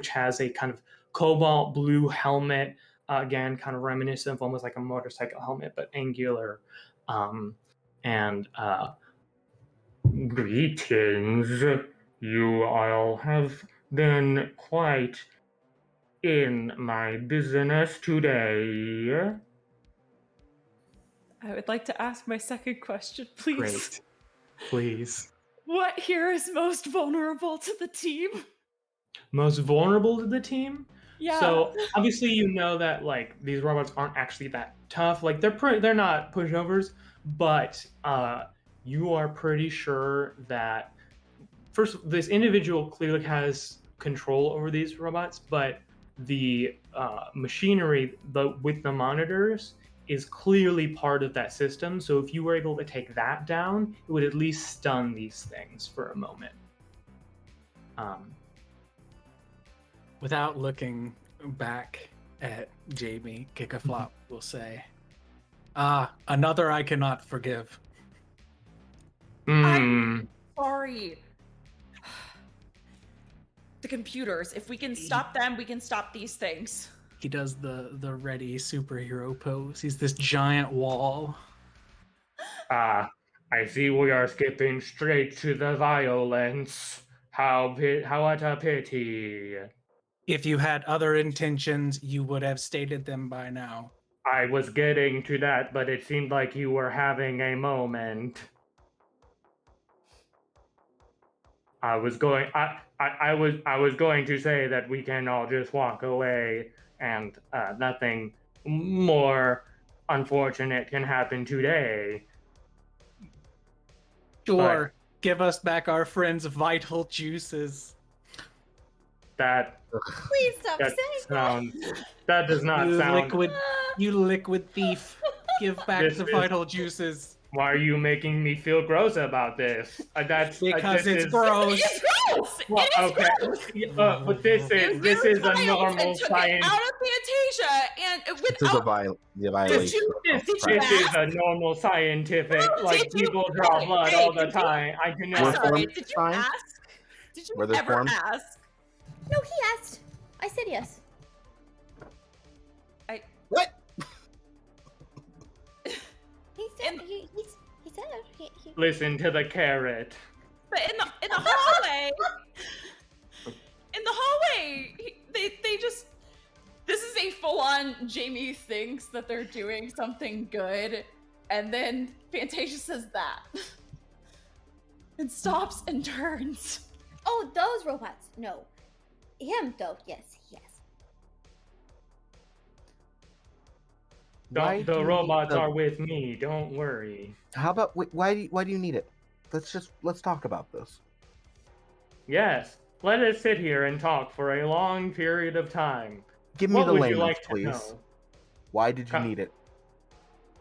has a kind of cobalt blue helmet, again kind of reminiscent of almost like a motorcycle helmet but angular, and greetings. You all have been quite in my business today. I would like to ask my second question, please. Great. Please. What here is most vulnerable to the team? Most vulnerable to the team? Yeah. So obviously you know that like these robots aren't actually that tough. Like they're not pushovers, but you are pretty sure that first this individual clearly has control over these robots, but the machinery with the monitors is clearly part of that system. So if you were able to take that down, it would at least stun these things for a moment. Without looking back at Jamie, Kickaflop will say, another I cannot forgive. I'm sorry. The computers, if we can stop them, we can stop these things. He does the ready superhero pose. He's this giant wall. I see we are skipping straight to the violence. What a pity. If you had other intentions, you would have stated them by now. I was getting to that, but it seemed like you were having a moment. I was going to say that we can all just walk away and nothing more unfortunate can happen today. Sure, give us back our friend's vital juices. Please stop saying that does not sound... You liquid thief. Give back the vital juices. Why are you making me feel gross about this? Because it's gross. It's gross. Well, okay. But this is a normal science. Out of Fantasia and This is a violation. This is a normal scientific. Like people draw blood all the time. I do I'm not. sorry. Did you ask? Did you ever ask? No, he asked. I said yes. What? He said. He said. He... Listen to the carrot. But in the hallway, they just. This is a full-on Jamie thinks that they're doing something good, and then Fantasia says that, and stops and turns. Oh, those robots. No, him though. Yes. The robots are with me. Don't worry. How about why do you need it? Let's talk about this. Yes, let us sit here and talk for a long period of time. Give me What the would you layman's, like to please. know? Why did you need it?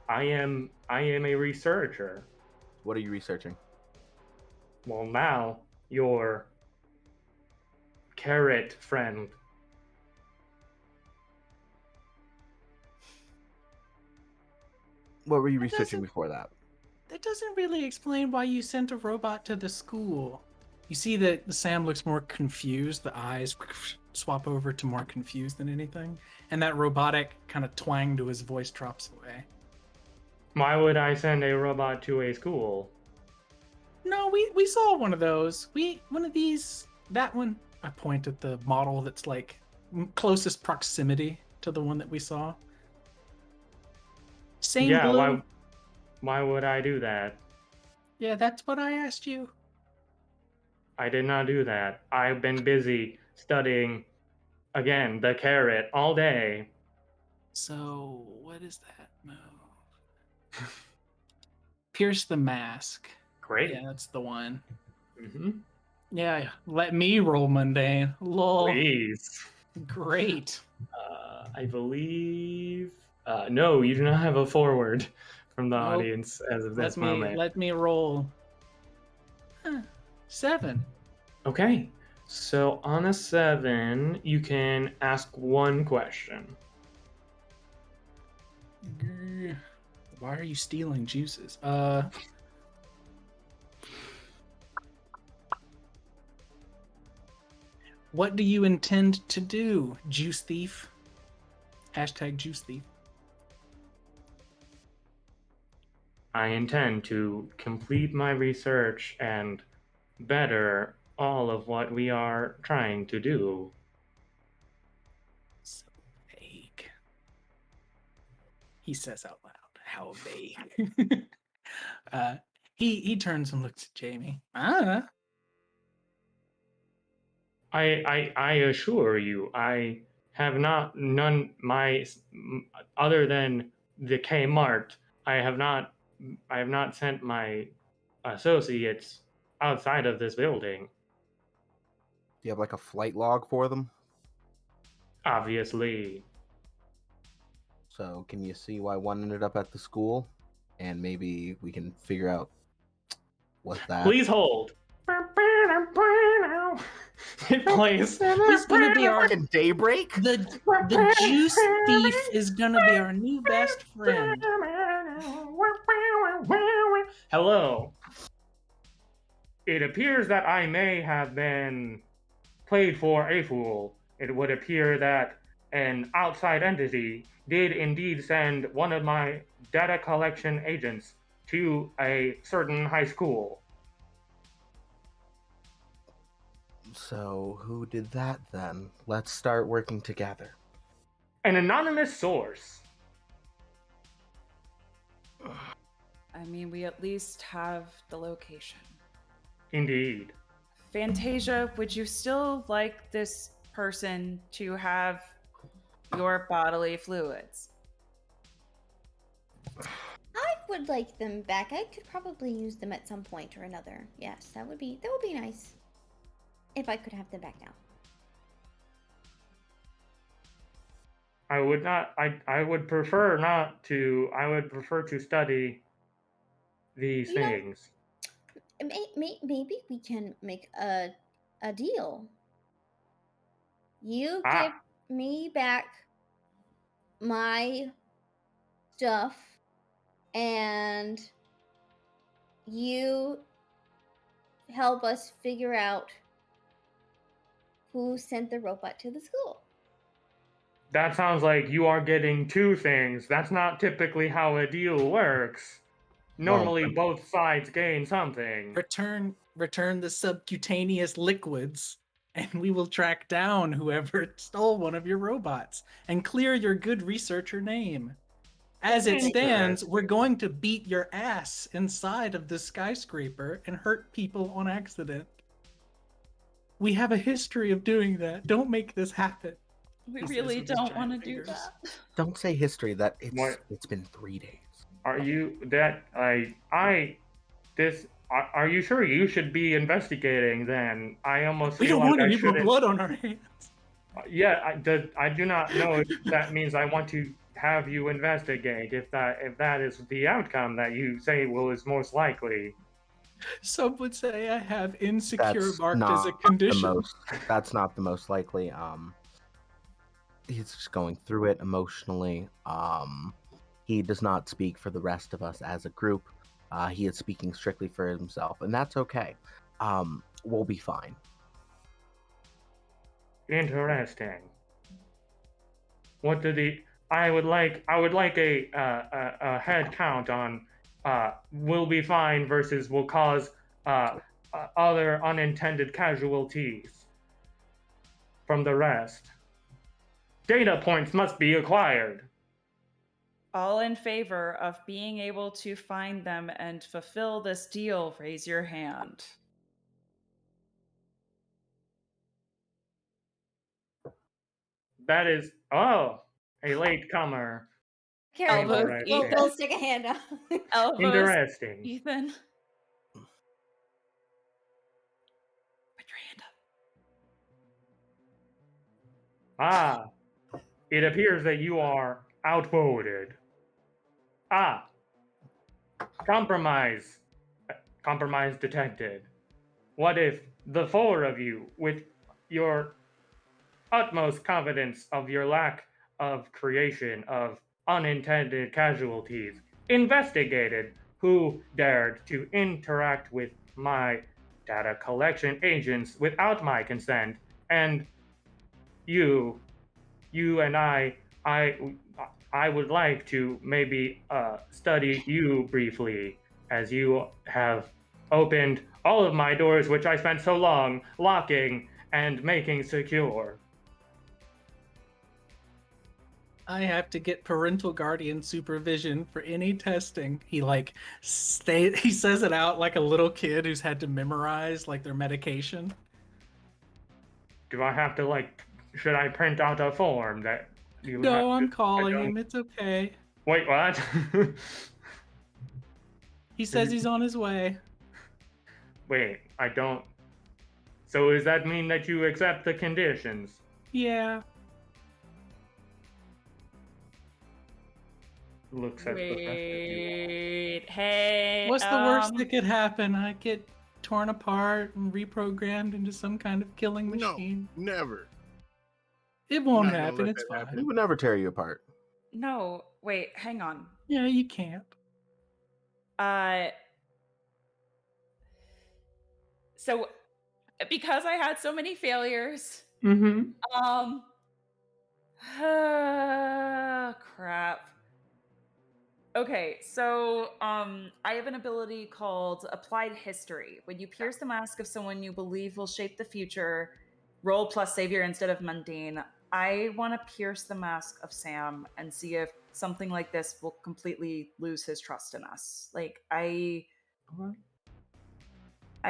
I am a researcher. What are you researching? Well, now your carrot friend. What were you researching before that? That doesn't really explain why you sent a robot to the school. You see that Sam looks more confused. The eyes swap over to more confused than anything. And that robotic kind of twang to his voice drops away. Why would I send a robot to a school? No, we saw one of those. One of these, that one. I point at the model that's like closest proximity to the one that we saw. Same blue. Why would I do that? Yeah, that's what I asked you. I did not do that. I've been busy studying, again, the carrot all day. So, what is that move? Pierce the mask. Great. Yeah, that's the one. Mm-hmm. Yeah, let me roll mundane. Lol. Please. Great. I believe... no, you do not have a forward from the Nope. audience as of this moment. Let me roll. 7. Okay. So on a 7, you can ask one question. Why are you stealing juices? What do you intend to do, juice thief? Hashtag juice thief. I intend to complete my research and better all of what we are trying to do. So vague. He says out loud, how vague. He turns and looks at Jamie. I assure you, I have not other than the Kmart. I have not sent my associates outside of this building. Do you have like a flight log for them? Obviously. So can you see why one ended up at the school? And maybe we can figure out what that. Please hold. It plays. He's gonna be our Fucking Daybreak. the juice thief is gonna be our new best friend. Hello. It appears that I may have been played for a fool. It would appear that an outside entity did indeed send one of my data collection agents to a certain high school. So who did that then? Let's start working together. An anonymous source. I mean, we at least have the location. Indeed. Fantasia, would you still like this person to have your bodily fluids? I would like them back. I could probably use them at some point or another. Yes, that would be nice. If I could have them back now. I would not. I would prefer not to. I would prefer to study these things. Maybe we can make a deal. You give me back my stuff, and you help us figure out who sent the robot to the school. That sounds like you are getting two things. That's not typically how a deal works. Normally, both sides gain something. Return the subcutaneous liquids, and we will track down whoever stole one of your robots and clear your good researcher name. As it stands, we're going to beat your ass inside of the skyscraper and hurt people on accident. We have a history of doing that. Don't make this happen. We really don't want to do that. Don't say history. That it's been 3 days. Are you that are you sure you should be investigating then? I almost we feel don't like want I any more shouldn't. blood on our hands. Yeah, I do not know if that means I want to have you investigate if that is the outcome that you say is most likely. Some would say I have insecure marked as a condition. That's not the most likely. He's just going through it emotionally. He does not speak for the rest of us as a group. He is speaking strictly for himself, and that's okay. We'll be fine. Interesting. What did I would like a head count on will be fine versus will cause other unintended casualties from the rest. Data points must be acquired. All in favor of being able to find them and fulfill this deal, raise your hand. That is, a latecomer. Carrie, we'll stick a hand up. Elbows, interesting. Ethan. Put your hand up. It appears that you are outvoted. Compromise detected. What if the four of you, with your utmost confidence of your lack of creation of unintended casualties, investigated who dared to interact with my data collection agents without my consent, and you, you and I would like to maybe study you briefly, as you have opened all of my doors, which I spent so long locking and making secure. I have to get parental guardian supervision for any testing. He he says it out like a little kid who's had to memorize like their medication. Do I have to should I print out a form that you have No, I'm to- calling him. It's okay. Wait, what? He says he's on his way. Wait, I don't. So does that mean that you accept the conditions? Yeah. Looks at the rest of you. Wait, hey. What's the worst that could happen? I get torn apart and reprogrammed into some kind of killing machine. No, never. It won't Not gonna happen. let It's that fine. happen. We would never tear you apart. No, wait, hang on. Yeah, you can't. So because I had so many failures, Mm-hmm. crap. Okay, so I have an ability called Applied History. When you pierce the mask of someone you believe will shape the future, roll plus savior instead of mundane. I want to pierce the mask of Sam and see if something like this will completely lose his trust in us. Like I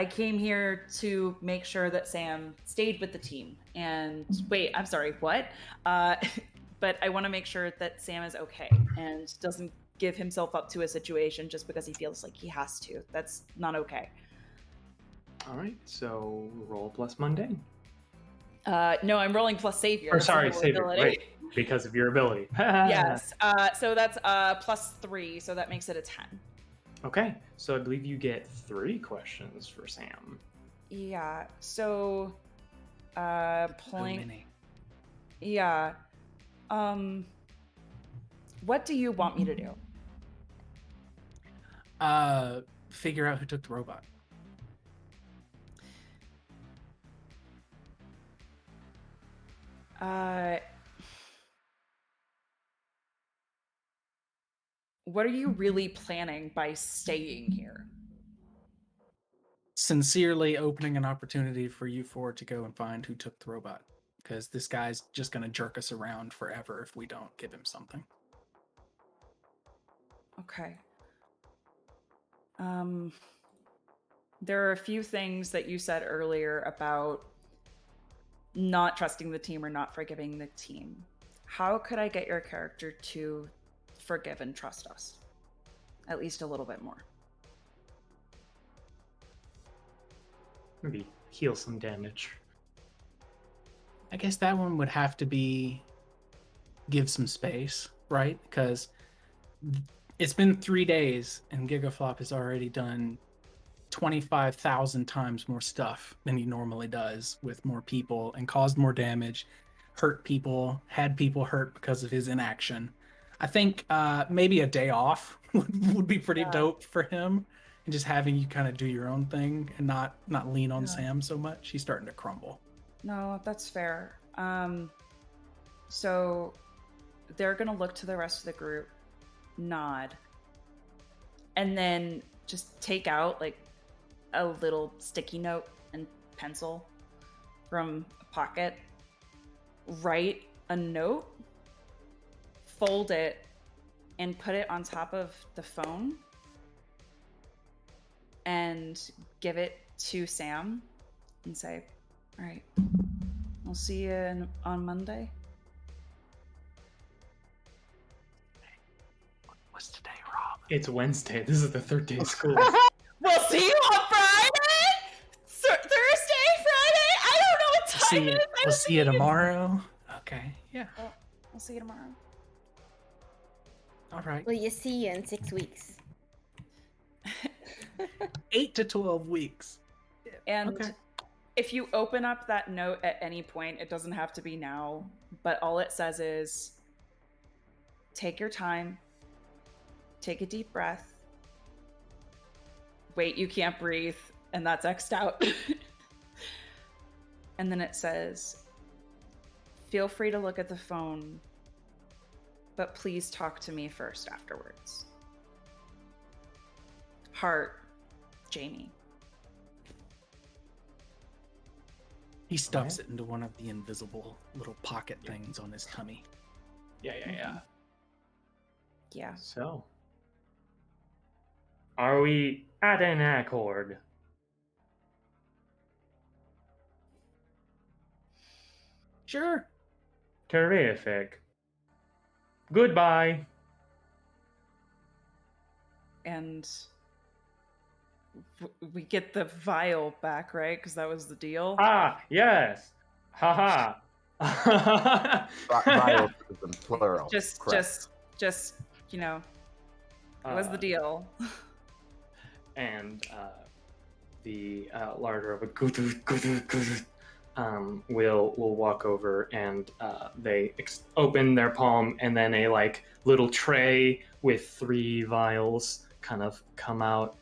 came here to make sure that Sam stayed with the team. And wait, I'm sorry, what? But I want to make sure that Sam is okay and doesn't give himself up to a situation just because he feels like he has to. That's not okay. All right, so roll plus mundane. No, I'm rolling plus savior. Or That's the sorry, whole savior. ability. Right, because of your ability. Yes. So that's +3, so that makes it a 10. Okay, so I believe you get 3 questions for Sam. Yeah. So playing. many. Yeah. What do you want me to do? Figure out who took the robot. What are you really planning by staying here? Sincerely opening an opportunity for you four to go and find who took the robot. Because this guy's just going to jerk us around forever if we don't give him something. Okay. There are a few things that you said earlier about not trusting the team or not forgiving the team. How could I get your character to forgive and trust us? At least a little bit more. Maybe heal some damage. I guess that one would have to be give some space, right? Because it's been 3 days and Gigaflop has already done 25,000 times more stuff than he normally does with more people and caused more damage, hurt people, had people hurt because of his inaction. I think maybe a day off would be pretty dope for him, and just having you kind of do your own thing and not lean on Sam so much. He's starting to crumble. No, that's fair. So they're gonna look to the rest of the group, nod, and then just take out like a little sticky note and pencil from a pocket, write a note, fold it, and put it on top of the phone and give it to Sam and say, all right, I'll see you on Monday. What's today, Rob? It's Wednesday. This is the 3rd day of school. We'll see you on Friday? Thursday? Friday? I don't know what time it is. We'll see you tomorrow. Okay, yeah. We'll see you tomorrow. All right. Will you see you in 6 weeks? 8 to 12 weeks. And Okay. if you open up that note at any point, it doesn't have to be now, but all it says is, take your time, take a deep breath, wait, you can't breathe, and that's X'd out. And then it says, feel free to look at the phone, but please talk to me first afterwards. Heart, Jamie. He stuffs it into one of the invisible little pocket things on his tummy. Yeah. Yeah. So, are we at an accord? Sure. Terrific. Goodbye. And we get the vial back, right? Because that was the deal. Ah, yes. Haha. Vials is in plural. Just, you know, it was the deal. And the larder of a will walk over and they open their palm, and then a like little tray with 3 vials kind of come out,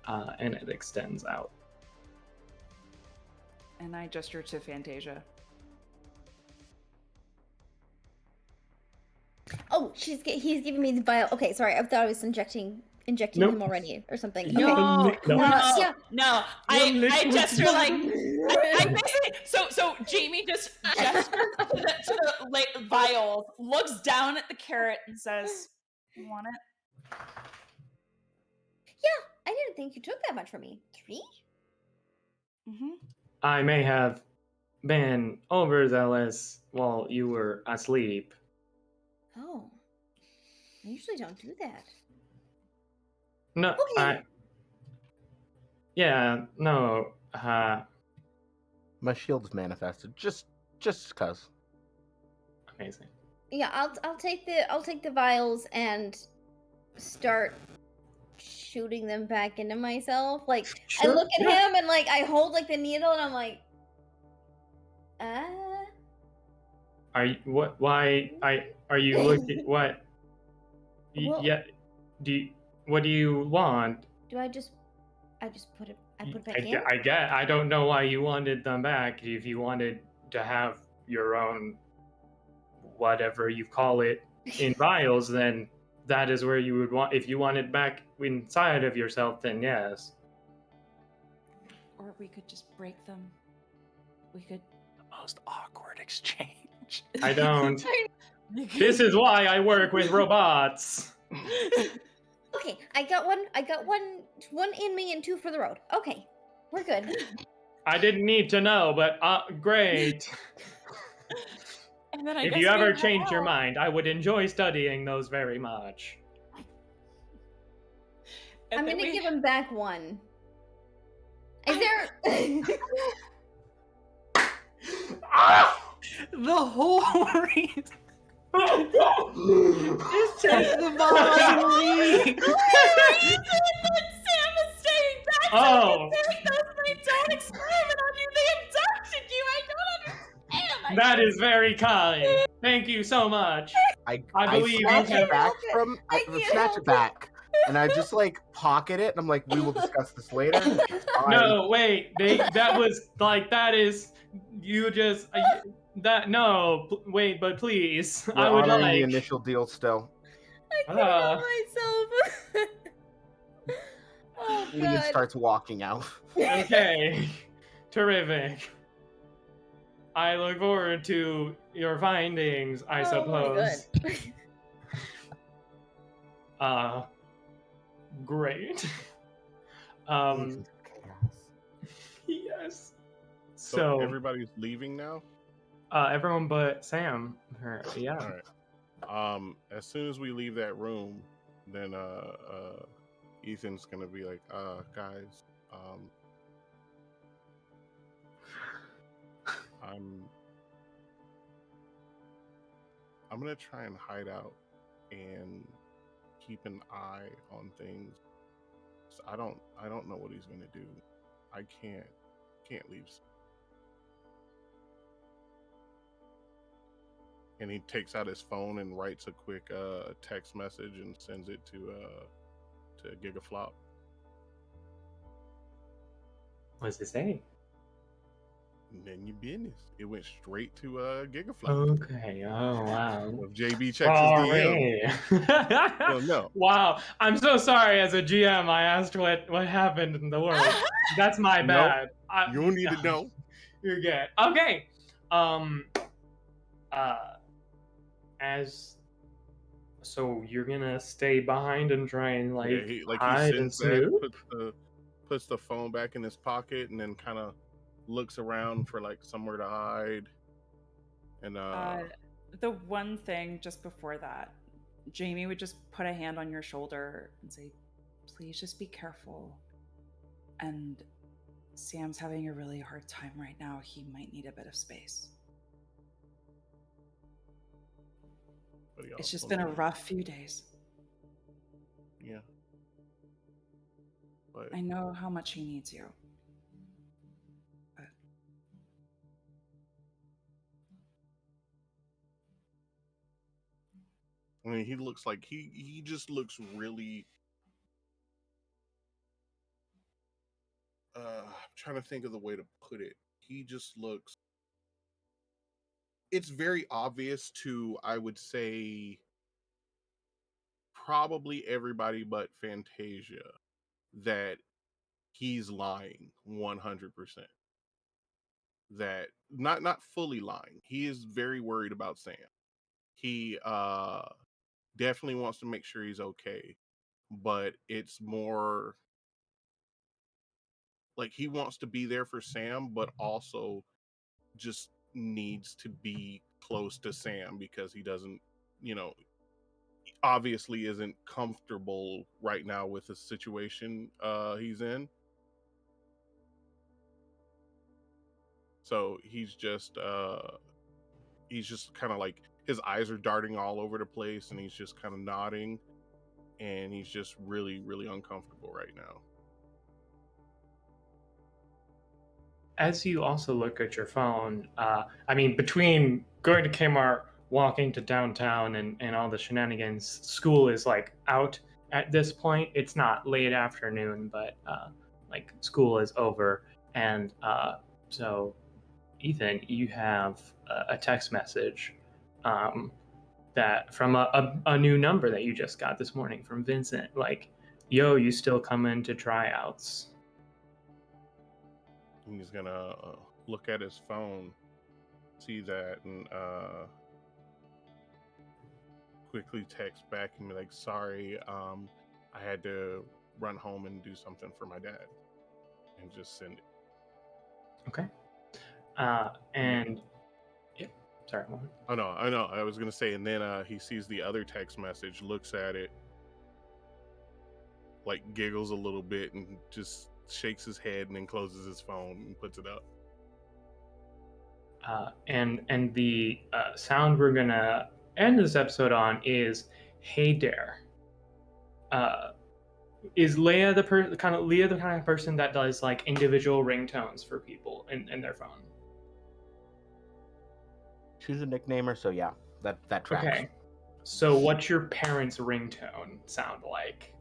and it extends out. And I gesture to Fantasia. Oh, he's giving me the vial. Okay, sorry. I thought I was injecting Nope. him already or something. Okay. No. Yeah. I gesture like I basically so Jamie just gestures to the like vials, looks down at the carrot and says, "You want it?" Yeah, I didn't think you took that much from me. 3? Mm-hmm. I may have been overzealous while you were asleep. Oh, I usually don't do that. No, Okay. no. My shield's manifested. Just cause. Amazing. Yeah, I'll take the vials and start shooting them back into myself. Like I look at him and like I hold like the needle and I'm like, Are you what? Why? Are you looking? What? Well- Yeah. What do you want? do I just put it back in? I don't know why you wanted them back. If you wanted to have your own, whatever you call it, in vials, then that is where you would want. If you want it back inside of yourself, then yes. Or we could just break them. We could. The most awkward exchange. I don't. This is why I work with robots. Okay, I got one in me and 2 for the road. Okay, we're good. I didn't need to know, but great. And then If you ever change your mind, I would enjoy studying those very much. I'm gonna give him back 1. Is there? The whole reason. Just take the vials and leave. The whole reason that Sam is staying back so we can take those and they don't experiment on you. They abducted you. I don't understand. That is very kind. Thank you so much. I believe you snatch have- it back I I can't snatch help it back, and I just like pocket it, and I'm like, we will discuss this later. It's fine. No, wait. That was like that is you just that no. Wait, but please, We're I would honoring like the initial deal still. I can't help myself. Oh Leon god. starts walking out. Okay, terrific. I look forward to your findings, I suppose. Great. Yes. So everybody's leaving now? Everyone but Sam. Yeah. All right. As soon as we leave that room, then Ethan's gonna be like, guys, I'm gonna try and hide out and keep an eye on things. So I don't know what he's gonna do. I can't leave. And he takes out his phone and writes a quick text message and sends it to Gigaflop. What does it say? None your business. It went straight to Gigaflop. Okay. Oh wow. If JB checks his DM. Oh No. Wow. I'm so sorry. As a GM, I asked what happened in the world. That's my Nope. bad. You don't need to know. You're good. Okay. As so you're gonna stay behind and try and He hide and sits back, snoop? puts the phone back in his pocket, and then kind of looks around for like somewhere to hide. And the one thing just before that, Jamie would just put a hand on your shoulder and say, "Please just be careful. And Sam's having a really hard time right now. He might need a bit of space." It's just been a rough few days. Yeah. But I know how much he needs you. But I mean, he looks like he just looks really. I'm trying to think of the way to put it. He just looks. It's very obvious to, I would say, probably everybody but Fantasia that he's lying 100%. That not fully lying. He is very worried about Sam. He definitely wants to make sure he's okay, but it's more like he wants to be there for Sam, but also just needs to be close to Sam because he doesn't, obviously isn't comfortable right now with the situation he's in. So he's just kind of like, his eyes are darting all over the place and he's just kind of nodding, and he's just really, really uncomfortable right now. As you also look at your phone, between going to Kmart, walking to downtown, and all the shenanigans, school is out at this point. It's not late afternoon, but school is over. And so, Ethan, you have a text message that from a new number that you just got this morning from Vincent. Yo, you still coming to tryouts? He's gonna look at his phone, see that, and quickly text back and be like, "Sorry, I had to run home and do something for my dad," and just send it. Okay. And yeah, sorry. Oh no, I know. I was gonna say, and then he sees the other text message, looks at it, giggles a little bit, and just shakes his head, and then closes his phone and puts it up. And the sound we're gonna end this episode on is "Hey Dare." Is Leah the kind of person that does individual ringtones for people in their phone? She's a nicknamer, so yeah, that tracks. Okay. So what's your parents' ringtone sound like?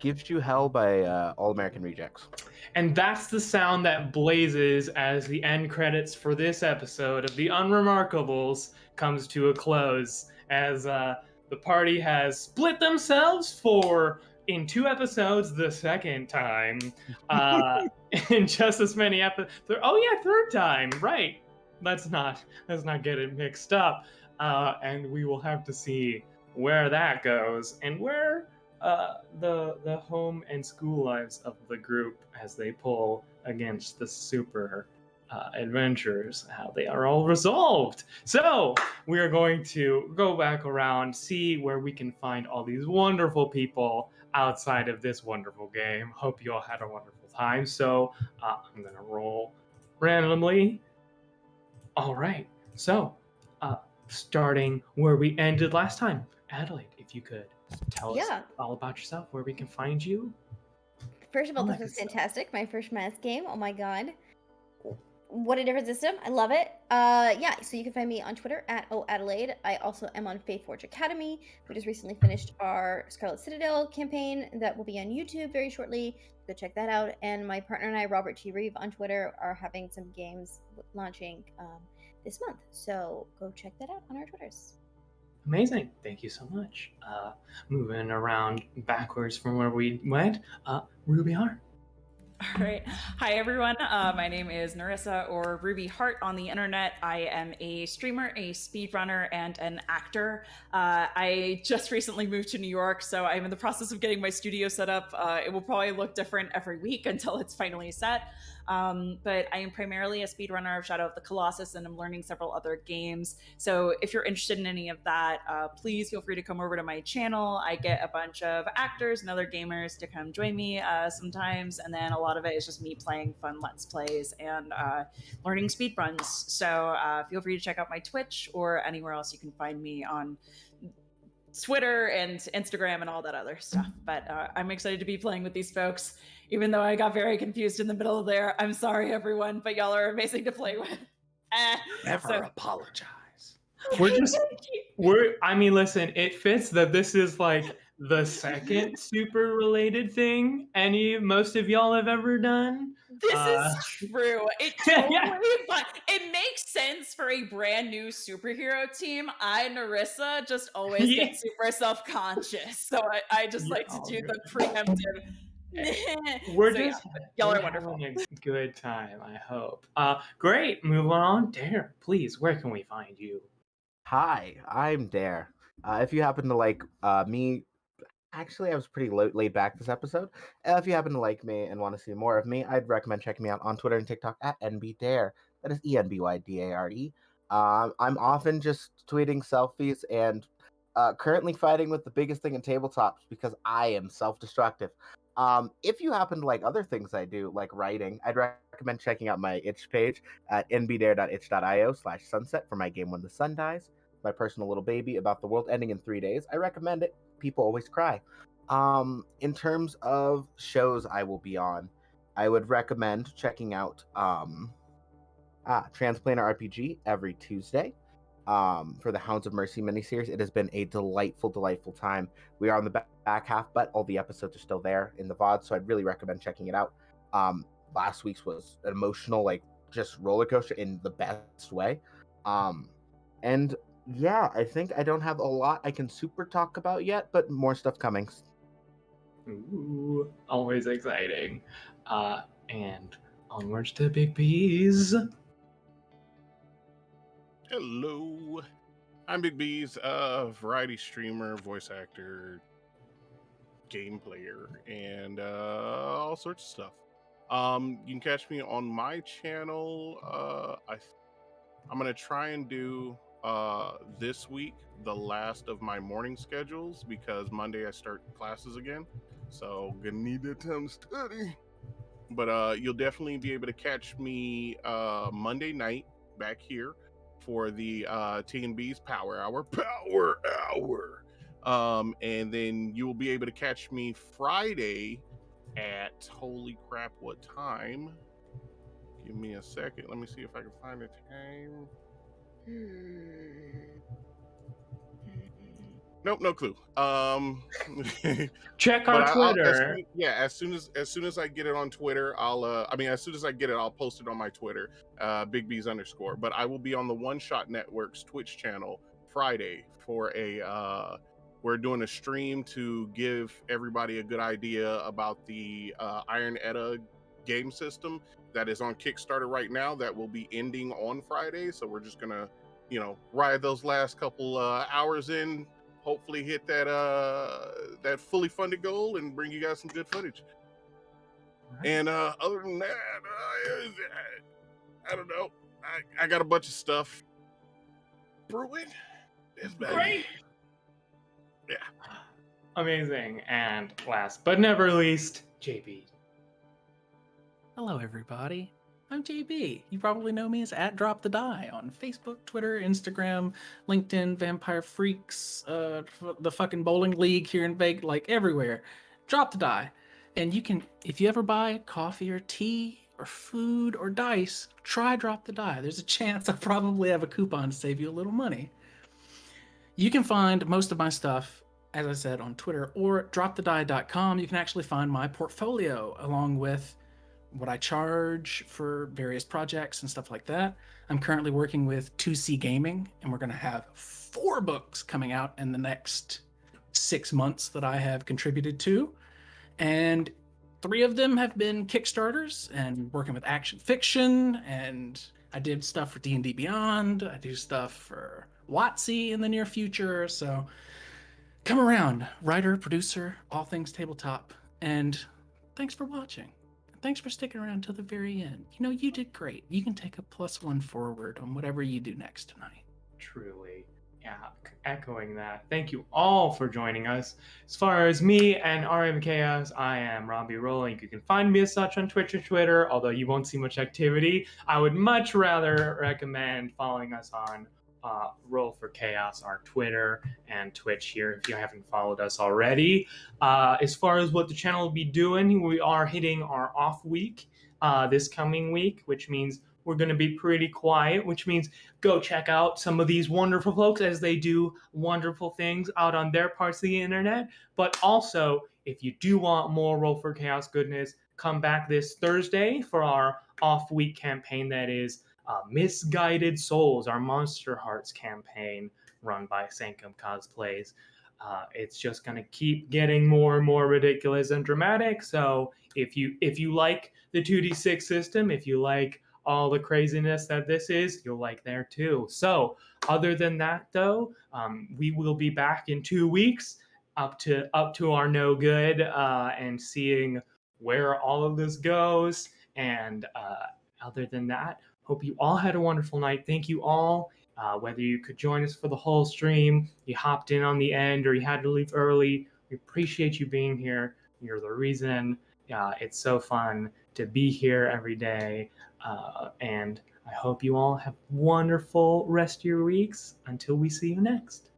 Gives You Hell by All American Rejects. And that's the sound that blazes as the end credits for this episode of the UnRemarkables comes to a close, as the party has split themselves in 2 episodes the second time. In just as many episodes. Oh yeah, 3rd time, right. Let's not get it mixed up. And we will have to see where that goes and where the home and school lives of the group as they pull against the super adventures, how they are all resolved. So we are going to go back around, see where we can find all these wonderful people outside of this wonderful game. Hope you all had a wonderful time. So I'm gonna roll randomly. All right, so starting where we ended last time, Adelaide, if you could tell us all about yourself, where we can find you. First of all, this was fantastic. My first math game. Oh my god. what a different system. I love it. Yeah, so you can find me on Twitter at @oadelaide. I also am on Faithforge Academy. We just recently finished our Scarlet Citadel campaign that will be on YouTube very shortly. Go check that out. And my partner and I, Robert T. Reeve on Twitter, are having some games launching this month. So go check that out on our Twitters. Amazing. Thank you so much. Moving around backwards from where we went, Ruby Hart. All right. Hi, everyone. My name is Narissa, or Ruby Hart on the internet. I am a streamer, a speedrunner, and an actor. I just recently moved to New York, so I'm in the process of getting my studio set up. It will probably look different every week until it's finally set. But I am primarily a speedrunner of Shadow of the Colossus, and I'm learning several other games. So if you're interested in any of that, please feel free to come over to my channel. I get a bunch of actors and other gamers to come join me sometimes, and then a lot of it is just me playing fun Let's Plays and learning speedruns. So feel free to check out my Twitch or anywhere else you can find me on Twitter and Instagram and all that other stuff. But I'm excited to be playing with these folks, even though I got very confused in the middle there. I'm sorry, everyone, but y'all are amazing to play with. Never apologize. I mean, listen, it fits that this is like the second super related thing most of y'all have ever done. This is true. It totally it makes sense for a brand new superhero team. Narissa, just always get super self-conscious. So I just like to do the preemptive. Y'all are wonderful. Having a good time, I hope. Great. Move on. Dare, please, where can we find you? Hi, I'm Dare. If you happen to like me, actually, I was pretty laid back this episode. If you happen to like me and want to see more of me, I'd recommend checking me out on Twitter and TikTok at NBDare. That is ENBYDARE. I'm often just tweeting selfies and currently fighting with the biggest thing in tabletops because I am self-destructive. If you happen to like other things I do, like writing, I'd recommend checking out my itch page at nbdare.itch.io/sunset for my game When the Sun Dies, my personal little baby about the world ending in 3 days. I recommend it. People always cry. In terms of shows I will be on, I would recommend checking out Transplanar RPG every Tuesday for the Hounds of Mercy miniseries. It has been a delightful time. We are on the back half, but all the episodes are still there in the VOD, so I'd really recommend checking it out. Last week's was an emotional, like, just roller coaster in the best way. And yeah, I think I don't have a lot I can super talk about yet, but more stuff coming. Ooh, always exciting. And onwards to Big Bees. Hello, I'm Big Bees, variety streamer, voice actor, game player, and all sorts of stuff. You can catch me on my channel. I'm gonna try and do this week the last of my morning schedules because Monday I start classes again, so gonna need that time to study. But you'll definitely be able to catch me Monday night back here for the T&B's Power Hour. And then you will be able to catch me Friday at, holy crap, what time? Give me a second. Let me see if I can find a time. Nope, no clue. Check our Twitter. As soon as I get it on Twitter, as soon as I get it, I'll post it on my Twitter, BigBees_. But I will be on the One Shot Network's Twitch channel Friday for we're doing a stream to give everybody a good idea about the Iron Edda game system that is on Kickstarter right now. That will be ending on Friday, so we're just gonna, ride those last couple hours in. Hopefully hit that fully funded goal and bring you guys some good footage. Right. And other than that, I don't know. I got a bunch of stuff brewing. It's great. Yeah. Amazing. And last but never least, JB. Hello, everybody. I'm JB. You probably know me as @DropTheDie on Facebook, Twitter, Instagram, LinkedIn, Vampire Freaks, the fucking bowling league here in Vegas, like everywhere. Drop the Die. And you can, if you ever buy coffee or tea or food or dice, try Drop the Die. There's a chance I'll probably have a coupon to save you a little money. You can find most of my stuff, as I said, on Twitter or dropthedie.com. You can actually find my portfolio along with what I charge for various projects and stuff like that. I'm currently working with 2C Gaming, and we're going to have 4 books coming out in the next 6 months that I have contributed to. And 3 of them have been Kickstarters and working with action fiction, and I did stuff for D&D Beyond. I do stuff for WotC in the near future. So come around, writer, producer, all things tabletop, and thanks for watching. Thanks for sticking around till the very end. You know, you did great. You can take a +1 forward on whatever you do next tonight. Truly. Yeah, echoing that. Thank you all for joining us. As far as me and RM Chaos, I am Robbie Rowling. You can find me as such on Twitch or Twitter, although you won't see much activity. I would much rather recommend following us on Roll for Chaos, our Twitter and Twitch here, if you haven't followed us already. As far as what the channel will be doing, we are hitting our off week this coming week, which means we're going to be pretty quiet, which means go check out some of these wonderful folks as they do wonderful things out on their parts of the internet. But also, if you do want more Roll for Chaos goodness, come back this Thursday for our off-week campaign that is Misguided Souls, our Monster Hearts campaign run by Sankum Cosplays. It's just going to keep getting more and more ridiculous and dramatic. So if you like the 2d6 system, if you like all the craziness that this is, you'll like there too. So other than that though, we will be back in 2 weeks up to our no good and seeing where all of this goes. And other than that, hope you all had a wonderful night. Thank you all. Whether you could join us for the whole stream, you hopped in on the end, or you had to leave early, we appreciate you being here. You're the reason. It's so fun to be here every day. And I hope you all have wonderful rest of your weeks until we see you next.